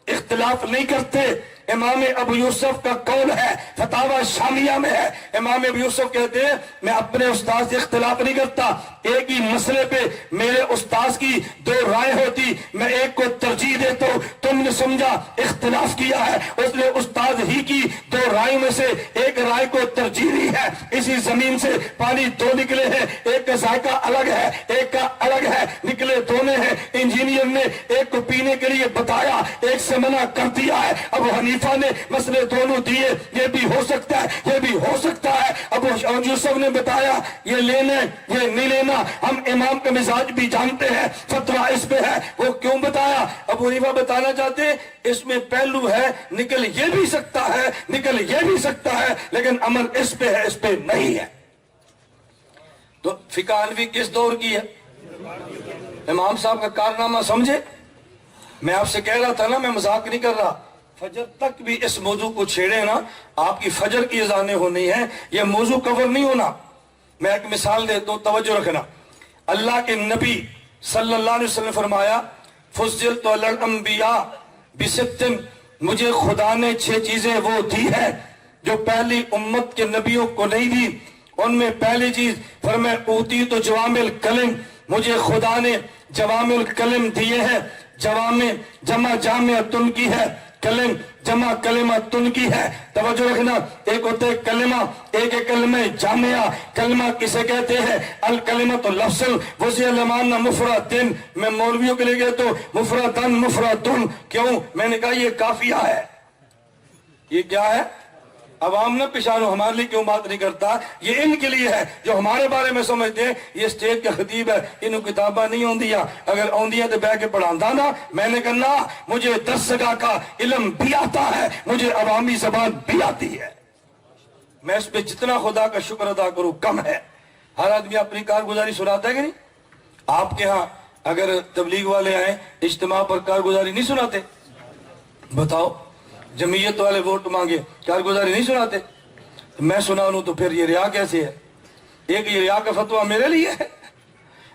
اختلاف نہیں کرتے۔ امام ابو یوسف کا قول ہے، فتاوی شامیہ میں ہے، امام ابو یوسف کہتے ہیں میں اپنے استاد سے اختلاف نہیں کرتا، ایک ہی مسئلے پہ میرے استاد کی دو رائے ہوتی، میں ایک کو ترجیح دیتا ہوں۔ تم نے سمجھا اختلاف کیا ہے، اس نے استاد ہی کی دو رائے میں سے ایک رائے کو ترجیح دی ہے۔ اسی زمین سے پانی دو نکلے ہیں، ایک کا ذائقہ الگ ہے ایک کا الگ ہے، نکلے دونوں ہیں۔ انجینئر نے ایک کو پینے کے لیے بتایا، ایک سے منع کر دیا ہے۔ ابو حنیفہ نے مسئلے دونوں دیے، یہ بھی ہو سکتا ہے یہ بھی ہو سکتا ہے۔ ابو یوسف نے بتایا یہ لینا یہ نہیں لینا۔ ہم امام کا مزاج بھی جانتے ہیں، فتویٰ اس پہ ہے، وہ کیوں بتایا؟ ابو حنیفہ بتانا چاہتے ہیں اس میں پہلو ہے، نکل یہ بھی سکتا ہے نکل یہ بھی سکتا ہے، لیکن عمل اس پہ ہے اس پہ نہیں ہے۔ تو فقہ حنفی کس دور کی ہے؟ امام صاحب کا کارنامہ سمجھے۔ میں آپ سے کہہ رہا تھا نا، میں مذاق نہیں کر رہا، فجر تک بھی اس موضوع کو چھیڑے نا، آپ کی فجر کی اذانیں ہونی ہیں، یہ موضوع کور نہیں ہونا۔ میں ایک مثال دیتا ہوں، توجہ رکھنا۔ اللہ کے نبی صلی اللہ علیہ وسلم نے فرمایا فضلت علی الانبیاء بست، مجھے خدا نے 6 چیزیں وہ دی ہیں جو پہلی امت کے نبیوں کو نہیں دی۔ ان میں پہلی چیز فرمایا اوتی تو جوامع الکلم، مجھے خدا نے جوامع الکلم دیے ہیں۔ جوامع جمع جامع تن کی ہے، کلم جمع کلمہ تن کی ہے۔ توجہ رکھنا، ایک ہوتا ہے کلمہ، ایک ہے کلمہ جامعہ۔ کلمہ کسے کہتے ہیں؟ الکلمۃ لفظ وسع لمانہ مفردن۔ میں مولویوں کے لیے کہتا ہوں مفردن مفردن، کیوں؟ میں نے کہا یہ کافیہ ہے۔ یہ کیا ہے؟ عوام نہ پچھانو، ہمارے لیے کیوں بات نہیں کرتا؟ یہ ان کے لیے ہے جو ہمارے بارے میں سمجھتے ہیں یہ اسٹیج کا خطیب ہے، انہوں کتاباں نہیں ہوندیاں، اگر ہوندیاں تو بیٹھ کے پڑھاندہ نا۔ میں نے کہنا مجھے درسگاہ کا علم بھی آتا ہے، مجھے عوامی زبان بھی آتی ہے۔ میں اس پہ جتنا خدا کا شکر ادا کروں کم ہے۔ ہر آدمی اپنی کارگزاری سناتا ہے کہ نہیں؟ آپ کے ہاں اگر تبلیغ والے آئیں اجتماع پر کارگزاری نہیں سناتے؟ بتاؤ، جمعیت والے ووٹ مانگے کارگزاری نہیں سناتے؟ میں سنا لوں تو پھر یہ ریا کیسے ہے؟ ایک یہ ریا کا فتویٰ میرے لیے ہے،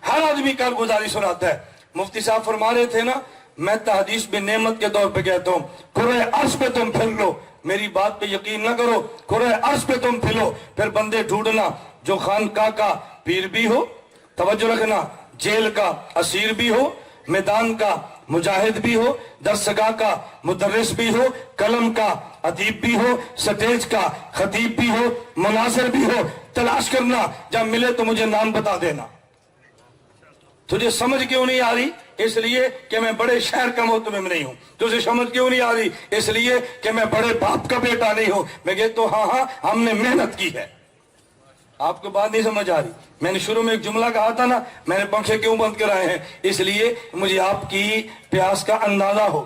ہر آدمی کارگزاری سناتا ہے۔ مفتی صاحب فرما رہے تھے نا، میں تحدیث میں نعمت کے طور پہ کہتا ہوں کرۂ عرض پہ تم پھر لو، میری بات پہ یقین نہ کرو، کرۂ عرض پہ تم پھرو، پھر بندے ڈھونڈنا جو خانقاہ کا پیر بھی ہو، توجہ رکھنا، جیل کا اسیر بھی ہو، میدان کا مجاہد بھی ہو، درسگاہ کا مدرس بھی ہو، قلم کا ادیب بھی ہو، سٹیج کا خطیب بھی ہو، مناظر بھی ہو۔ تلاش کرنا، جب ملے تو مجھے نام بتا دینا۔ تجھے سمجھ کیوں نہیں آ رہی؟ اس لیے کہ میں بڑے شہر کا محتمم نہیں ہوں۔ تجھے سمجھ کیوں نہیں آ رہی؟ اس لیے کہ میں بڑے باپ کا بیٹا نہیں ہوں۔ میں کہتا ہوں ہاں ہم نے محنت کی ہے۔ آپ کو بات نہیں سمجھ آ رہی؟ میں نے شروع میں ایک جملہ کہا تھا نا، میں نے پنکھے کیوں بند کرائے ہیں؟ اس لیے مجھے آپ کی پیاس کا اندازہ ہو،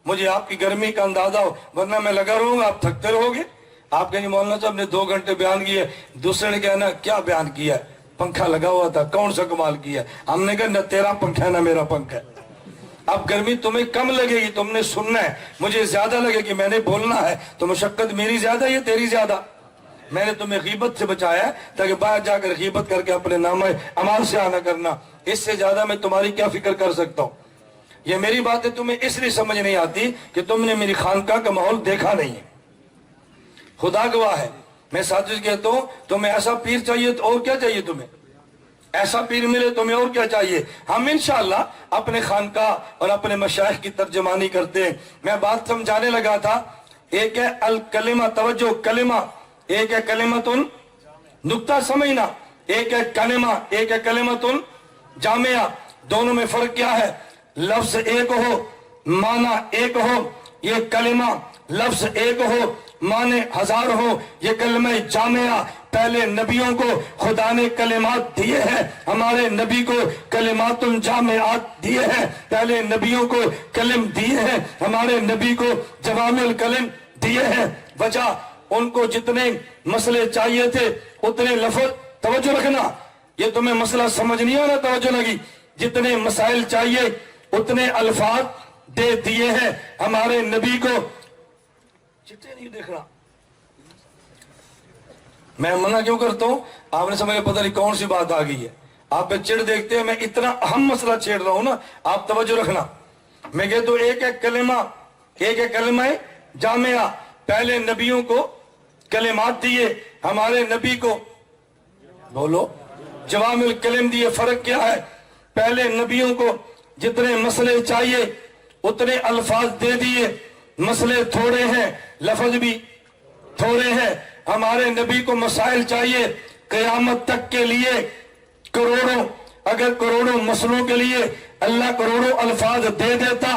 مجھے آپ کی گرمی کا اندازہ ہو، ورنہ میں لگا رہوں گا آپ تھکتے رہو گے۔ آپ کہیں مولانا صاحب نے 2 گھنٹے بیان کیا، دوسرے نے کہنا کیا بیان کیا ہے؟ پنکھا لگا ہوا تھا، کون سا کمال کیا؟ ہم نے کہا نہ تیرا پنکھا ہے نہ میرا پنکھا ہے۔ اب گرمی تمہیں کم لگے گی، تم نے سننا ہے، مجھے زیادہ لگے گی، میں نے بولنا ہے، تو مشقت میری زیادہ یا تیری زیادہ؟ میں نے تمہیں غیبت سے بچایا ہے تاکہ باہر جا کر غیبت کر کے اپنے نامہ اعمال سے آنا کرنا۔ اس سے زیادہ میں تمہاری کیا فکر کر سکتا ہوں؟ یہ میری باتیں تمہیں اس لیے سمجھ نہیں آتی کہ تم نے میری خانقاہ کا ماحول دیکھا نہیں ہے۔ خدا گواہ ہے، میں ساتھ کہتا ہوں تمہیں ایسا پیر چاہیے تو اور کیا چاہیے؟ تمہیں ایسا پیر ملے تمہیں اور کیا چاہیے؟ ہم انشاءاللہ اپنے خانقاہ اور اپنے مشائخ کی ترجمانی کرتے ہیں۔ میں بات سمجھانے لگا تھا، ایک ہے الکلمہ، توجہ، کلمہ، ایک ہے کلمتن، نقطہ سمجھنا، ایک ہے کلمہ، ایک ہے کلمتن جامعہ۔ دونوں میں فرق کیا ہے؟ لفظ ایک ہو، معنی ایک ہو، یہ کلمہ، لفظ ایک ہو، معنی 1000 ہو، یہ کلمہ جامعہ۔ پہلے نبیوں کو خدا نے کلمات دیے ہیں، ہمارے نبی کو کلمات الجامعات دیے ہیں، پہلے نبیوں کو کلم دیے ہیں، ہمارے نبی کو جوامع الکلم دیے ہیں۔ وجہ ان کو جتنے مسئلے چاہیے تھے اتنے لفظ، توجہ رکھنا، یہ تمہیں مسئلہ سمجھ نہیں آنا، توجہ لگی، جتنے مسائل چاہیے اتنے الفاظ دے دیے ہیں ہمارے نبی کو۔ چٹے نہیں دیکھنا، میں منع کیوں کرتا ہوں؟ آپ نے سمجھا پتہ نہیں کون سی بات آ گئی ہے، آپ پہ چڑ دیکھتے ہیں، میں اتنا اہم مسئلہ چھیڑ رہا ہوں نا، آپ توجہ رکھنا۔ میں کہتا ہوں ایک ایک کلمہ جامعہ، پہلے نبیوں کو کلمات دیے، ہمارے نبی کو بولو جوامع الکلم دیے۔ فرق کیا ہے؟ پہلے نبیوں کو جتنے مسئلے چاہیے اتنے الفاظ دے دیے، مسئلے تھوڑے ہیں لفظ بھی تھوڑے ہیں۔ ہمارے نبی کو مسائل چاہیے قیامت تک کے لیے کروڑوں، اگر کروڑوں مسئلوں کے لیے اللہ کروڑوں الفاظ دے دیتا،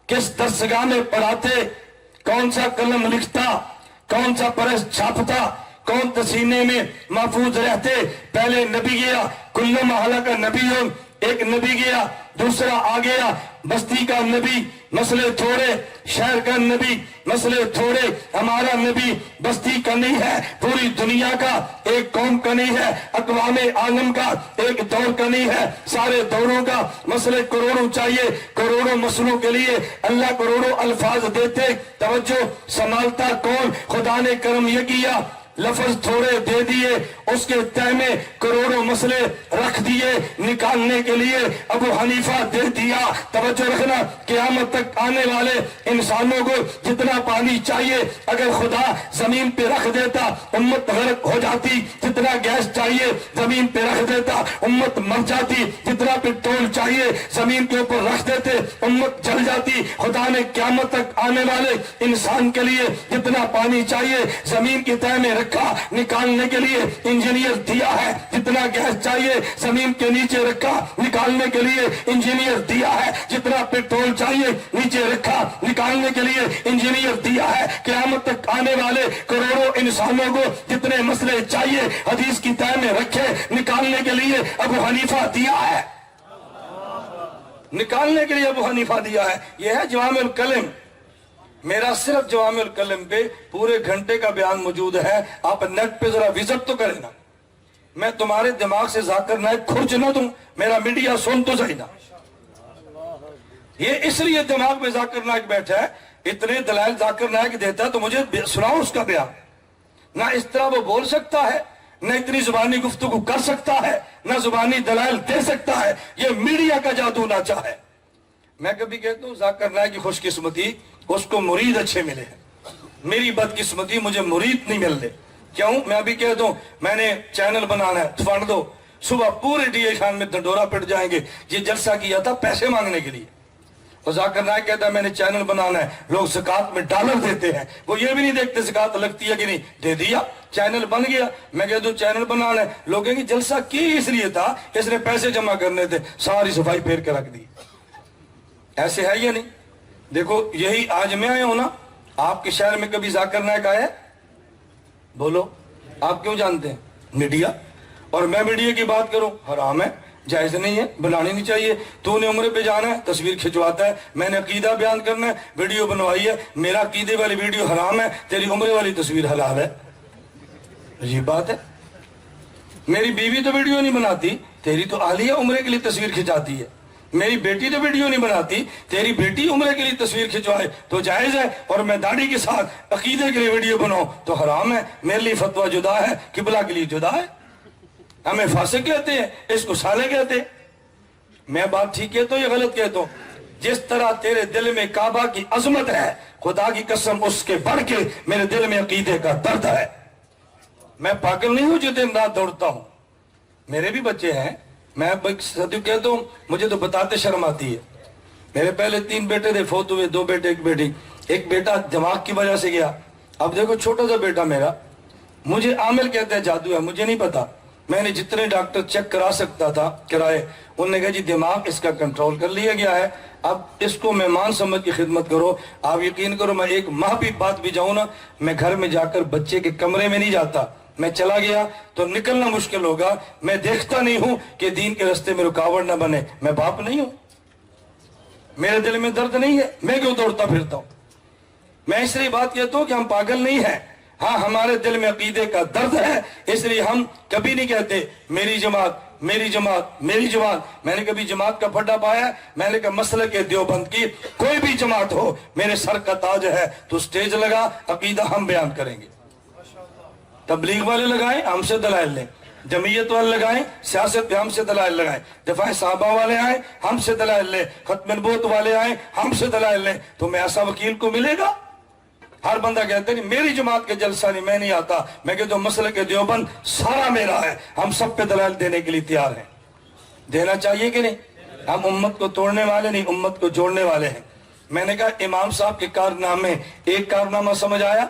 کس درسگاہ میں پڑھاتے، کون سا قلم لکھتا، کون سا پریس چھاپتا، کون تسینے میں محفوظ رہتے؟ پہلے نبی گیا، کل محلہ کا نبی ہو، ایک نبی گیا، دوسرا آ گیا، بستی کا نبی مسئلے تھوڑے، شہر کا نبی مسئلے تھوڑے۔ ہمارا نبی بستی کا نہیں ہے، پوری دنیا کا، ایک قوم کا نہیں ہے، اقوام عالم کا، ایک دور کا نہیں ہے، سارے دوروں کا۔ مسئلے کروڑوں چاہیے، کروڑوں مسئلوں کے لیے اللہ کروڑوں الفاظ دیتے۔ توجہ، سنبھالتا کون؟ خدا نے کرم یہ کیا، لفظ تھوڑے دے دیے، اس کے تہ میں کروڑوں مسئلے رکھ دیے نکالنے کے لیے۔ ابو حنیفہ دے دیا، توجہ رکھنا، قیامت تک آنے والے انسانوں کو جتنا پانی چاہیے اگر خدا زمین پہ رکھ دیتا امت غرق ہو جاتی، جتنا گیس چاہیے زمین پہ رکھ دیتا امت مر جاتی، جتنا پیٹرول چاہیے زمین کے اوپر رکھ دیتے امت جل جاتی۔ خدا نے قیامت تک آنے والے انسان کے لیے جتنا پانی چاہیے زمین کی تہ میں رکھا نکالنے کے لیے انجینئر دیا ہے، جتنا گیس چاہیے زمین کے نیچے رکھا نکالنے کے لیے انجینئر دیا ہے، جتنا پیٹرول چاہیے نیچے رکھا نکالنے کے لیے انجینئر دیا ہے۔ قیامت تک آنے والے کروڑوں انسانوں کو جتنے مسئلے چاہیے حدیث کی تہ میں رکھے نکالنے کے لیے ابو حنیفہ دیا ہے، نکالنے کے لیے ابو حنیفہ دیا ہے۔ یہ ہے جوامع الکلم۔ میرا صرف جوامع الکلم پہ پورے گھنٹے کا بیان موجود ہے، آپ نیٹ پہ ذرا وزٹ تو کریں نا، میں تمہارے دماغ سے ذاکر نائک کھرچ نہ دوں، میرا میڈیا سن تو صحیح نا۔ یہ اس لیے دماغ میں ذاکر نائک بیٹھا ہے، اتنے دلائل ذاکر نائک دیتا ہے تو مجھے سناؤ اس کا بیان۔ نہ اس طرح وہ بول سکتا ہے، نہ اتنی زبانی گفتگو کر سکتا ہے، نہ زبانی دلائل دے سکتا ہے، یہ میڈیا کا جادو نہ چاہے۔ میں کبھی کہتا ہوں ذاکر نائک کی خوش قسمتی اس کو مرید اچھے ملے ہیں، میری بدقسمتی مجھے مرید نہیں مل رہے۔ کیوں؟ میں ابھی کہتا ہوں میں نے چینل بنانا ہے، فنڈ دو، صبح پورے ڈی اے خان میں ڈنڈورا پٹ جائیں گے۔ یہ جلسہ کیا تھا پیسے مانگنے کے لیے، اور ذاکر نائک کہتا ہے میں نے چینل بنانا ہے، لوگ زکوٰۃ میں ڈالر دیتے ہیں، وہ یہ بھی نہیں دیکھتے زکوٰۃ لگتی ہے کہ نہیں، دے دیا چینل بن گیا۔ میں کہتا ہوں چینل بنانا ہے، لوگ کہیں گے جلسہ کی اس لیے تھا اس نے پیسے جمع کرنے تھے، ساری صفائی پھیر کے رکھ دی۔ ایسے ہے یا نہیں؟ دیکھو یہی آج میں آیا ہوں نا، آپ کے شہر میں کبھی ذاکر نائک آیا؟ بولو، آپ کیوں جانتے ہیں؟ میڈیا۔ اور میں میڈیا کی بات کروں، حرام ہے، جائز نہیں ہے، بنانی نہیں چاہیے۔ تو نے عمرے پہ جانا ہے تصویر کھنچواتا ہے، میں نے عقیدہ بیان کرنا ہے ویڈیو بنوائی ہے، میرا عقیدے والی ویڈیو حرام ہے، تیری عمرے والی تصویر حلال ہے۔ عجیب بات ہے، میری بیوی تو ویڈیو نہیں بناتی، تیری تو اہلیہ عمرے کے لیے تصویر کھنچاتی ہے۔ میری بیٹی تو ویڈیو نہیں بناتی، تیری بیٹی عمرے کے لیے تصویر کھنچوائے تو جائز ہے، اور میں داڑھی کے ساتھ عقیدے کے لیے ویڈیو بناؤں تو حرام ہے۔ میرے لیے فتویٰ جدا ہے، قبلہ کے لیے جدا ہے۔ ہمیں فاسق کہتے ہیں، اس کو سالے کہتے ہیں۔ میں بات ٹھیک کہتا ہوں یا غلط کہتا ہوں؟ جس طرح تیرے دل میں کعبہ کی عظمت ہے، خدا کی قسم اس کے بڑھ کے میرے دل میں عقیدے کا درد ہے۔ میں پاگل نہیں ہوں جو دن رات دوڑتا ہوں، میرے بھی بچے ہیں، میں صدیق کہتا ہوں، مجھے تو بتاتے شرم آتی ہے۔ میرے پہلے 3 بیٹے تھے، فوت ہوئے، 2 بیٹے 1 بیٹی۔ ایک بیٹا دماغ کی وجہ سے گیا، اب دیکھو چھوٹا سا بیٹا میرا، مجھے عامل کہتے ہیں جادو ہے، مجھے نہیں پتا۔ میں نے جتنے ڈاکٹر چیک کرا سکتا تھا کرائے، انہوں نے کہا جی دماغ اس کا کنٹرول کر لیا گیا ہے، اب اس کو مہمان سمجھ کی خدمت کرو۔ آپ یقین کرو میں 1 ماہ بھی بعد بھی جاؤں نا، میں گھر میں جا کر بچے کے کمرے میں نہیں جاتا، मैं चला गया तो निकलना मुश्किल होगा। मैं देखता नहीं हूं कि दीन के रास्ते में रुकावट ना बने। मैं बाप नहीं हूं, मेरे दिल में दर्द नहीं है, मैं क्यों दौड़ता फिरता हूं? मैं इसलिए बात कहता हूं कि हम पागल नहीं हैं। हाँ, हमारे दिल में अकीदे का दर्द है, इसलिए हम कभी नहीं कहते मेरी जमात मेरी जमात मेरी जमात। मैंने कभी जमात का फड्डा पाया? मैंने कहा मसले के देवबंद की कोई भी जमात हो, मेरे सर का ताज है, तो स्टेज लगा, अकीदा हम बयान करेंगे। तबलीग वाले लगाएं, हमसे दलाइल लें। जमीयत वाले लगाएं, सियासत पे हमसे दलाइल लगाएं। दफा साहबा वाले आए, हमसे दलाइल लें। खत्म नबूवत वाले आए, हमसे दलाइल लें। तो मैं ऐसा वकील को मिलेगा? हर बंदा कहते नहीं मेरी जमात के जलसा नहीं, मैं नहीं आता। मैं कहता हूं मसले के देवबंद सारा मेरा है, हम सब पे दलाइल देने के लिए तैयार हैं। देना चाहिए कि नहीं? हम उम्मत को तोड़ने वाले नहीं, उम्मत को जोड़ने वाले हैं। मैंने कहा इमाम साहब के कारनामे, एक कारनामा समझ आया?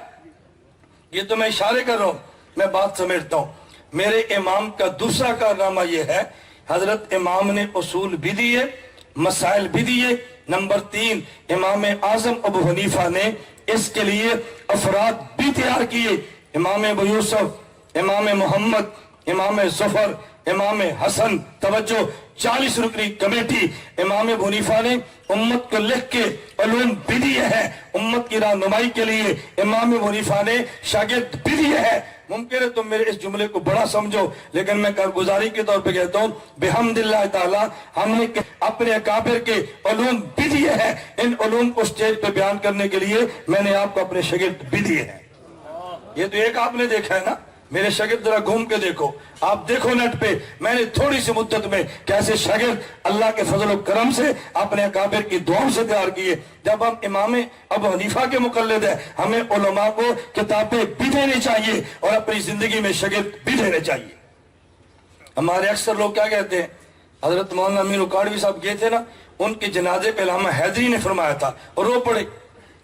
ये तो मैं इशारे कर रहा हूं, मैं बात समेटता हूं। मेरे इमाम का दूसरा कारनामा यह है, हजरत इमाम ने उसूल भी दिए, मसाइल भी दिए। नंबर 3, इमाम आजम अबू हनीफा ने इसके लिए अफराद भी तैयार किए। इमाम अबू यूसुफ, इमाम मोहम्मद, इमाम जफर, इमाम हसन, तवज्जो 40 रुकनी कमेटी इमाम अबू हनीफा ने उम्मत को लिख के उलूम भी दिए हैं। उम्मत की रहनुमाई के लिए इमाम अबू हनीफा ने शागिर्द भी दिए हैं। मुमकिन है तुम मेरे इस जुमले को बड़ा समझो, लेकिन मैं कारगुजारी के तौर पे कहता हूँ बिहम्दिल्लाह ताला हमने अपने अकाबिर के उलूम भी दिए हैं। इन उलूम को स्टेज पे बयान करने के लिए मैंने आपको अपने शागिर्द भी दिए हैं। ये तो एक आपने देखा है ना, मेरे शागिर्द जरा घूम के देखो, आप देखो नेट पे मैंने थोड़ी सी मुद्दत में कैसे शागिर्द अल्लाह के फजल और करम से अपने अकाबिर की दुआओं से तैयार किए। जब हम इमाम अबू हनीफा के मुकल्लिद है, हमें उलमा को किताबें भी देनी चाहिए और अपनी जिंदगी में शागिर्द भी देने चाहिए। हमारे अक्सर लोग क्या कहते हैं, हजरत मौलाना अमीर उकाड़वी साहब गए थे ना, उनके जनाजे पे अल्लामा हैदरी ने फरमाया था और रो पड़े।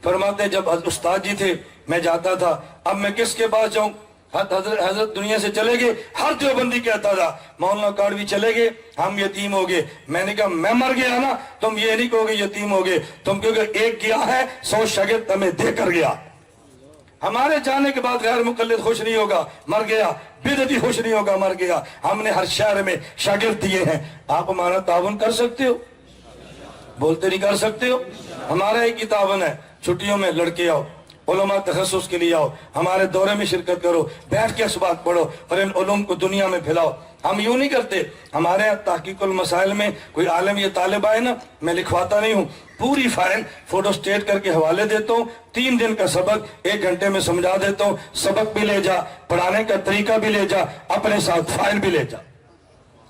फरमाते जब उस्ताद जी थे मैं जाता था, अब मैं किसके पास जाऊं? हजरत दुनिया से चले गए, हर देवबंदी कहता था मौलाना काड़वी चले गए, हम यतीम हो गए। मैंने कहा मैं मर गया ना, तुम ये नहीं कहोगे यतीम हो गए, तुम कहोगे एक गया है 100 शागिर्द हमें देकर गया। हमारे जाने के बाद गैर मुकल्लिद खुश नहीं होगा, मर गया। बिदअती खुश नहीं होगा, मर गया। हमने हर शहर में शागिर्द दिए हैं। आप हमारा तावन कर सकते हो? बोलते नहीं कर सकते हो? हमारा एक ही तावन है, छुट्टियों में लड़के आओ, उलमा तखस्सुस के लिए आओ, हमारे दौरे में शिरकत करो, बैठ के असबात पढ़ो और इन उलूम को दुनिया में फैलाओ। हम यूं नहीं करते। हमारे यहाँ तहकीकुल मसाइल में कोई आलम या तालिब आए ना, मैं लिखवाता नहीं हूँ, पूरी फाइल फोटो स्टेट करके हवाले देता हूँ। 3 दिन का सबक 1 घंटे में समझा देता हूँ। सबक भी ले जा, पढ़ाने का तरीका भी ले जा, अपने साथ फाइल भी ले जा।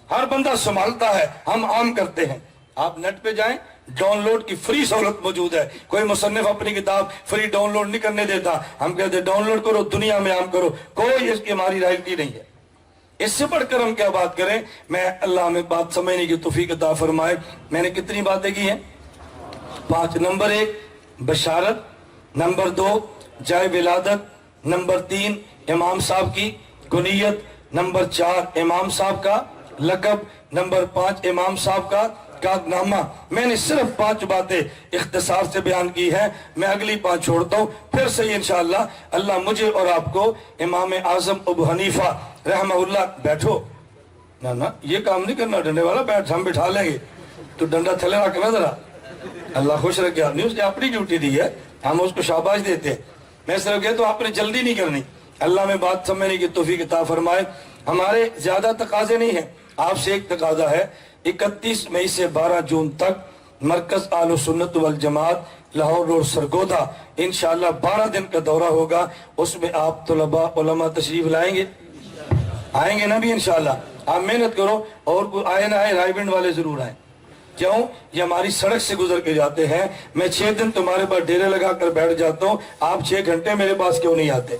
हर बंदा संभालता है, हम आम करते हैं। आप नेट पे जाएं, डाउनलोड की फ्री सहूलत मौजूद है। कोई मुसन्निफ अपनी किताब फ्री डाउनलोड नहीं करने देता। हम कहते डाउनलोड करो, दुनिया में आम करो, कोई इसकी हमारी रॉयल्टी नहीं है। इससे बढ़कर हम क्या बात करें? मैं अल्लाह में बात समझने की तौफीक अता फरमाए। मैंने कितनी बातें की हैं? 5। नंबर 1 बशारत, नंबर 2 जाए विलादत, नंबर 3 इमाम साहब की कुनियत, नंबर 4 इमाम साहब का लकब, नंबर 5 इमाम साहब का कारनामा। मैंने सिर्फ 5 बातें इख्तिसार से बयान की है। मैं अगली 5 छोड़ता हूँ, फिर से इंशाअल्लाह अल्लाह मुझे और आपको इमाम आजम अबू हनीफा रहमहुल्लाह। बैठो ना ना, ये काम नहीं करना डंडे वाला, बैठ, हम बिठा लेंगे, तो डंडा थले रखना जरा, अल्लाह खुश रख गया। नहीं, उसने अपनी ड्यूटी दी है, हम उसको शाबाश देते हैं। मैं सिर्फ कहता हूँ आपने जल्दी नहीं करनी। अल्लाह में बात समझने की तौफीक अता फरमाए। हमारे ज्यादा तकाजे नहीं है, आपसे एक तकाजा है, 31 मई से 12 जून तक मरकज आलो सुन्नत वल जमात लाहौर रोड सरगोदा इंशाअल्लाह 12 दिन का दौरा होगा। उसमें आप तुलबा उलमा तशरीफ लाएंगे, आएंगे ना भी इंशाअल्लाह। आप मेहनत करो और कोई आए ना आए, रायविंड वाले जरूर आए। क्यों? ये हमारी सड़क से गुजर के जाते हैं। मैं 6 दिन तुम्हारे पास डेरे लगा कर बैठ जाता हूँ, आप 6 घंटे मेरे पास क्यों नहीं आते?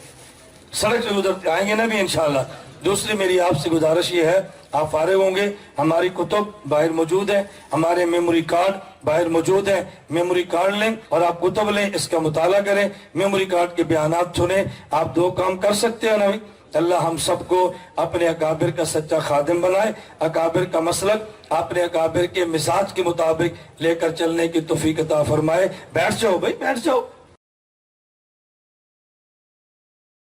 सड़क से गुजरते आएंगे ना भी इंशाअल्लाह। दूसरी मेरी आपसे गुजारिश ये है, आप फारिग होंगे, हमारी कुतुब बाहर मौजूद है, हमारे मेमोरी कार्ड बाहर मौजूद है, मेमोरी कार्ड लें और आप कुतुब लें, इसका मुताला करें, मेमोरी कार्ड के बयानात सुने। आप 2 काम कर सकते हैं ना भाई। अल्लाह हम सबको अपने अकाबिर का सच्चा खादिम बनाए, अकाबिर का मसलक अपने अकाबिर के मिजाज के मुताबिक लेकर चलने की तौफीक अता फरमाए। बैठ जाओ भाई, बैठ जाओ।